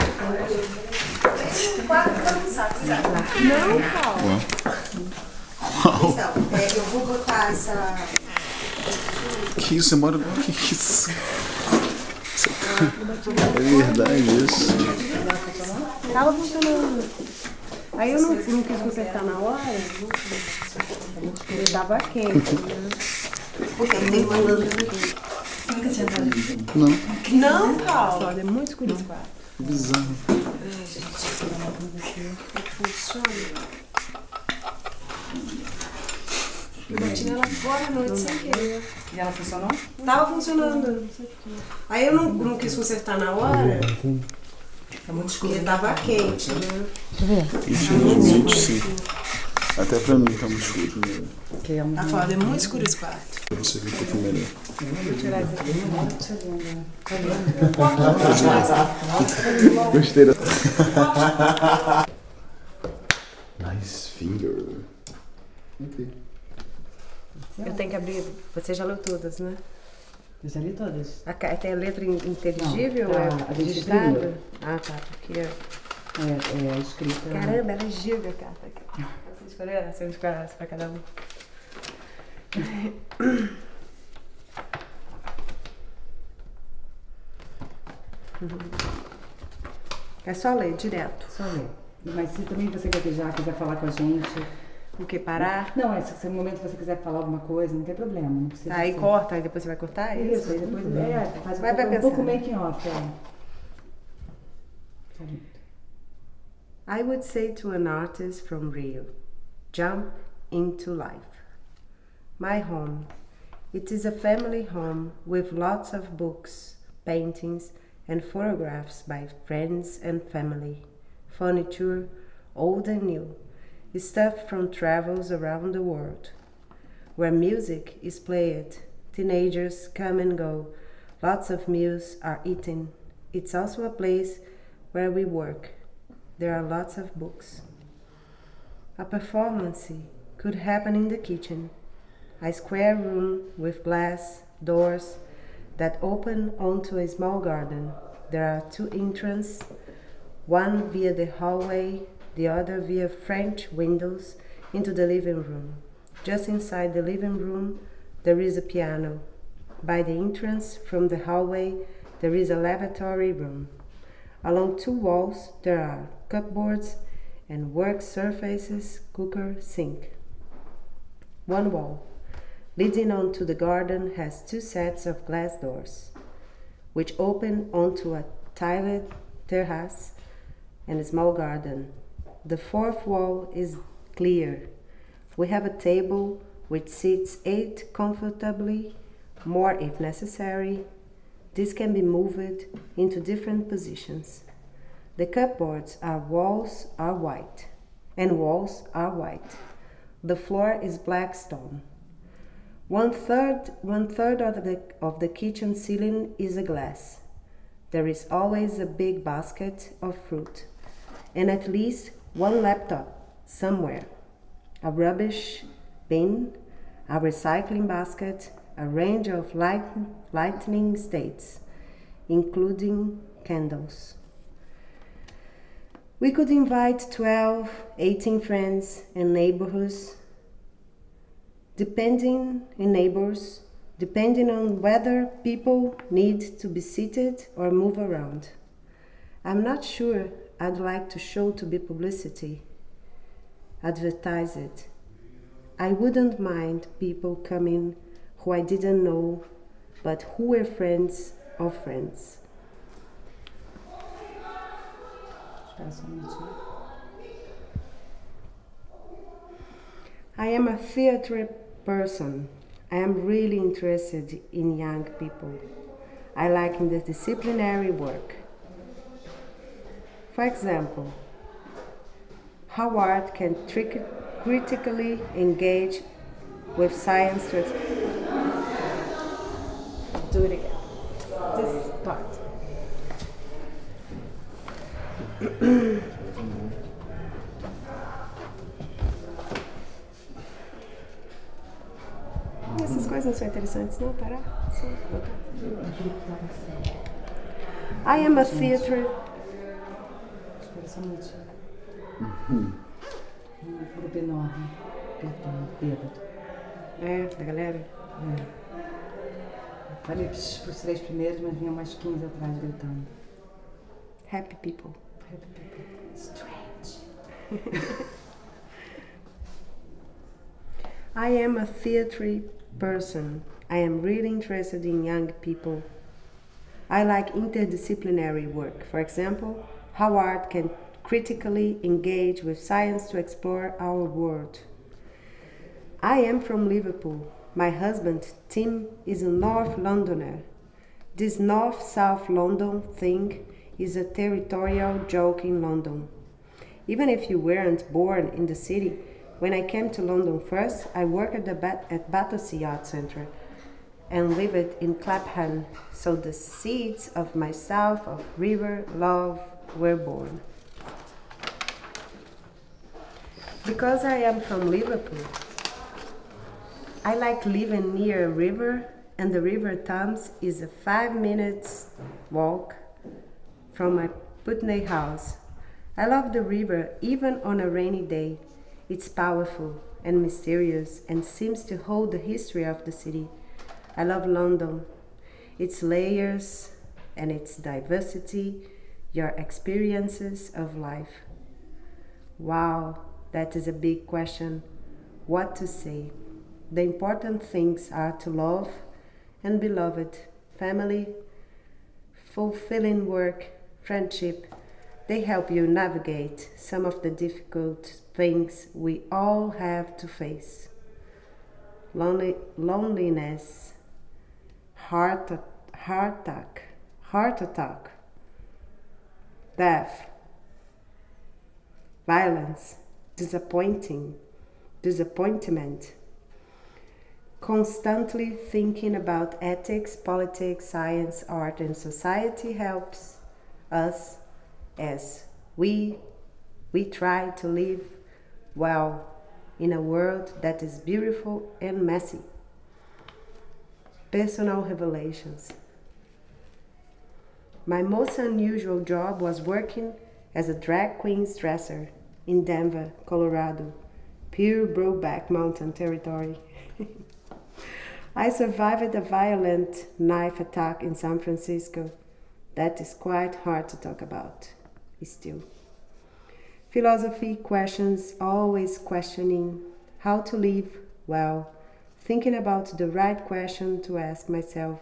Não, Paulo. Então, eu vou botar essa. Que isso, você mora. Que isso? É verdade isso. Tava funcionando. Aí eu não quis consertar na hora, porque tava quente, né? Porque tem uma lâmpada aqui. Você nunca tinha entrado aqui? Não. Não, Paulo. Olha, é muito escuro esse quarto. Que bizarro. Ai, gente, funciona. Eu bati nela agora à noite sem querer. E ela funcionou? Tava funcionando. Aí eu não quis consertar na hora. Tá muito escuro. Porque tava quente, né? Infelizmente, sim. Até pra mim tá muito escuro. Né? Tá foda, é muito escuro esse quarto. Pra você ver um pouquinho melhor. Vou tirar isso aqui. Gostei da. Nice finger. Ok. Eu tenho que abrir. Você já leu todas, né? Eu já li todas. Tem a letra inteligível? Não, é a gente digitada? escreveu. Ah, tá. Porque. É a escrita. Caramba, ela é giga, cara. Você escolheu? Você escolheu essa pra cada um. É só ler direto. Só ler. Mas se também você quiser falar com a gente. O que? Parar? Não, se no momento você quiser falar alguma coisa, não tem problema. Não precisa Tá, aí ser. corta, aí depois você vai cortar? Isso, aí depois faz Vai um pouco pensando. making off. I would say to an artist from Rio, jump into life. My home. It is a family home with lots of books, paintings, and photographs by friends and family. Furniture, old and new. Stuff from travels around the world. Where music is played, teenagers come and go, lots of meals are eaten. It's also a place where we work. there are lots of books. A performance could happen in the kitchen, a square room with glass doors that open onto a small garden. There are two entrances, one via the hallway, the other via French windows into the living room. Just inside the living room, there is a piano. By the entrance from the hallway, there is a lavatory room. Along two walls, there are cupboards and work surfaces, cooker, sink. One wall, leading onto the garden, has two sets of glass doors, which open onto a tiled terrace and a small garden. The fourth wall is clear. We have a table which seats 8 comfortably, more if necessary. This can be moved into different positions. The cupboards walls are white. The floor is black stone. One third of the kitchen ceiling is a glass. There is always a big basket of fruit, and at least one laptop somewhere, a rubbish bin, a recycling basket, a range of lighting states, including candles. We could invite 12, 18 friends and neighbors, depending on whether people need to be seated or move around. I'm not sure I'd like to show to be publicity, advertise it. I wouldn't mind people coming who I didn't know, but who were friends of friends. I am a theatre person. I am really interested in young people. I like interdisciplinary work. For example, how art can critically engage with science to do it again. This part. Essas coisas não são interessantes, não? Parar? I am a theatre. Espera só um minutinho. Um grupo enorme, bêbado. É, da galera? Falei pros 3 primeiros, mas vinham mais 15 atrás gritando. Happy people. Happy people. Strange. I am a theatre person. I am really interested in young people. I like interdisciplinary work. For example, how art can critically engage with science to explore our world. I am from Liverpool. My husband, Tim, is a North Londoner. This North-South London thing is a territorial joke in London. Even if you weren't born in the city, when I came to London first, I worked at Battersea Art Centre and lived in Clapham, so the seeds of my south of river love were born. Because I am from Liverpool, I like living near a river, and the River Thames is a 5 minutes walk from my Putney house. I love the river even on a rainy day. It's powerful and mysterious and seems to hold the history of the city. I love London, its layers and its diversity, your experiences of life. Wow, that is a big question. What to say? The important things are to love and be loved, family, fulfilling work, friendship. They help you navigate some of the difficult things we all have to face. Loneliness, heart attack, death, violence, disappointment. Constantly thinking about ethics, politics, science, art, and society helps us as we We try to live well in a world that is beautiful and messy. Personal revelations. My most unusual job was working as a drag queen's dresser in Denver, Colorado, pure Brokeback Mountain territory. I survived a violent knife attack in San Francisco. That is quite hard to talk about, still. Philosophy questions, always questioning how to live well, thinking about the right question to ask myself,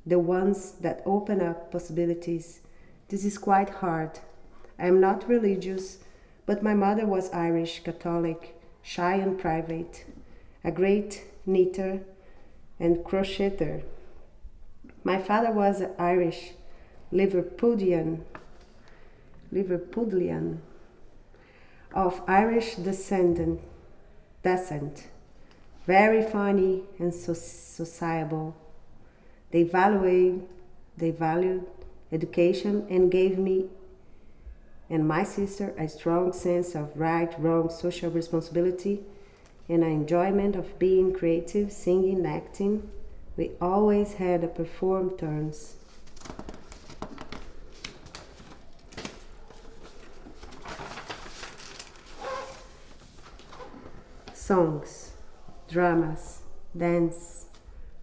the ones that open up possibilities. This is quite hard. I am not religious, but my mother was Irish, Catholic, shy and private, a great knitter and crocheter. My father was Irish, Liverpudlian, of Irish descent, very funny and sociable. They valued education and gave me and my sister a strong sense of right, wrong, social responsibility, and an enjoyment of being creative, singing, acting. We always had to perform turns. Songs, dramas, dance,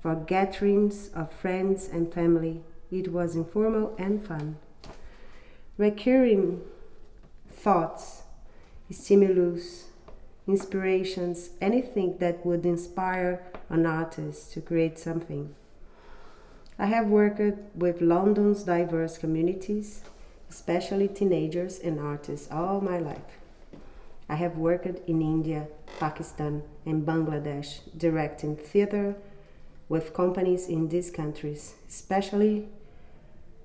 for gatherings of friends and family. It was informal and fun. Recurring thoughts, stimulus, inspirations, anything that would inspire an artist to create something. I have worked with London's diverse communities, especially teenagers and artists, all my life. I have worked in India, Pakistan, and Bangladesh, directing theater with companies in these countries, especially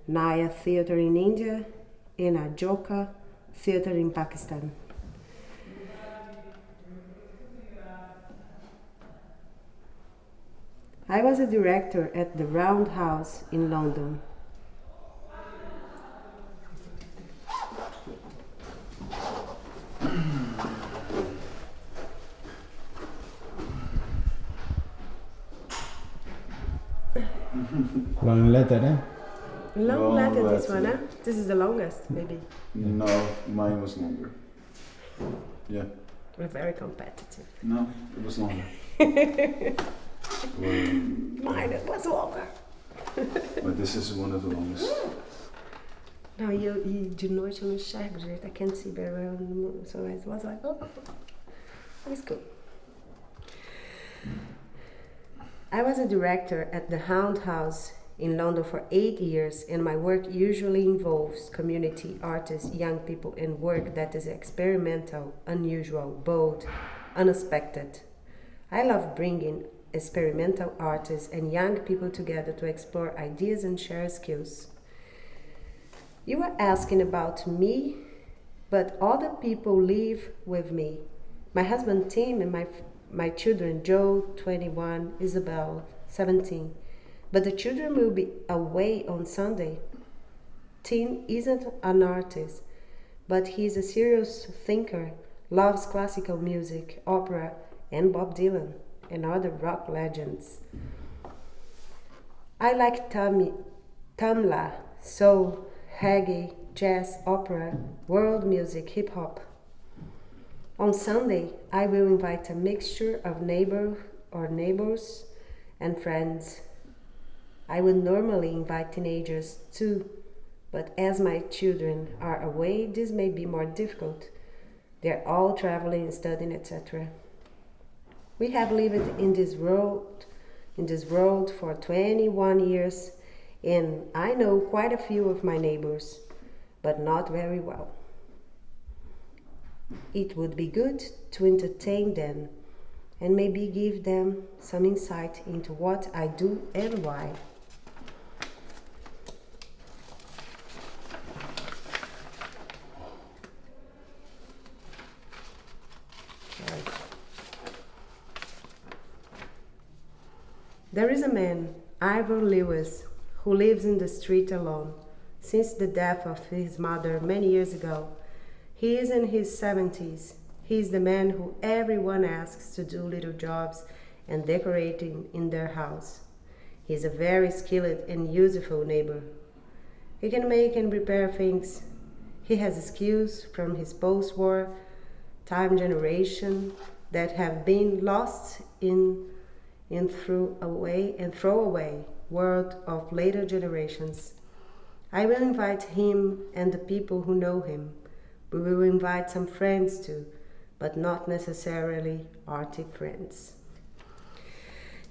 Naya Theatre in India and Ajoka Theatre in Pakistan. I was a director at the Roundhouse in London. Long letter, eh? Long letter, this one, huh? This is the longest, maybe. No, mine was longer. Yeah. We're very competitive. No, it was longer. Mine was longer. But this is one of the longest. No, you de noite eu não enxergo direito. I can't see very well, so I was like, oh, it's cool. I was a director at the Roundhouse in London for 8 years, and my work usually involves community artists, young people, and work that is experimental, unusual, bold, unexpected. I love bringing experimental artists and young people together to explore ideas and share skills. You were asking about me, but other people live with me. My husband Tim and my children, Joe, 21, Isabel, 17. But the children will be away on Sunday. Tim isn't an artist, but he's a serious thinker, loves classical music, opera, and Bob Dylan, and other rock legends. I like tamla, soul, reggae, jazz, opera, world music, hip-hop. On Sunday, I will invite a mixture of neighbors and friends. I would normally invite teenagers too, but as my children are away, this may be more difficult. They're all traveling, studying, etc. We have lived in this world for 21 years, and I know quite a few of my neighbors, but not very well. It would be good to entertain them and maybe give them some insight into what I do and why. There is a man, Ivor Lewis, who lives in the street alone. Since the death of his mother many years ago, He is in his 70s. He is the man who everyone asks to do little jobs and decorating in their house. He is a very skilled and useful neighbor. He can make and repair things. He has skills from his post-war time generation that have been lost in throwaway world of later generations. I will invite him and the people who know him. We will invite some friends too, but not necessarily arty friends.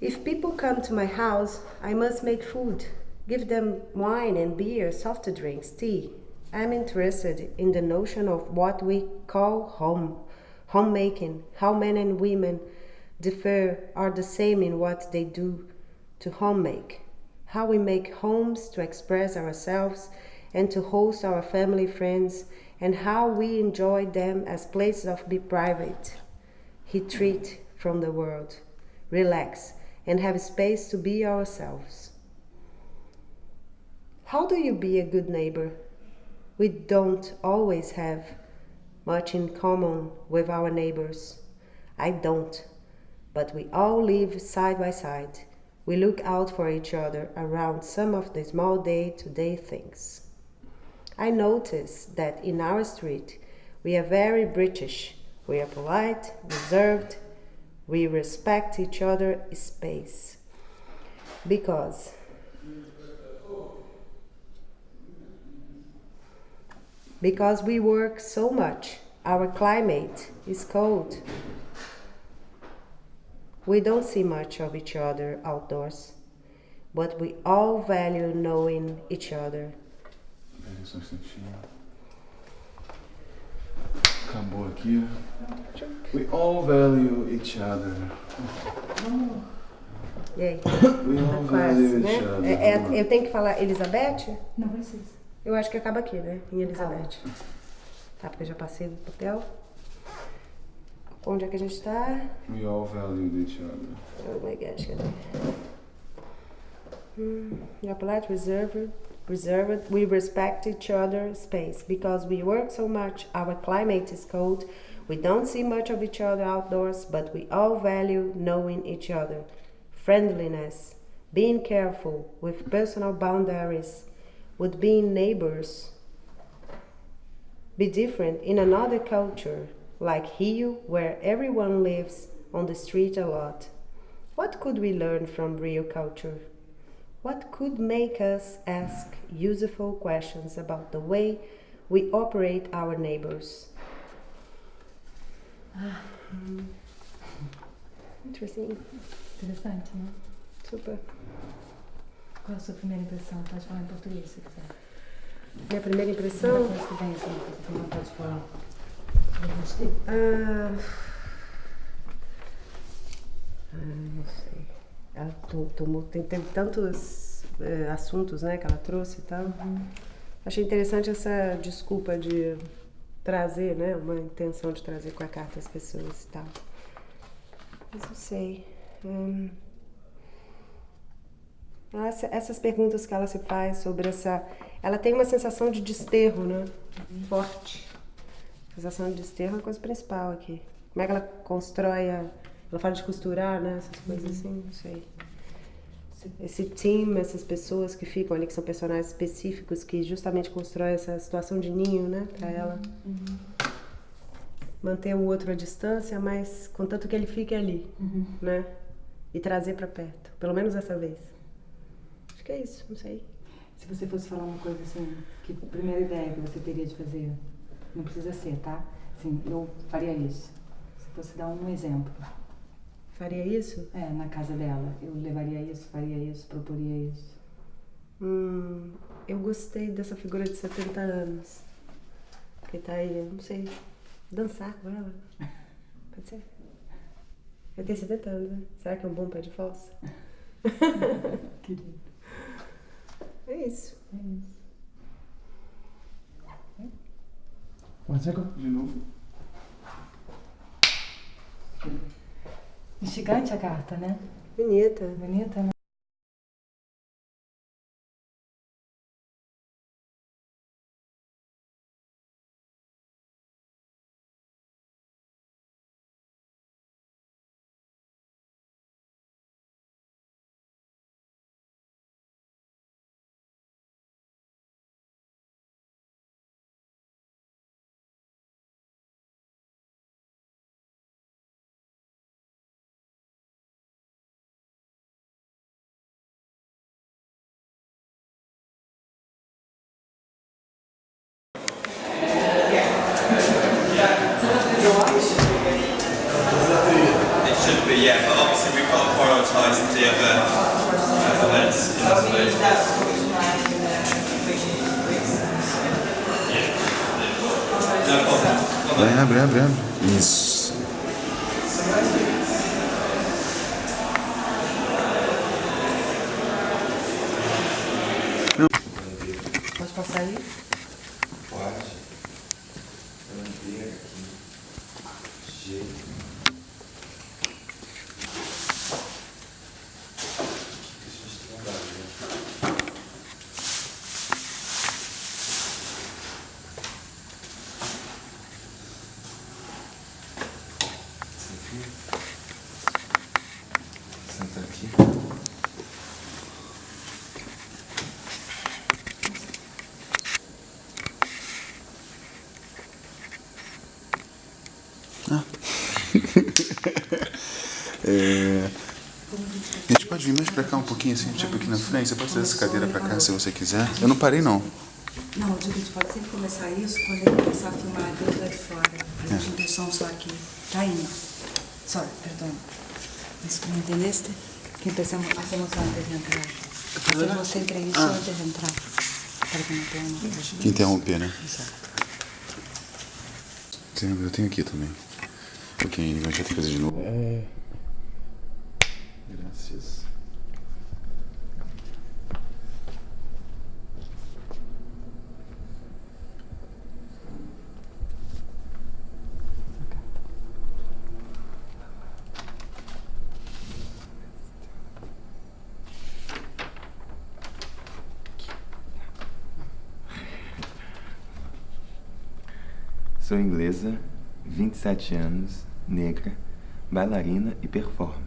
If people come to my house, I must make food, give them wine and beer, soft drinks, tea. I'm interested in the notion of what we call homemaking, how men and women differ are the same in what they do to homemake, how we make homes to express ourselves and to host our family friends, and how we enjoy them as places of be private, retreat from the world, relax, and have space to be ourselves. How do you be a good neighbor? We don't always have much in common with our neighbors. I don't, but we all live side by side. We look out for each other around some of the small day-to-day things. I notice that in our street, we are very British. We are polite, reserved, we respect each other's space. Because we work so much, our climate is cold. We don't see much of each other outdoors, but we all value knowing each other. Peraí só um instantinho. Acabou aqui. We all value each other. E aí? We all Tá quase, value né? each other. Eu tenho que falar Elizabeth? Não precisa. Eu acho que acaba aqui, né? Em Elizabeth. Tá, porque eu já passei do papel. Onde é que a gente tá? We all value each other. Oh my gosh, cadê? You're polite, reserved. We respect each other's space. Because we work so much, our climate is cold. We don't see much of each other outdoors, but we all value knowing each other. Friendliness, being careful with personal boundaries. Would being neighbors be different in another culture, like here, where everyone lives on the street a lot? What could we learn from Rio culture? What could make us ask useful questions about the way we operate our neighbors? Interesting. Interessante, né? Super. Qual a sua primeira impressão? Pode falar em português, se quiser. Minha primeira impressão? Primeira coisa que vem, assim, que você tem vontade de falar. Não sei. Tem tantos assuntos, né, que ela trouxe e tal. Achei interessante essa desculpa de trazer, né, uma intenção de trazer com a carta as pessoas e tal. Mas não sei. Essas perguntas que ela se faz sobre essa... Ela tem uma sensação de desterro, né? Forte. A sensação de desterro é a coisa principal aqui. Como é que ela constrói Ela fala de costurar, né? Essas coisas assim, não sei. Esse team, essas pessoas que ficam ali, que são personagens específicos, que justamente constroem essa situação de ninho, né? Pra ela manter o outro à distância, mas contanto que ele fique ali, né? E trazer pra perto. Pelo menos dessa vez. Acho que é isso, não sei. Se você fosse falar uma coisa assim, que primeira ideia que você teria de fazer, não precisa ser, tá? Assim, eu faria isso. Se fosse dar um exemplo. Faria isso? É, na casa dela. Eu levaria isso, faria isso, proporia isso. Eu gostei dessa figura de 70 anos. Que tá aí, eu não sei, dançar com ela. Pode ser? Eu tenho 70 anos, né? Será que é um bom pé de falsa? Querido. É isso. É isso. De novo. Instigante a carta, né? Bonita. Bonita, né? Abre. Isso. Pode passar aí? Pode. Bandeira aqui. Jeito. Senta aqui. A gente pode vir mais pra cá um pouquinho, assim, tipo aqui na frente. Você pode trazer essa cadeira pra cá se você quiser. Eu não parei, não. Não, eu digo, a gente pode sempre começar isso quando ele começar a filmar dentro lá de fora. A gente não tem som só aqui. Tá indo. Sorry, perdão. Mas não entendeste? Que empezamos, hacemos antes de entrar. Hacemos sempre isso antes de entrar. Para que não tenha uma coisa. Que interromper, né? Exato. Eu tenho aqui também. Ok, a gente vai ter que fazer de novo. Graças. Sou inglesa, 27 anos, negra, bailarina e performer.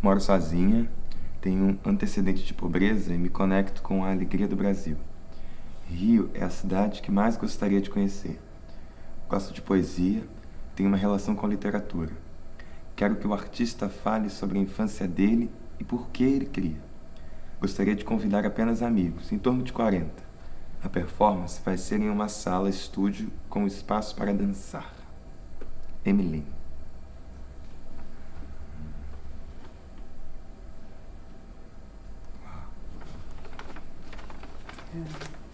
Moro sozinha, tenho um antecedente de pobreza e me conecto com a alegria do Brasil. Rio é a cidade que mais gostaria de conhecer. Gosto de poesia, tenho uma relação com a literatura. Quero que o artista fale sobre a infância dele e por que ele cria. Gostaria de convidar apenas amigos, em torno de 40. A performance vai ser em uma sala estúdio com espaço para dançar. Emily.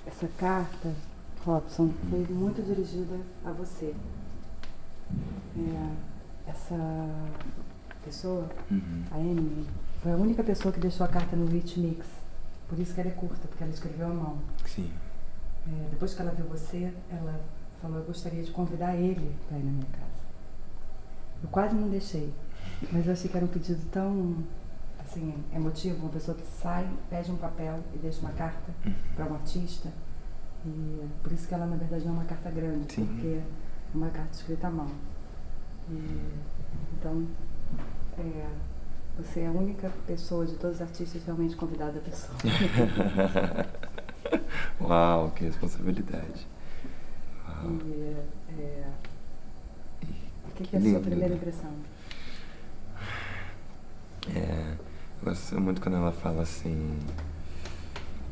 Essa carta, Robson, foi muito dirigida a você. Essa pessoa, a Emily, foi a única pessoa que deixou a carta no Rich Mix. Por isso que ela é curta, porque ela escreveu à mão. Sim. Depois que ela viu você, ela falou: eu gostaria de convidar ele para ir na minha casa. Eu quase não deixei, mas eu achei que era um pedido tão assim, emotivo, uma pessoa que sai, pede um papel e deixa uma carta para um artista. E por isso que ela, na verdade, não é uma carta grande, Sim. porque é uma carta escrita à mão. Então, você é a única pessoa de todos os artistas realmente convidada a pessoa. Uau, que responsabilidade. Uau. O que é a sua primeira impressão? Eu gosto muito quando ela fala assim: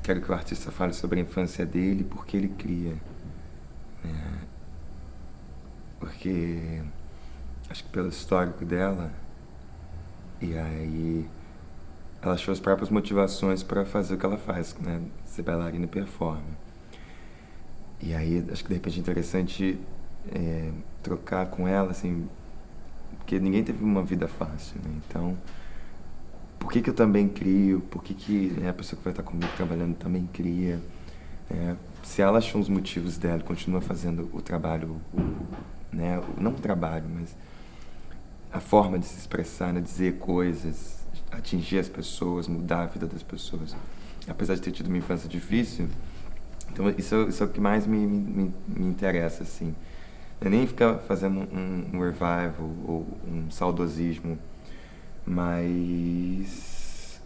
quero que o artista fale sobre a infância dele e por que ele cria. Porque acho que pelo histórico dela, e aí ela achou as próprias motivações para fazer o que ela faz, né? Ser bailarina e performer. E aí acho que de repente é interessante trocar com ela, assim, porque ninguém teve uma vida fácil, né? Então, por que eu também crio? Por que a pessoa que vai estar comigo trabalhando também cria? Se ela achou os motivos dela, continua fazendo o trabalho, né? Não o trabalho, mas a forma de se expressar, né? Dizer coisas, atingir as pessoas, mudar a vida das pessoas. Apesar de ter tido uma infância difícil, então isso é o que mais me interessa, assim. Não é nem ficar fazendo um revival ou um saudosismo, mas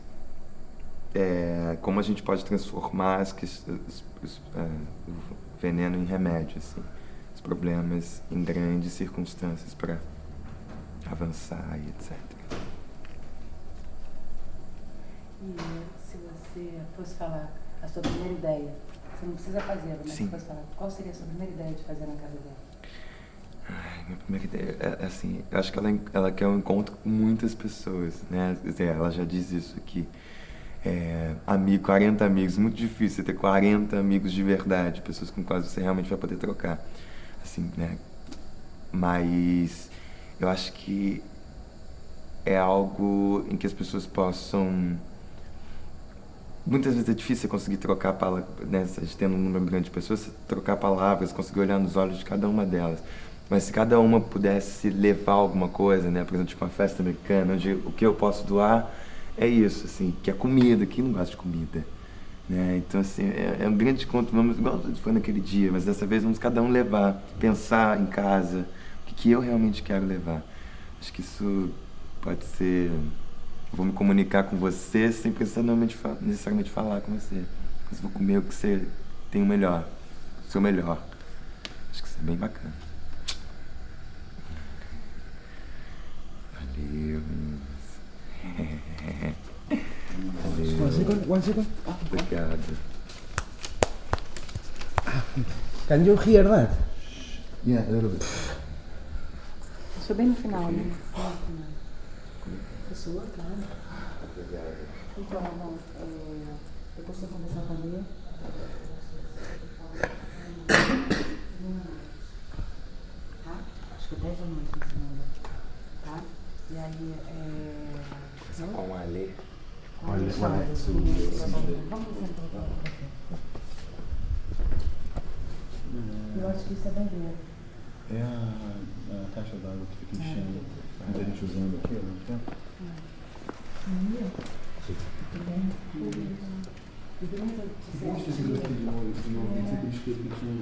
como a gente pode transformar o veneno em remédio, assim, os problemas em grandes circunstâncias para avançar e etc. E se você fosse falar a sua primeira ideia, você não precisa fazer, mas você fosse falar, qual seria a sua primeira ideia de fazer na casa dela? Minha primeira ideia é assim, eu acho que ela quer um encontro com muitas pessoas, né? Ela já diz isso aqui. 40 amigos, muito difícil você ter 40 amigos de verdade, pessoas com quais você realmente vai poder trocar. Assim, né? mas eu acho que é algo em que as pessoas possam... Muitas vezes é difícil conseguir trocar palavras, né? A gente tendo um número grande de pessoas, trocar palavras, conseguir olhar nos olhos de cada uma delas. Mas se cada uma pudesse levar alguma coisa, né? Por exemplo, tipo uma festa americana, onde o que eu posso doar é isso, assim, que é comida. Quem não gosta de comida? Né? Então, assim, é um grande encontro. Vamos, igual foi naquele dia, mas dessa vez vamos cada um levar, pensar em casa, o que eu realmente quero levar. Acho que isso pode ser... Vou me comunicar com você sem precisar necessariamente falar com você. Mas vou comer o que você tem o melhor, o seu melhor. Acho que isso é bem bacana. Valeu, One second. Obrigado. Can you hear that? Yeah, a little bit. Deixou bem no final, né? Pessoa, claro. Então, bom, depois você conversar com a Lia. Tá? Acho que 10 da noite na semana. Tá? E aí, Com a Lê. Vamos ver eu acho que isso é bandeira. É a caixa d'água que fica enchendo. Muita gente usando aqui ao mesmo tempo. Mostra esse aqui de novo, esse aqui que tinha